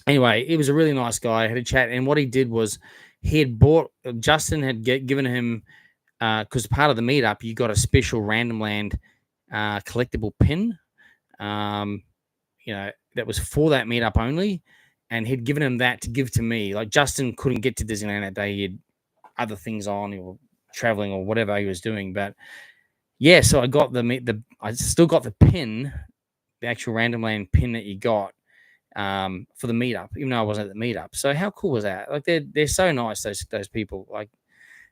Anyway, he was a really nice guy. I had a chat, and what he did was he had bought. Justin had given him, because part of the meetup you got a special Random Land collectible pin. That was for that meetup only, and he'd given him that to give to me. Like Justin couldn't get to Disneyland that day; he had other things on, or traveling, or whatever he was doing. But yeah, so I got I still got the pin, the actual Random Land pin that you got for the meetup, even though I wasn't at the meetup. So how cool was that? Like they're so nice, those people. Like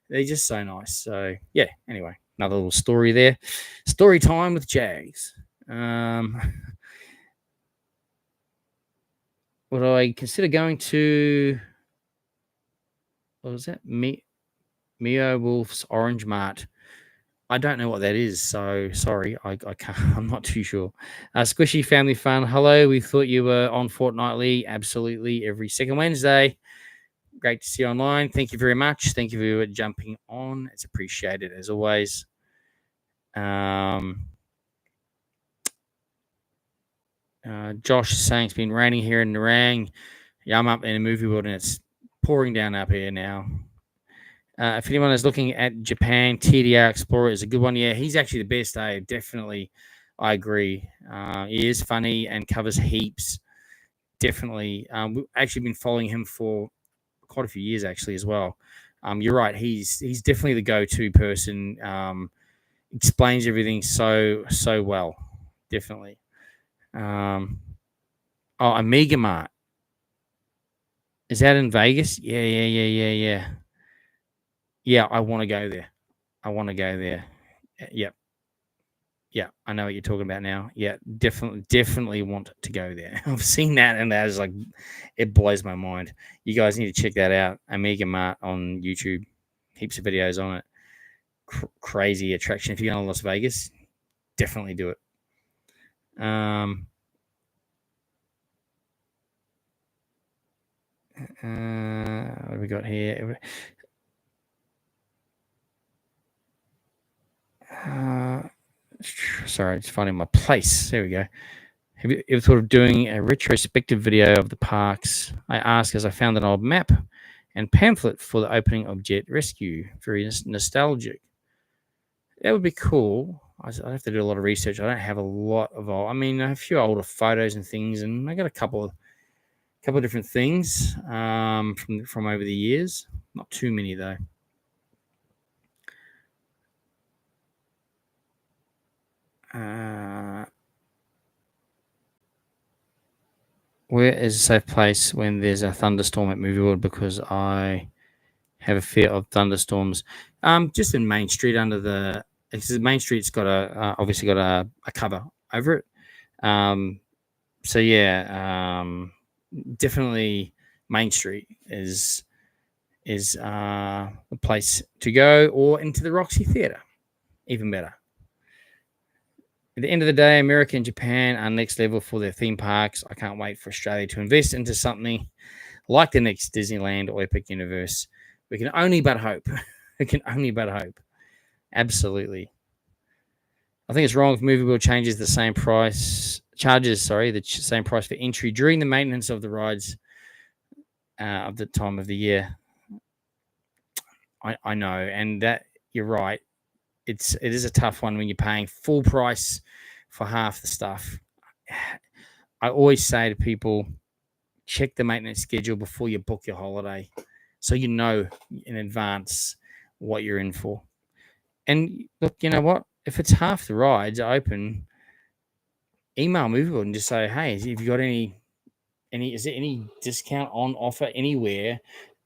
they're just so nice. So yeah. Anyway, another little story there. Story time with Jaggs. Would I consider going to, what was that? Mio Wolf's Orange Mart. I don't know what that is, so sorry. I can't. I'm not too sure. Squishy Family Fun. Hello. We thought you were on fortnightly. Absolutely, every second Wednesday. Great to see you online. Thank you very much. Thank you for jumping on. It's appreciated as always. Josh is saying it's been raining here in Nerang. Yeah, I'm up in a movie world and it's pouring down up here now. If anyone is looking at Japan, TDR Explorer is a good one. Yeah, he's actually the best. Definitely, I agree. He is funny and covers heaps. Definitely. We've actually been following him for quite a few years, actually, as well. You're right. He's definitely the go-to person. Explains everything so well. Definitely. Amiga Mart. Is that in Vegas? Yeah. Yeah, I want to go there. Yep. Yeah, I know what you're talking about now. Yeah, definitely want to go there. I've seen that, and that is like, it blows my mind. You guys need to check that out. Amiga Mart on YouTube. Heaps of videos on it. Crazy attraction. If you're going to Las Vegas, definitely do it. What have we got here? Sorry, it's finding my place. There we go. Have you ever thought of doing a retrospective video of the parks? I ask as I found an old map and pamphlet for the opening of Jet Rescue. Very nostalgic. That would be cool. I'd have to do a lot of research. I don't have a lot of I have a few older photos and things, and I got a couple of different things from over the years. Not too many though. Where is a safe place when there's a thunderstorm at Movie World? Because I have a fear of thunderstorms. Just in Main Street Main Street's got obviously got a cover over it. So yeah, definitely Main Street is a place to go, or into the Roxy Theatre, even better. At the end of the day, America and Japan are next level for their theme parks. I can't wait for Australia to invest into something like the next Disneyland or Epic Universe. We can only but hope. Absolutely. I think it's wrong if Movie World charges the same price for entry during the maintenance of the rides of the time of the year. I know, and that you're right. It is a tough one when you're paying full price for half the stuff. I always say to people, check the maintenance schedule before you book your holiday, so you know in advance what you're in for. And look, you know what? If it's half the rides are open, email Movie World and just say, hey, have you got is there any discount on offer anywhere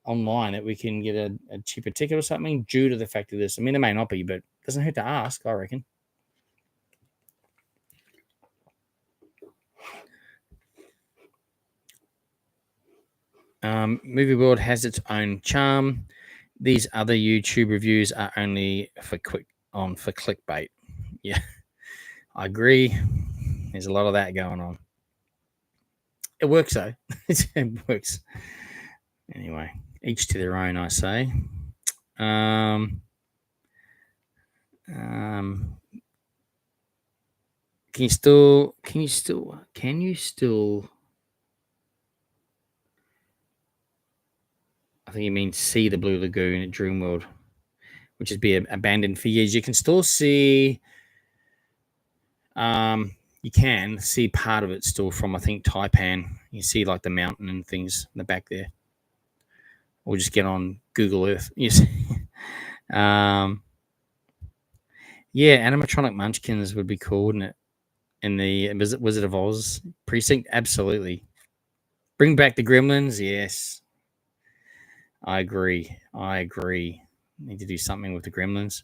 online that we can get a cheaper ticket or something due to the fact of this? I mean, there may not be, but it doesn't hurt to ask, I reckon. Movie World has its own charm. These other YouTube reviews are only for clickbait. Yeah, I agree. There's a lot of that going on. It works though. It works. Anyway, each to their own, I say. Can you still I think you mean see the Blue Lagoon at Dreamworld, which is be abandoned for years. You can still see you can see part of it still from, I think, Taipan. You see like the mountain and things in the back there. Or just get on Google Earth. You see. Yeah, animatronic munchkins would be cool, wouldn't it? In the Wizard of Oz precinct, absolutely. Bring back the Gremlins, yes. I agree. Need to do something with the Gremlins.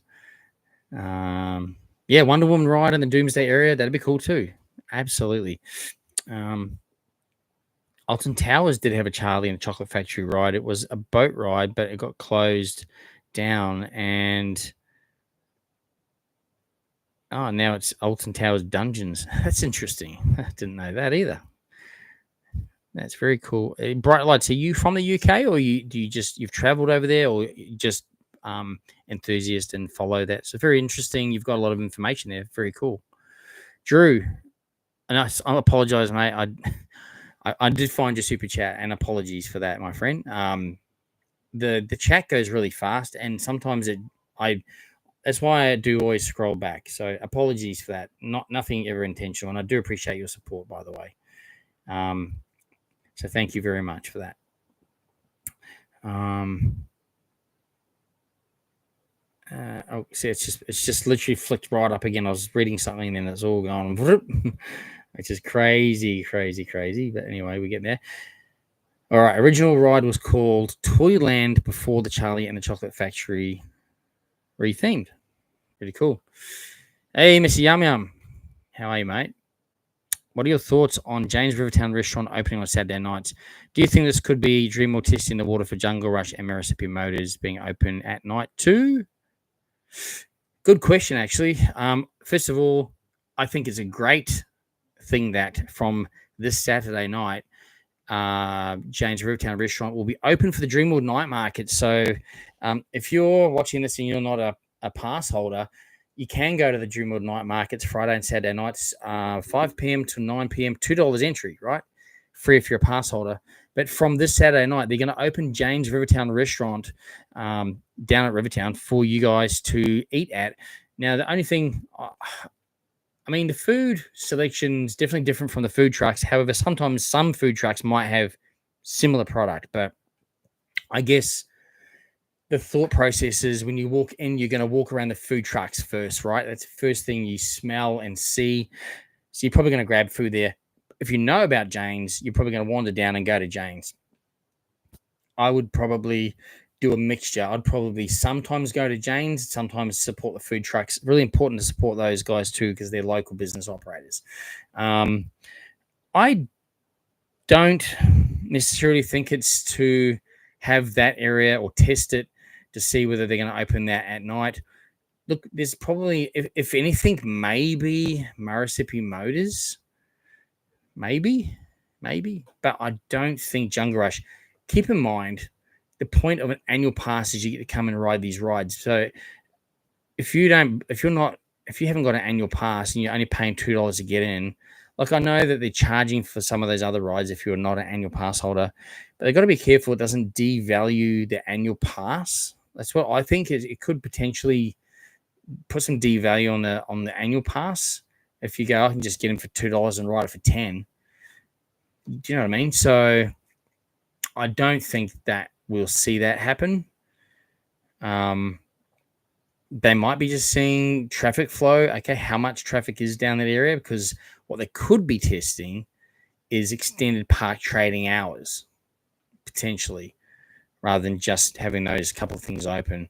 Yeah, Wonder Woman ride in the Doomsday area, that'd be cool too. Absolutely. Alton Towers did have a Charlie and the Chocolate Factory ride. It was a boat ride, but it got closed down, and now it's Alton Towers Dungeons. That's interesting. I didn't know that either. That's very cool. Bright Lights, are you from the UK, or you've traveled over there, or you just enthusiast and follow that? So very interesting. You've got a lot of information there. Very cool. Drew, and I apologize, mate. I did find your super chat, and apologies for that, my friend. The chat goes really fast, and sometimes that's why I do always scroll back. So apologies for that. Nothing ever intentional, and I do appreciate your support, by the way. So thank you very much for that. See, it's just literally flicked right up again. I was reading something, and then it's all gone, which is crazy. But anyway, we get there. All right, original ride was called Toyland before the Charlie and the Chocolate Factory rethemed. Pretty cool. Hey, Mr. Yum Yum, how are you, mate? What are your thoughts on James Rivertown Restaurant opening on Saturday nights? Do you think this could be Dreamworld testing the water for Jungle Rush and Mississippi Motors being open at night too? Good question, actually. First of all, I think it's a great thing that from this Saturday night, James Rivertown Restaurant will be open for the Dreamworld night market. So if you're watching this and you're not a pass holder, you can go to the Dreamworld night markets Friday and Saturday nights, 5 p.m. to 9 p.m., $2 entry, right? Free if you're a pass holder. But from this Saturday night, they're going to open James Rivertown Restaurant down at Rivertown for you guys to eat at. Now, the only thing, the food selection is definitely different from the food trucks. However, sometimes some food trucks might have similar product. But I guess the thought process is when you walk in, you're going to walk around the food trucks first, right? That's the first thing you smell and see. So you're probably going to grab food there. If you know about Jane's, you're probably going to wander down and go to Jane's. I would probably do a mixture. I'd probably sometimes go to Jane's, sometimes support the food trucks. Really important to support those guys too, because they're local business operators. I don't necessarily think it's to have that area or test it to see whether they're going to open that at night. Look, there's probably, if anything, maybe Mississippi Motors. Maybe. But I don't think Jungle Rush. Keep in mind, the point of an annual pass is you get to come and ride these rides. So if you haven't got an annual pass and you're only paying $2 to get in, like I know that they're charging for some of those other rides if you're not an annual pass holder, but they've got to be careful it doesn't devalue the annual pass. That's what I think is. It could potentially put some devalue on the annual pass. If you go, I can just get in for $2 and ride it for $10. Do you know what I mean? So I don't think that we'll see that happen. They might be just seeing traffic flow. Okay, how much traffic is down that area? Because what they could be testing is extended park trading hours, potentially, rather than just having those couple of things open.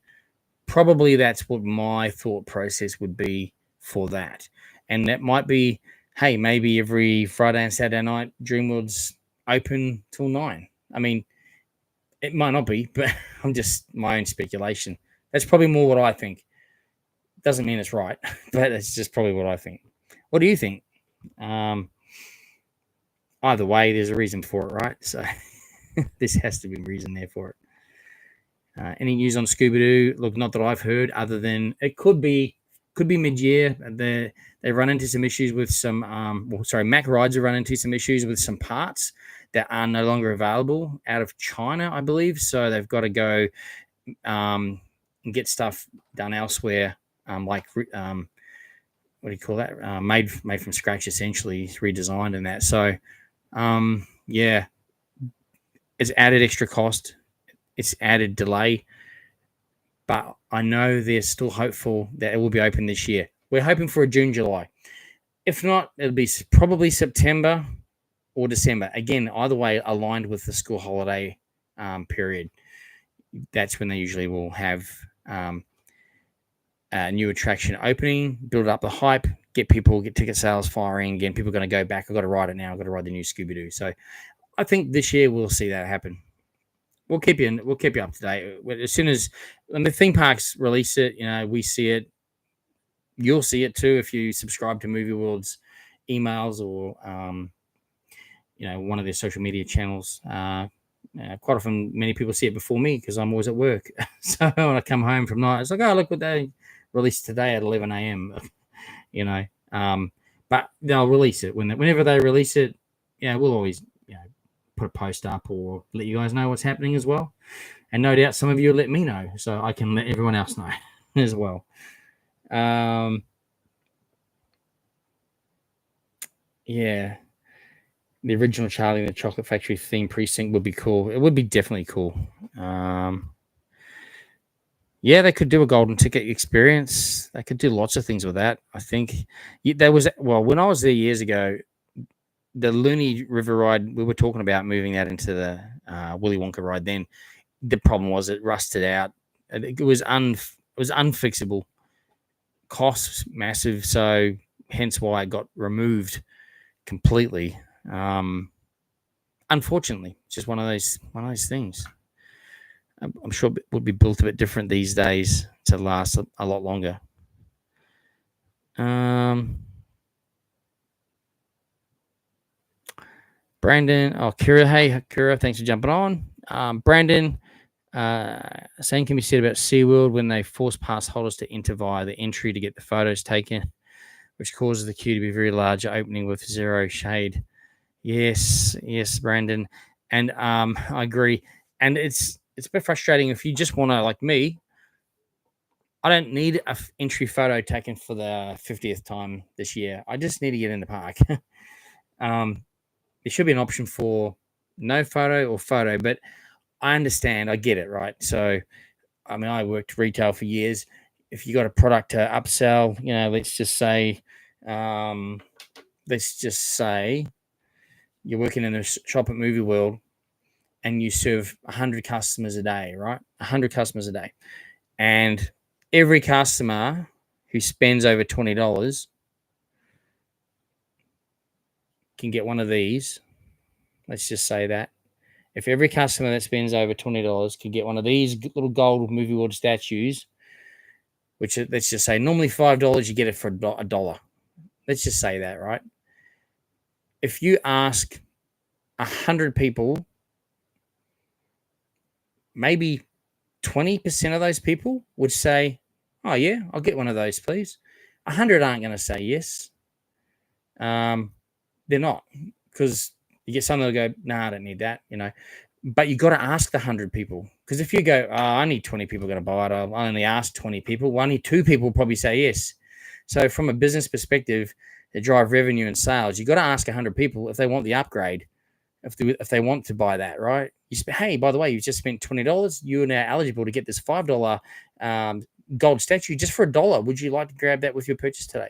Probably that's what my thought process would be for that. And that might be, hey, maybe every Friday and Saturday night, Dreamworld's open till 9. I mean, It might not be, but I'm just my own speculation. That's probably more what I think. Doesn't mean it's right, but it's just probably what I think. What do you think? Either way, there's a reason for it, right? So this has to be a reason there for it. Any news on Scooby Doo? Look, not that I've heard, other than it could be mid-year. They run into some issues with some. Mac Rides have run into some issues with some parts that are no longer available out of China, I believe. So they've got to go and get stuff done elsewhere, what do you call that? Made from scratch, essentially redesigned and that. So, yeah, it's added extra cost. It's added delay, but I know they're still hopeful that it will be open this year. We're hoping for a June, July. If not, it'll be probably September or December. Again, either way, aligned with the school holiday period. That's when they usually will have a new attraction opening, build up the hype, get ticket sales firing again. People are going to go back. I've got to ride it now. I've got to ride the new Scooby Doo. So I think this year we'll see that happen. We'll keep you up to date as soon as when the theme parks release it. We see it. You'll see it too if you subscribe to Movie World's emails or one of their social media channels. Quite often, many people see it before me because I'm always at work. So when I come home from night, it's like, oh, look what they released today at 11 a.m. But they'll release it whenever they release it. We'll always put a post up or let you guys know what's happening as well. And no doubt some of you will let me know so I can let everyone else know as well. The original Charlie and the Chocolate Factory theme precinct would be cool. It would be definitely cool. They could do a golden ticket experience. They could do lots of things with that. I think there was, when I was there years ago, the Looney River ride, we were talking about moving that into the Willy Wonka ride then. The problem was it rusted out. It was unfixable. Costs massive, so hence why it got removed completely. Unfortunately, it's just one of those things. I'm sure it would be built a bit different these days to last a lot longer. Brandon, Kira, hey Kira, thanks for jumping on. Brandon saying can be said about SeaWorld when they force pass holders to enter via the entry to get the photos taken, which causes the queue to be very large, opening with zero shade. Yes, Brandon, and I agree. And it's a bit frustrating if you just want to, like me. I don't need an entry photo taken for the 50th time this year. I just need to get in the park. There should be an option for no photo or photo, but I understand. I get it, right? So, I worked retail for years. If you got a product to upsell, let's just say you're working in a shop at Movie World and you serve 100 customers a day, right? 100 customers a day. And every customer who spends over $20 can get one of these. Let's just say that. If every customer that spends over $20 can get one of these little gold Movie World statues, which let's just say normally $5, you get it for $1. Let's just say that, right? If you ask 100 people, maybe 20% of those people would say, oh, yeah, I'll get one of those, please. 100 aren't going to say yes. They're not, because you get some that'll go, nah, I don't need that, But you got to ask the 100 people, because if you go, I need 20 people going to buy it, I'll only ask 20 people. Well, only 2 people will probably say yes. So from a business perspective, to drive revenue and sales, you got to ask 100 people if they want the upgrade, if they want to buy that, right? Hey, by the way, you just spent $20. You are now eligible to get this $5 gold statue just for $1. Would you like to grab that with your purchase today?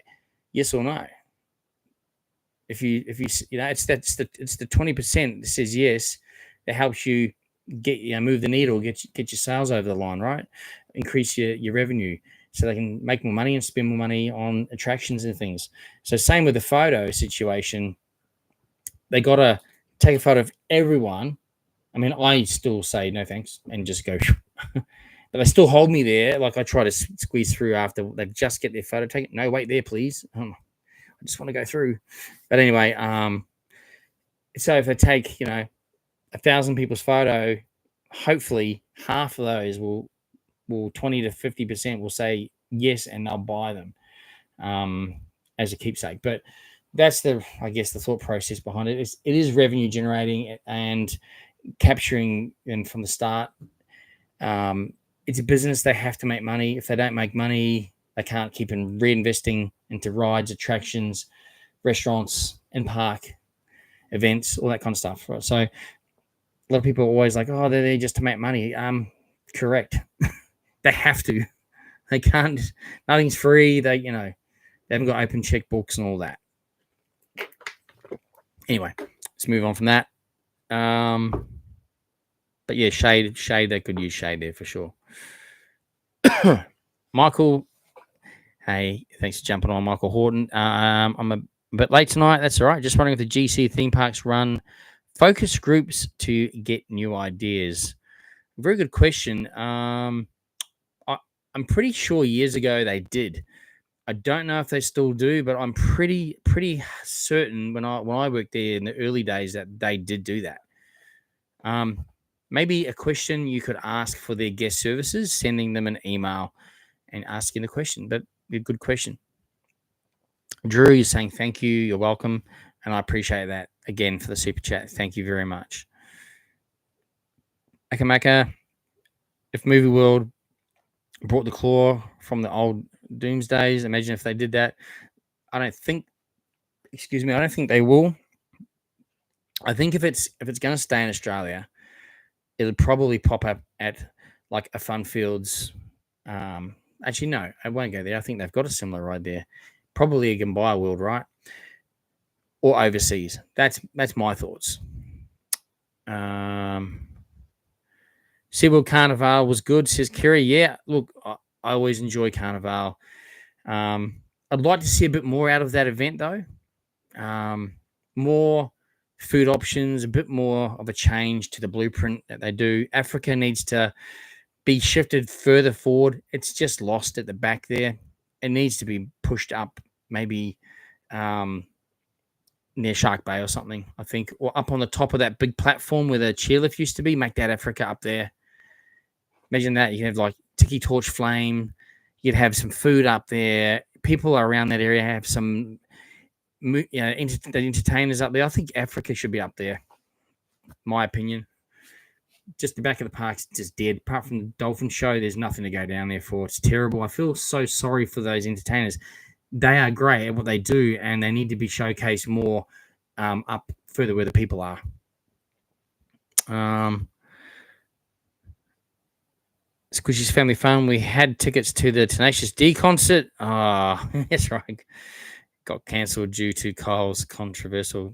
Yes or no? If you it's the 20% that says yes that helps you get move the needle, get your sales over the line, right? Increase your revenue so they can make more money and spend more money on attractions and things. So same with the photo situation. They got to take a photo of everyone I mean, I still say no thanks and just go, but they still hold me there. Like I try to squeeze through after they just get their photo taken. No, wait there, please. I just want to go through. But anyway, so if I take 1,000 people's photo, hopefully half of those will 20 to 50% will say yes and they'll buy them as a keepsake. But that's I guess the thought process behind it. It is revenue generating and capturing, and from the start, it's a business. They have to make money. If they don't make money, they can't keep reinvesting into rides, attractions, restaurants, and park events, all that kind of stuff. Right? So a lot of people are always like, oh, they're there just to make money. Correct. They have to. They can't. Nothing's free. They haven't got open checkbooks and all that. Anyway, let's move on from that. But yeah, shade. They could use shade there for sure. Michael, hey, thanks for jumping on, Michael Horton. I'm a bit late tonight. That's all right. Just wondering if the GC theme parks run focus groups to get new ideas. Very good question. I'm pretty sure years ago they did. I don't know if they still do, but I'm pretty certain when I worked there in the early days that they did do that. Maybe a question you could ask for their guest services, sending them an email and asking the question. But a good question. Drew is saying thank you. You're welcome, and I appreciate that again for the super chat. Thank you very much. Akamaka, if Movie World brought the claw from the old Doomsdays, imagine if they did that. I don't think they will. I think if it's going to stay in Australia, it'll probably pop up at like a Fun Fields. Actually, no, I won't go there. I think they've got a similar ride there. Probably a Gambier World, right? Or overseas. That's my thoughts. SeaWorld Carnival was good, says Kerry. Yeah, look, I always enjoy Carnival. I'd like to see a bit more out of that event, though. More food options, a bit more of a change to the blueprint that they do. Africa needs to be shifted further forward. It's just lost at the back there. It needs to be pushed up, maybe near Shark Bay or something, I think, or up on the top of that big platform where the chairlift used to be. Make that Africa up there. Imagine that. You can have like Tiki Torch Flame. You'd have some food up there. People around that area have some entertainers up there. I think Africa should be up there. My opinion. Just the back of the park's just dead. Apart from the dolphin show, there's nothing to go down there for. It's terrible. I feel so sorry for those entertainers. They are great at what they do, and they need to be showcased more up further where the people are. Squishy's Family Fun. We had tickets to the Tenacious D concert. That's right. Got cancelled due to Kyle's controversial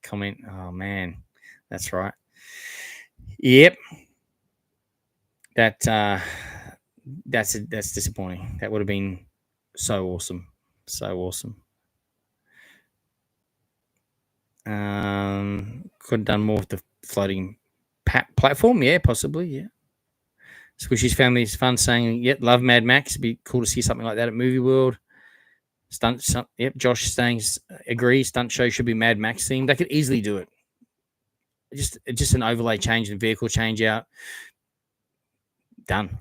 comment. Oh man, that's right. Yep. That's disappointing. That would have been so awesome. So awesome. Could have done more with the floating platform. Yeah, possibly. Yeah. Squishy's Family is Fun saying, yep, love Mad Max. It'd be cool to see something like that at Movie World. Yep, Josh saying, agree, stunt show should be Mad Max themed. They could easily do it. Just an overlay change and vehicle change out. Done.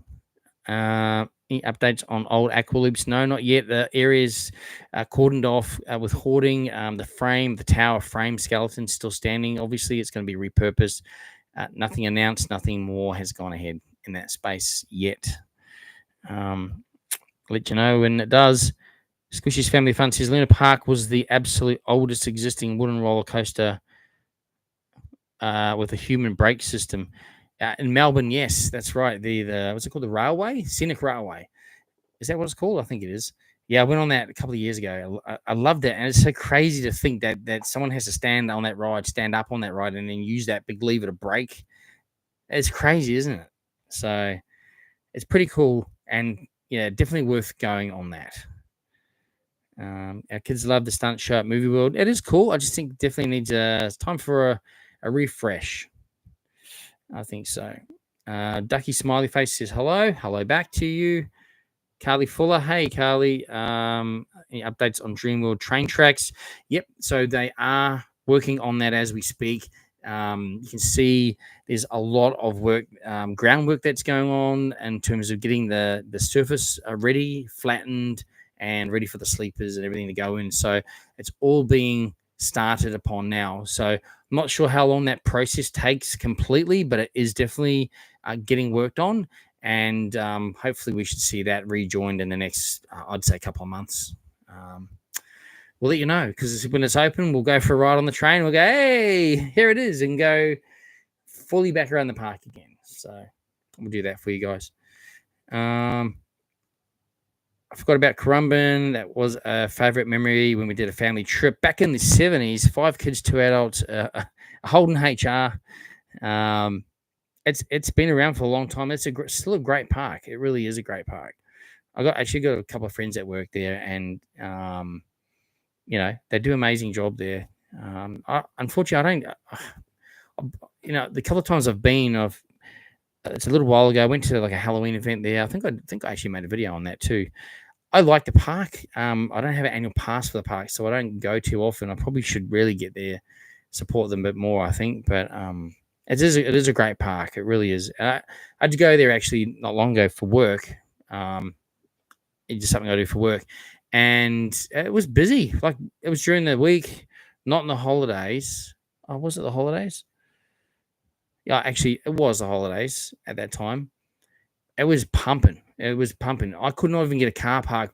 Any updates on old Aqualoops? No, not yet. The area's cordoned off with hoarding. The tower frame skeleton still standing. Obviously, it's going to be repurposed. Nothing announced. Nothing more has gone ahead in that space yet. Let you know when it does. Squishy's Family Fun says Luna Park was the absolute oldest existing wooden roller coaster with a human brake system. In Melbourne, yes, that's right. The what's it called? The Railway? Scenic Railway. Is that what it's called? I think it is. Yeah, I went on that a couple of years ago. I loved it. And it's so crazy to think that someone has to stand up on that ride, and then use that big lever to brake. It's crazy, isn't it? So it's pretty cool. And yeah, definitely worth going on that. Our kids love the stunt show at Movie World. It is cool. I just think definitely needs it's time for a refresh. I think so. Ducky Smiley Face says hello. Hello back to you. Carly Fuller. Hey, Carly. Any updates on Dreamworld train tracks? Yep. So they are working on that as we speak. You can see there's a lot of work, groundwork that's going on in terms of getting the surface ready, flattened, and ready for the sleepers and everything to go in. So it's all being started upon now. So I'm not sure how long that process takes completely, but it is definitely getting worked on. And hopefully we should see that rejoined in the next, I'd say, couple of months. We'll let you know, because when it's open, we'll go for a ride on the train. We'll go, hey, here it is, and go fully back around the park again. So we'll do that for you guys. I forgot about Currumbin. That was a favorite memory when we did a family trip back in the 70s. 5 kids, 2 adults, a Holden HR. It's been around for a long time. It's still a great park. It really is a great park. I actually got a couple of friends that work there, and they do an amazing job there. Unfortunately, I don't. The couple of times I've been, it's a little while ago. I went to like a Halloween event there. I think I actually made a video on that too. I like the park. I don't have an annual pass for the park, so I don't go too often. I probably should really get there, support them a bit more, I think. But it is a great park. It really is. I had to go there actually not long ago for work. It's just something I do for work, and it was busy. Like, it was during the week, not in the holidays. Oh, was it the holidays? Yeah, actually, it was the holidays at that time. It was pumping. I could not even get a car park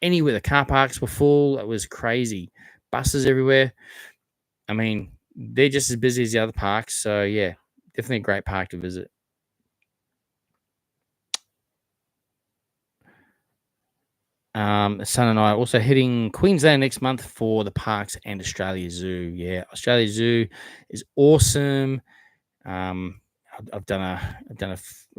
anywhere. The car parks were full. It was crazy. Buses everywhere. I mean, they're just as busy as the other parks. So, yeah, definitely a great park to visit. Son and I are also hitting Queensland next month for the parks and Australia Zoo. Yeah, Australia Zoo is awesome. I've done a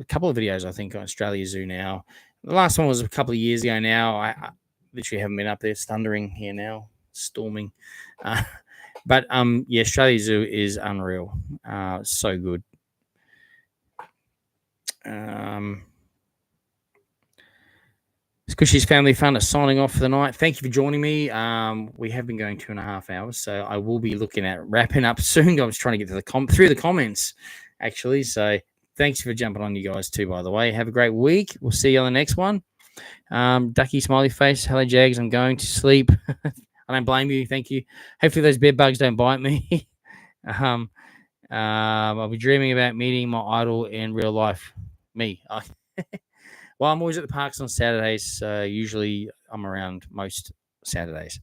couple of videos, I think, on Australia Zoo now. The last one was a couple of years ago now. I literally haven't been up there. It's thundering here now, storming. But Australia Zoo is unreal. So good. Squishy's Family Fun is signing off for the night. Thank you for joining me. We have been going 2.5 hours, so I will be looking at wrapping up soon. I was trying to get to through the comments, actually. So thanks for jumping on, you guys, too, by the way. Have a great week. We'll see you on the next one. Ducky Smiley Face. Hello, Jaggs. I'm going to sleep. I don't blame you. Thank you. Hopefully those bed bugs don't bite me. I'll be dreaming about meeting my idol in real life. Me. Well, I'm always at the parks on Saturdays, so usually I'm around most Saturdays.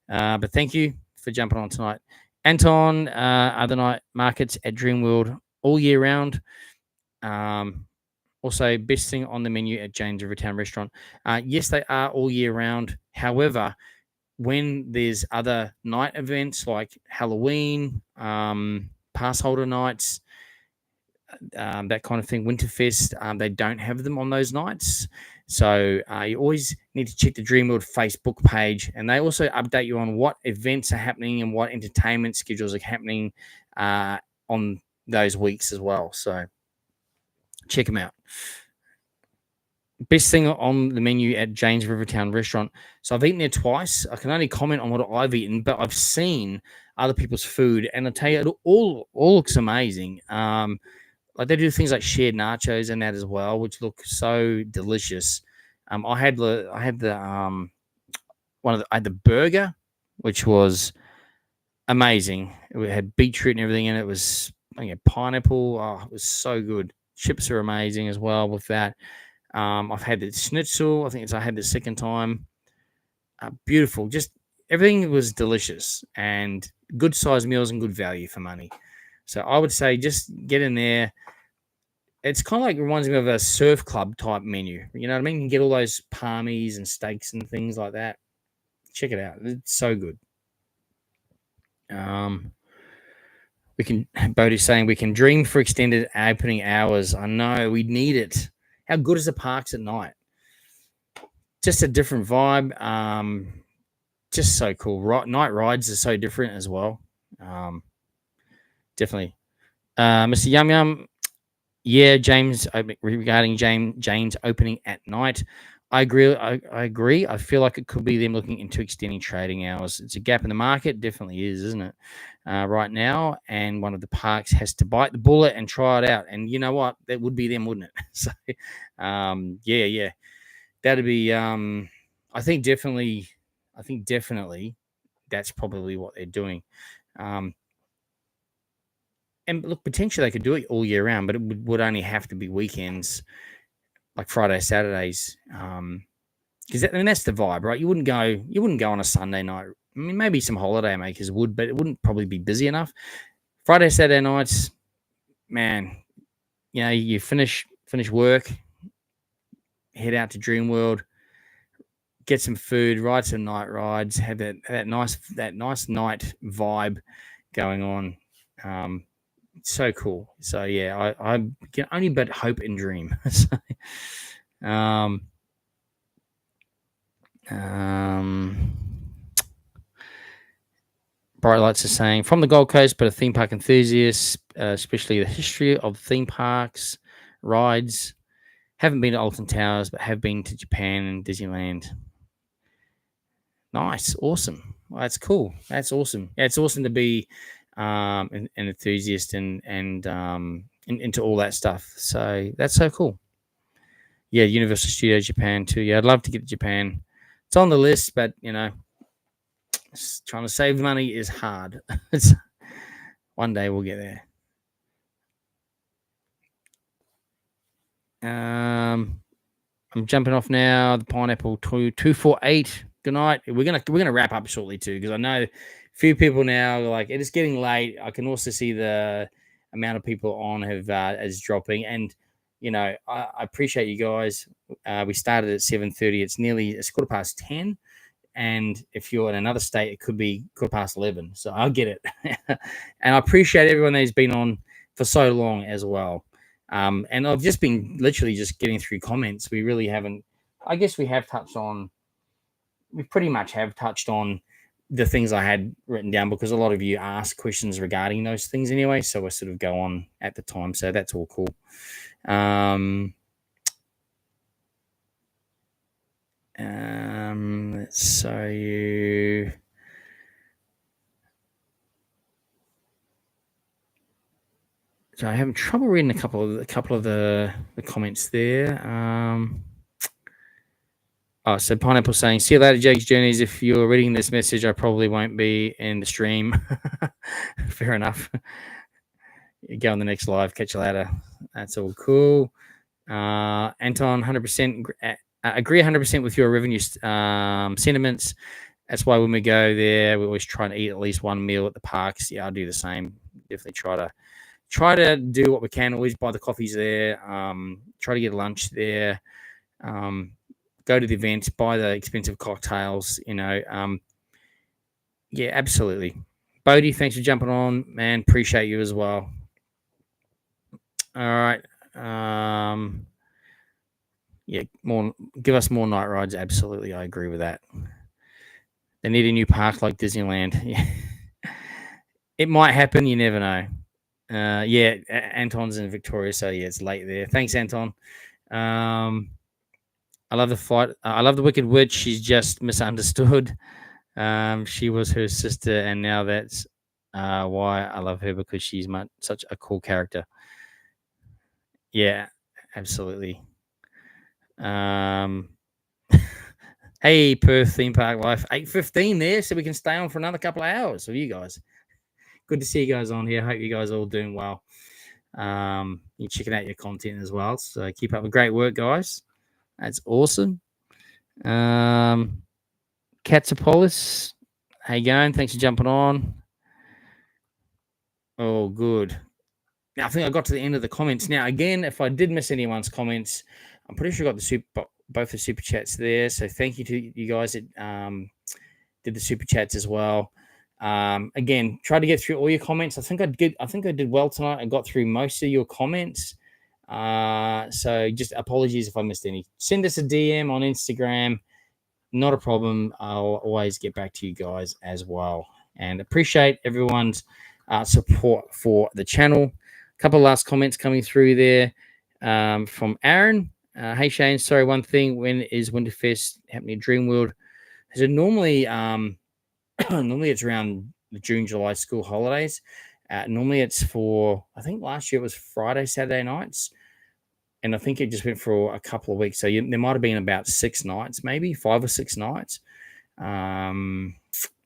But thank you for jumping on tonight. Anton, other night markets at Dreamworld all year round. Also, best thing on the menu at Jane's Rivertown Restaurant. Yes, they are all year round. However, when there's other night events like Halloween, pass holder nights, that kind of thing, Winterfest, they don't have them on those nights. So you always need to check the Dreamworld Facebook page, and they also update you on what events are happening and what entertainment schedules are happening on those weeks as well. So check them out. Best thing on the menu at Jane's Rivertown Restaurant. So I've eaten there twice. I can only comment on what I've eaten, but I've seen other people's food, and I tell you, it all looks amazing. Like, they do things like shared nachos and that as well, which look so delicious. I had the burger, which was amazing. It had beetroot and everything in it. It was pineapple. Oh, it was so good. Chips are amazing as well with that. I've had the schnitzel. I think I had the second time. Beautiful. Just everything was delicious and good size meals and good value for money. So I would say just get in there. It's kind of like, reminds me of a surf club type menu. You know what I mean? You can get all those palmies and steaks and things like that. Check it out. It's so good. Bodhi's saying we can dream for extended opening hours. I know, we need it. How good is the parks at night? Just a different vibe. Just so cool. Night rides are so different as well. Definitely. Mr. Yum Yum, Yeah, James, regarding Jane's opening at night, I agree. I agree. I feel like it could be them looking into extending trading hours. It's a gap in the market, definitely is, isn't it? Right now, and one of the parks has to bite the bullet and try it out. And you know what? That would be them, wouldn't it? So, yeah, that'd be. I think definitely. I think definitely that's probably what they're doing. Um, and look, potentially they could do it all year round, but it would only have to be weekends, like Friday, Saturdays. Because that's the vibe, right? You wouldn't go on a Sunday night. I mean, maybe some holiday makers would, but it wouldn't probably be busy enough. Friday, Saturday nights, man, you finish work, head out to Dreamworld, get some food, ride some night rides, have that nice night vibe going on. So cool. So yeah, I can only but hope and dream. So, um, Bright Lights are saying from the Gold Coast, but a theme park enthusiast, especially the history of theme parks, rides. Haven't been to Alton Towers, but have been to Japan and Disneyland. Nice, awesome. Well, that's cool. That's awesome. Yeah, it's awesome to be an enthusiast and into all that stuff. So that's so cool. Yeah, Universal Studios Japan too. Yeah, I'd love to get to Japan. It's on the list, but trying to save money is hard. It's one day we'll get there. I'm jumping off now. The Pineapple 248. Good night. We're gonna wrap up shortly too, because I know a few people now are like, it is getting late. I can also see the amount of people on is dropping, and I appreciate you guys. We started at 7:30. It's 10:15. And if you're in another state, it could be 11:15. So I get it, and I appreciate everyone that's been on for so long as well. And I've just been literally just getting through comments. We really haven't. I guess we have touched on. We pretty much have touched on the things I had written down, because a lot of you ask questions regarding those things anyway. So I sort of go on at the time. So that's all cool. So I have trouble reading a couple of the comments there. So Pineapple saying, "See you later, Jaggs Journeys. If you're reading this message, I probably won't be in the stream." Fair enough. You go on the next live. Catch you later. That's all cool. Anton, 100% agree 100% with your revenue sentiments. That's why when we go there, we always try to eat at least one meal at the parks. Yeah, I'll do the same. Definitely try to do what we can. Always buy the coffees there. Try to get lunch there. Go to the events, buy the expensive cocktails. Yeah, absolutely. Bodie, thanks for jumping on, man. Appreciate you as well. All right. Yeah, give us more night rides. Absolutely, I agree with that. They need a new park like Disneyland. Yeah. It might happen. You never know. Yeah, Anton's in Victoria, so yeah, it's late there. Thanks, Anton. I love the fight. I love the Wicked Witch. She's just misunderstood. She was her sister, and now that's why I love her, because she's such a cool character. Yeah, absolutely. Hey, Perth theme park life, 8:15 there, so we can stay on for another couple of hours with you guys. Good to see you guys on here. Hope you guys are all doing well. You're checking out your content as well, so keep up the great work, guys. That's awesome. Katsopolis, how you going? Thanks for jumping on. Oh, good. Now, I think I got to the end of the comments. Now, again, if I did miss anyone's comments, I'm pretty sure I got both the super chats there. So thank you to you guys that did the super chats as well. Again, try to get through all your comments. I think I did well tonight. I got through most of your comments. So just apologies if I missed any. Send us a DM on Instagram. Not a problem. I'll always get back to you guys as well. And appreciate everyone's support for the channel. couple of last comments coming through there from Aaron. Hey Shane, sorry, one thing. When is Winterfest happening at Dreamworld? Is it normally normally it's around the June, July school holidays. Normally it's for, I think last year it was Friday, Saturday nights. And I think it just went for a couple of weeks. So there might have been about 6 nights, maybe 5 or 6 nights.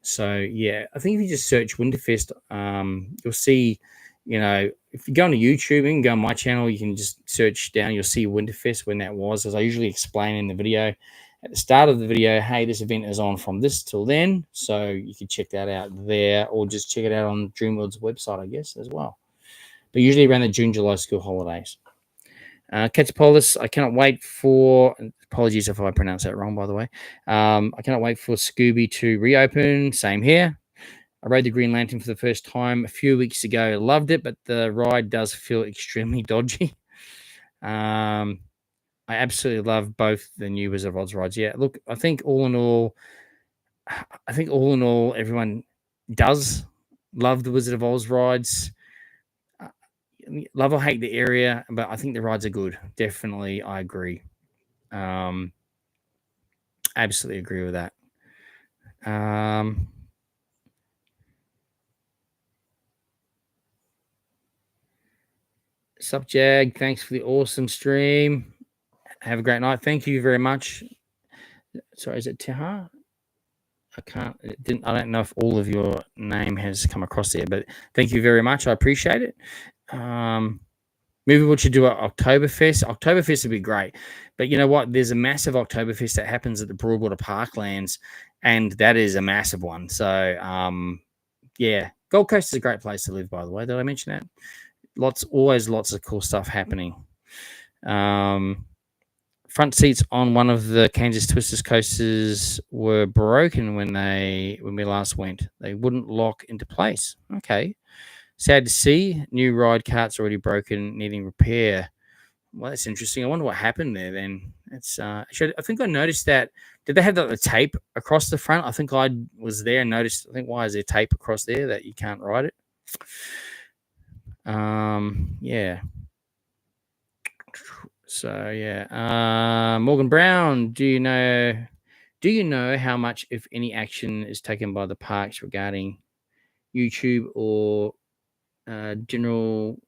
So yeah, I think if you just search Winterfest, you'll see, if you go on YouTube and go on my channel, you can just search down, you'll see Winterfest when that was, as I usually explain in the video. At the start of the video, hey, this event is on from this till then. So you can check that out there, or just check it out on Dreamworld's website, I guess, as well. But usually around the June, July school holidays. Ketsapolis, I cannot wait for, apologies if I pronounce that wrong, by the way. I cannot wait for Scooby to reopen. Same here. I rode the Green Lantern for the first time a few weeks ago. Loved it, but the ride does feel extremely dodgy. I absolutely love both the new Wizard of Oz rides. Yeah, look, I think all in all, everyone does love the Wizard of Oz rides. Love or hate the area, but I think the rides are good. Definitely, I agree. Absolutely agree with that. Sup, Jag? Thanks for the awesome stream. Have a great night. Thank you very much. Sorry, is it Teha? I don't know if all of your name has come across there, but thank you very much. I appreciate it. Maybe we should do an Oktoberfest. Oktoberfest would be great. But you know what? There's a massive Oktoberfest that happens at the Broadwater Parklands, and that is a massive one. So, yeah, Gold Coast is a great place to live, by the way. Did I mention that? Always lots of cool stuff happening. Front seats on one of the Kansas Twisters coasters were broken when we last went. They wouldn't lock into place. Okay. Sad to see. New ride cart's already broken, needing repair. Well, that's interesting. I wonder what happened there then. It's I think I noticed that. Did they have the tape across the front? I think I was there and noticed, I think, why is there tape across there that you can't ride it? Yeah. So yeah. Morgan Brown, do you know how much, if any, action is taken by the parks regarding YouTube or general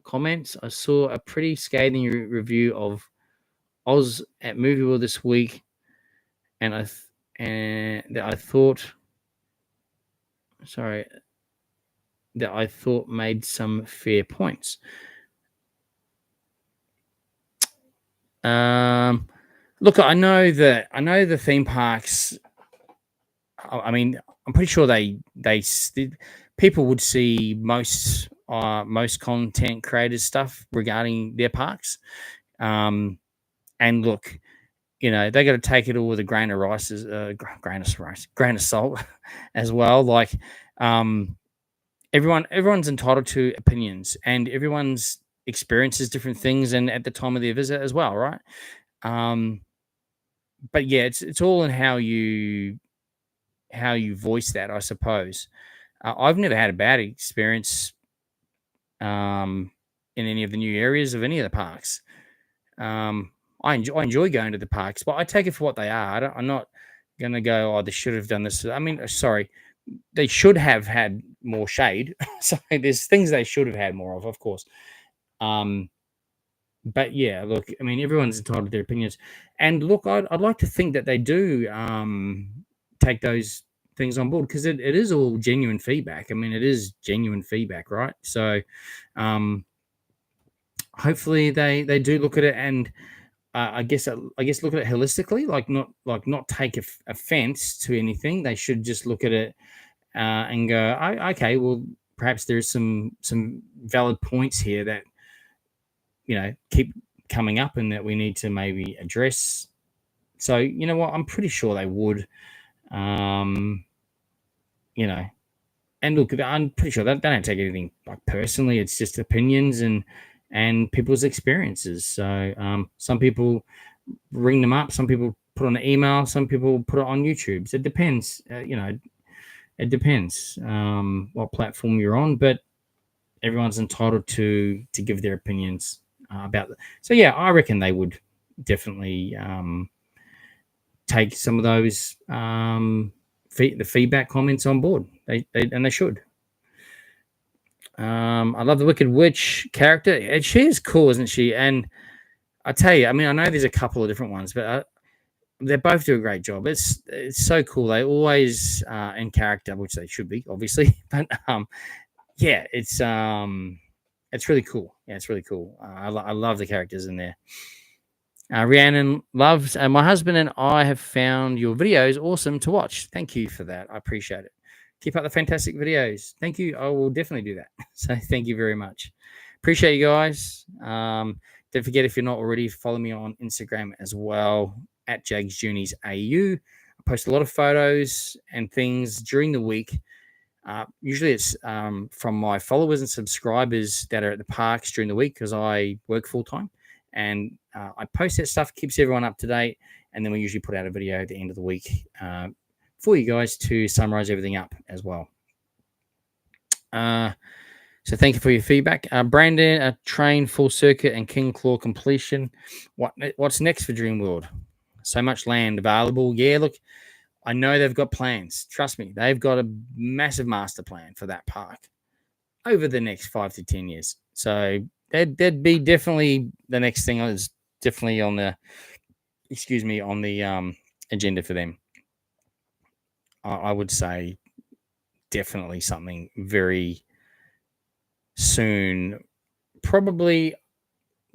comments? I saw a pretty scathing review of Oz at Movie World this week, and I thought made some fair points. Look, I know the theme parks. I mean, I'm pretty sure they people would see most content creators stuff regarding their parks. And look, they got to take it all with a grain of salt as well. Like, everyone's entitled to opinions, and everyone's experiences different things, and at the time of their visit as well, right? But yeah, it's all in how you voice that, I suppose. I've never had a bad experience in any of the new areas of any of the parks. I enjoy going to the parks, but I take it for what they are. I'm not going to go, oh, they should have done this. I mean, sorry, they should have had more shade. So there's things they should have had more of course. But yeah, look, I mean, everyone's entitled to their opinions. And look, I'd like to think that they do take those things on board, because it is all genuine feedback. I mean, it is genuine feedback, right? So hopefully they do look at it, and I guess look at it holistically, like not take offense to anything. They should just look at it and go, okay, well, perhaps there's some valid points here that keep coming up and that we need to maybe address. So you know what, I'm pretty sure they would. And look, I'm pretty sure they don't take anything like personally. It's just opinions and people's experiences. So some people ring them up, some people put on an email, some people put it on YouTube. So it depends. It depends what platform you're on, but everyone's entitled to give their opinions about it. So yeah, I reckon they would definitely take some of those the feedback comments on board. They should. I love the Wicked Witch character. And she is cool, isn't she? And I tell you, I mean, I know there's a couple of different ones, but they both do a great job. It's so cool. They always in character, which they should be, obviously. But yeah, it's really cool. Yeah, it's really cool. I love the characters in there. Rhiannon loves, my husband and I have found your videos awesome to watch. Thank you for that. I appreciate it. Keep up the fantastic videos. Thank you. I will definitely do that. So thank you very much. Appreciate you guys. Don't forget, if you're not already, follow me on Instagram as well at jaggsjourneysgc. I post a lot of photos and things during the week. Usually it's from my followers and subscribers that are at the parks during the week, because I work full time. And I post that stuff, keeps everyone up to date. And then we usually put out a video at the end of the week for you guys to summarize everything up as well. So thank you for your feedback. Brandon, a train full circuit and King Claw completion. What's next for Dreamworld? So much land available. Yeah, look, I know they've got plans. Trust me, they've got a massive master plan for that park over the next 5 to 10 years. So that'd be definitely the next thing is definitely on the, agenda for them. I would say definitely something very soon. Probably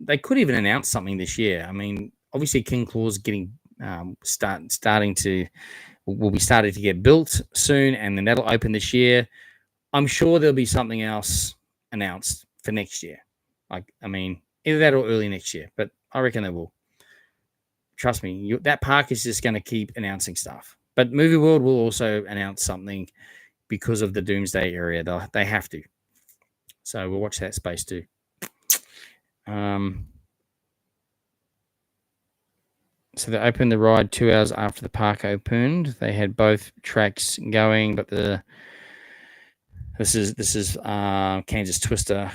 they could even announce something this year. I mean, obviously King Claw's getting starting to will be starting to get built soon, and then that'll open this year. I'm sure there'll be something else announced for next year. I mean, either that or early next year, but I reckon they will. Trust me, that park is just going to keep announcing stuff. But Movie World will also announce something because of the Doomsday area. They have to. So we'll watch that space too. So they opened the ride 2 hours after the park opened. They had both tracks going, but this is Kansas Twister.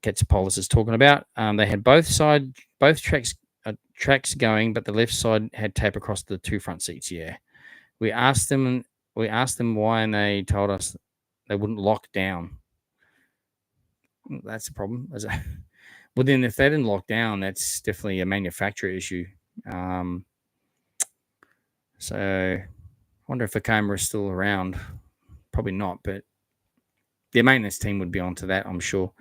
Ketsapolis is talking about. They had both tracks going, but the left side had tape across the 2 front seats. Yeah, we asked them why, and they told us they wouldn't lock down. That's the problem. Well, then if they didn't lock down, that's definitely a manufacturer issue. So I wonder if the camera is still around. Probably not, but their maintenance team would be onto that, I'm sure.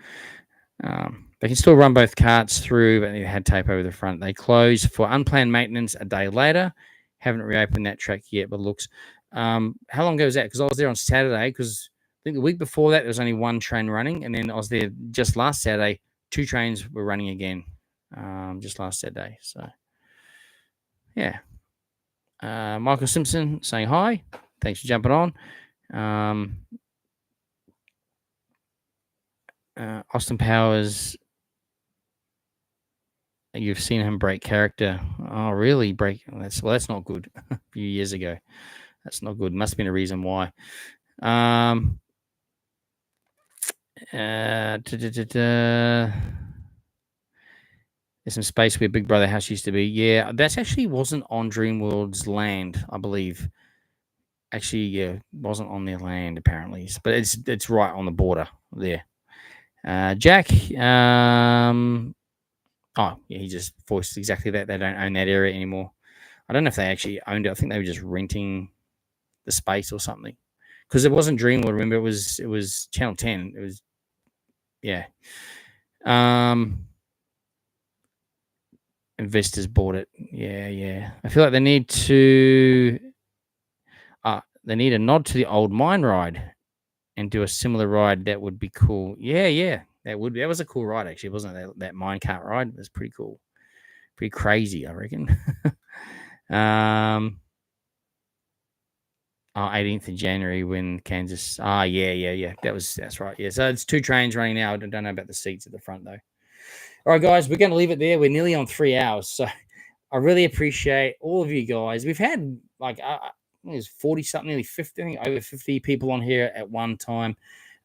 They can still run both carts through, but they had tape over the front. They closed for unplanned maintenance a day later. Haven't reopened that track yet, but looks. How long ago was that? Because I was there on Saturday, because I think the week before that there was only 1 train running, and then I was there just last Saturday. 2 trains were running again, just last Saturday. So, yeah. Michael Simpson saying hi. Thanks for jumping on. Austin Powers, you've seen him break character. Oh, really? That's not good. A few years ago. That's not good. Must have been a reason why. There's some space where Big Brother House used to be. Yeah, that actually wasn't on Dreamworld's land, I believe. Actually, yeah, wasn't on their land apparently, but it's right on the border there. Jack, oh yeah, he just voiced exactly that. They don't own that area anymore. I don't know if they actually owned it. I think they were just renting the space or something, because it wasn't Dreamworld. Remember, it was Channel 10. It was, yeah. Investors bought it. Yeah. I feel like they need a nod to the old mine ride and do a similar ride. That would be cool. Yeah. That was a cool ride, actually, wasn't it? That mine cart ride. It was pretty cool. Pretty crazy, I reckon. 18th of January when Kansas. Yeah. That's right. Yeah. So it's 2 trains running now. I don't know about the seats at the front though. All right, guys, we're going to leave it there. We're nearly on 3 hours. So I really appreciate all of you guys. We've had like, there's 40 something, nearly 50, I think over 50 people on here at one time.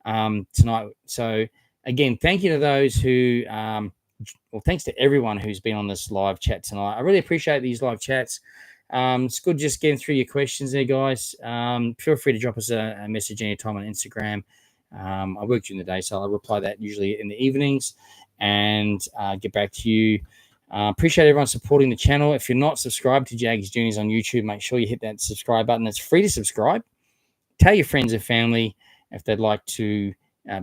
tonight. So again, thank you to those who, well, thanks to everyone who's been on this live chat tonight. I really appreciate these live chats. It's good just getting through your questions there, guys. Feel free to drop us a message anytime on Instagram. I work during the day, so I'll reply that usually in the evenings and get back to you. Appreciate everyone supporting the channel. If you're not subscribed to Jaggs Journeys on YouTube, make sure you hit that subscribe button. It's free to subscribe. Tell your friends and family if they'd like to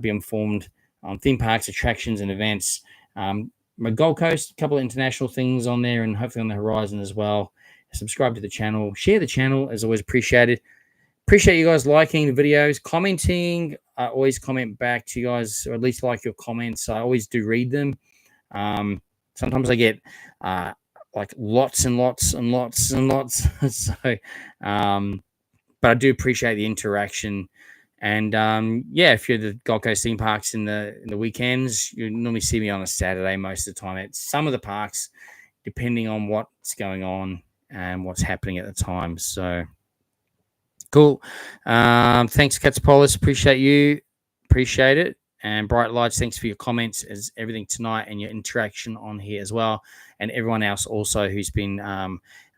be informed on theme parks, attractions, and events. My Gold Coast, a couple of international things on there, and hopefully on the horizon as well. Subscribe to the channel, share the channel, as always appreciated. Appreciate you guys liking the videos, commenting. I always comment back to you guys, or at least like your comments. I always do read them. Sometimes I get like lots and lots and lots and lots. So, but I do appreciate the interaction. And yeah, if you're the Gold Coast theme parks in the weekends, you normally see me on a Saturday most of the time at some of the parks, depending on what's going on and what's happening at the time. So cool. Thanks, Katsopolis. Appreciate you. Appreciate it. And Bright Lights, thanks for your comments as everything tonight and your interaction on here as well. And everyone else also who's been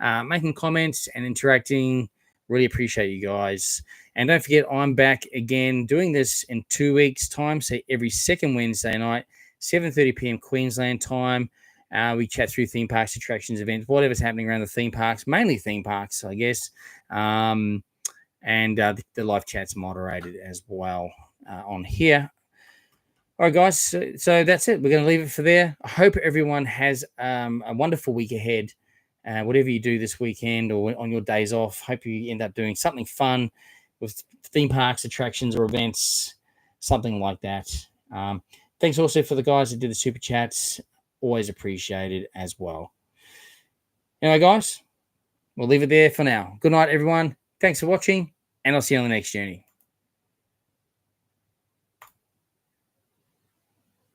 making comments and interacting. Really appreciate you guys. And don't forget, I'm back again doing this in 2 weeks' time. So every second Wednesday night, 7:30 p.m. Queensland time. We chat through theme parks, attractions, events, whatever's happening around the theme parks, mainly theme parks, I guess. And the live chat's moderated as well on here. All right, guys. So that's it. We're going to leave it for there. I hope everyone has a wonderful week ahead. Whatever you do this weekend or on your days off, hope you end up doing something fun with theme parks, attractions, or events, something like that. Thanks also for the guys that did the super chats. Always appreciated as well. Anyway, guys, we'll leave it there for now. Good night, everyone. Thanks for watching, and I'll see you on the next journey.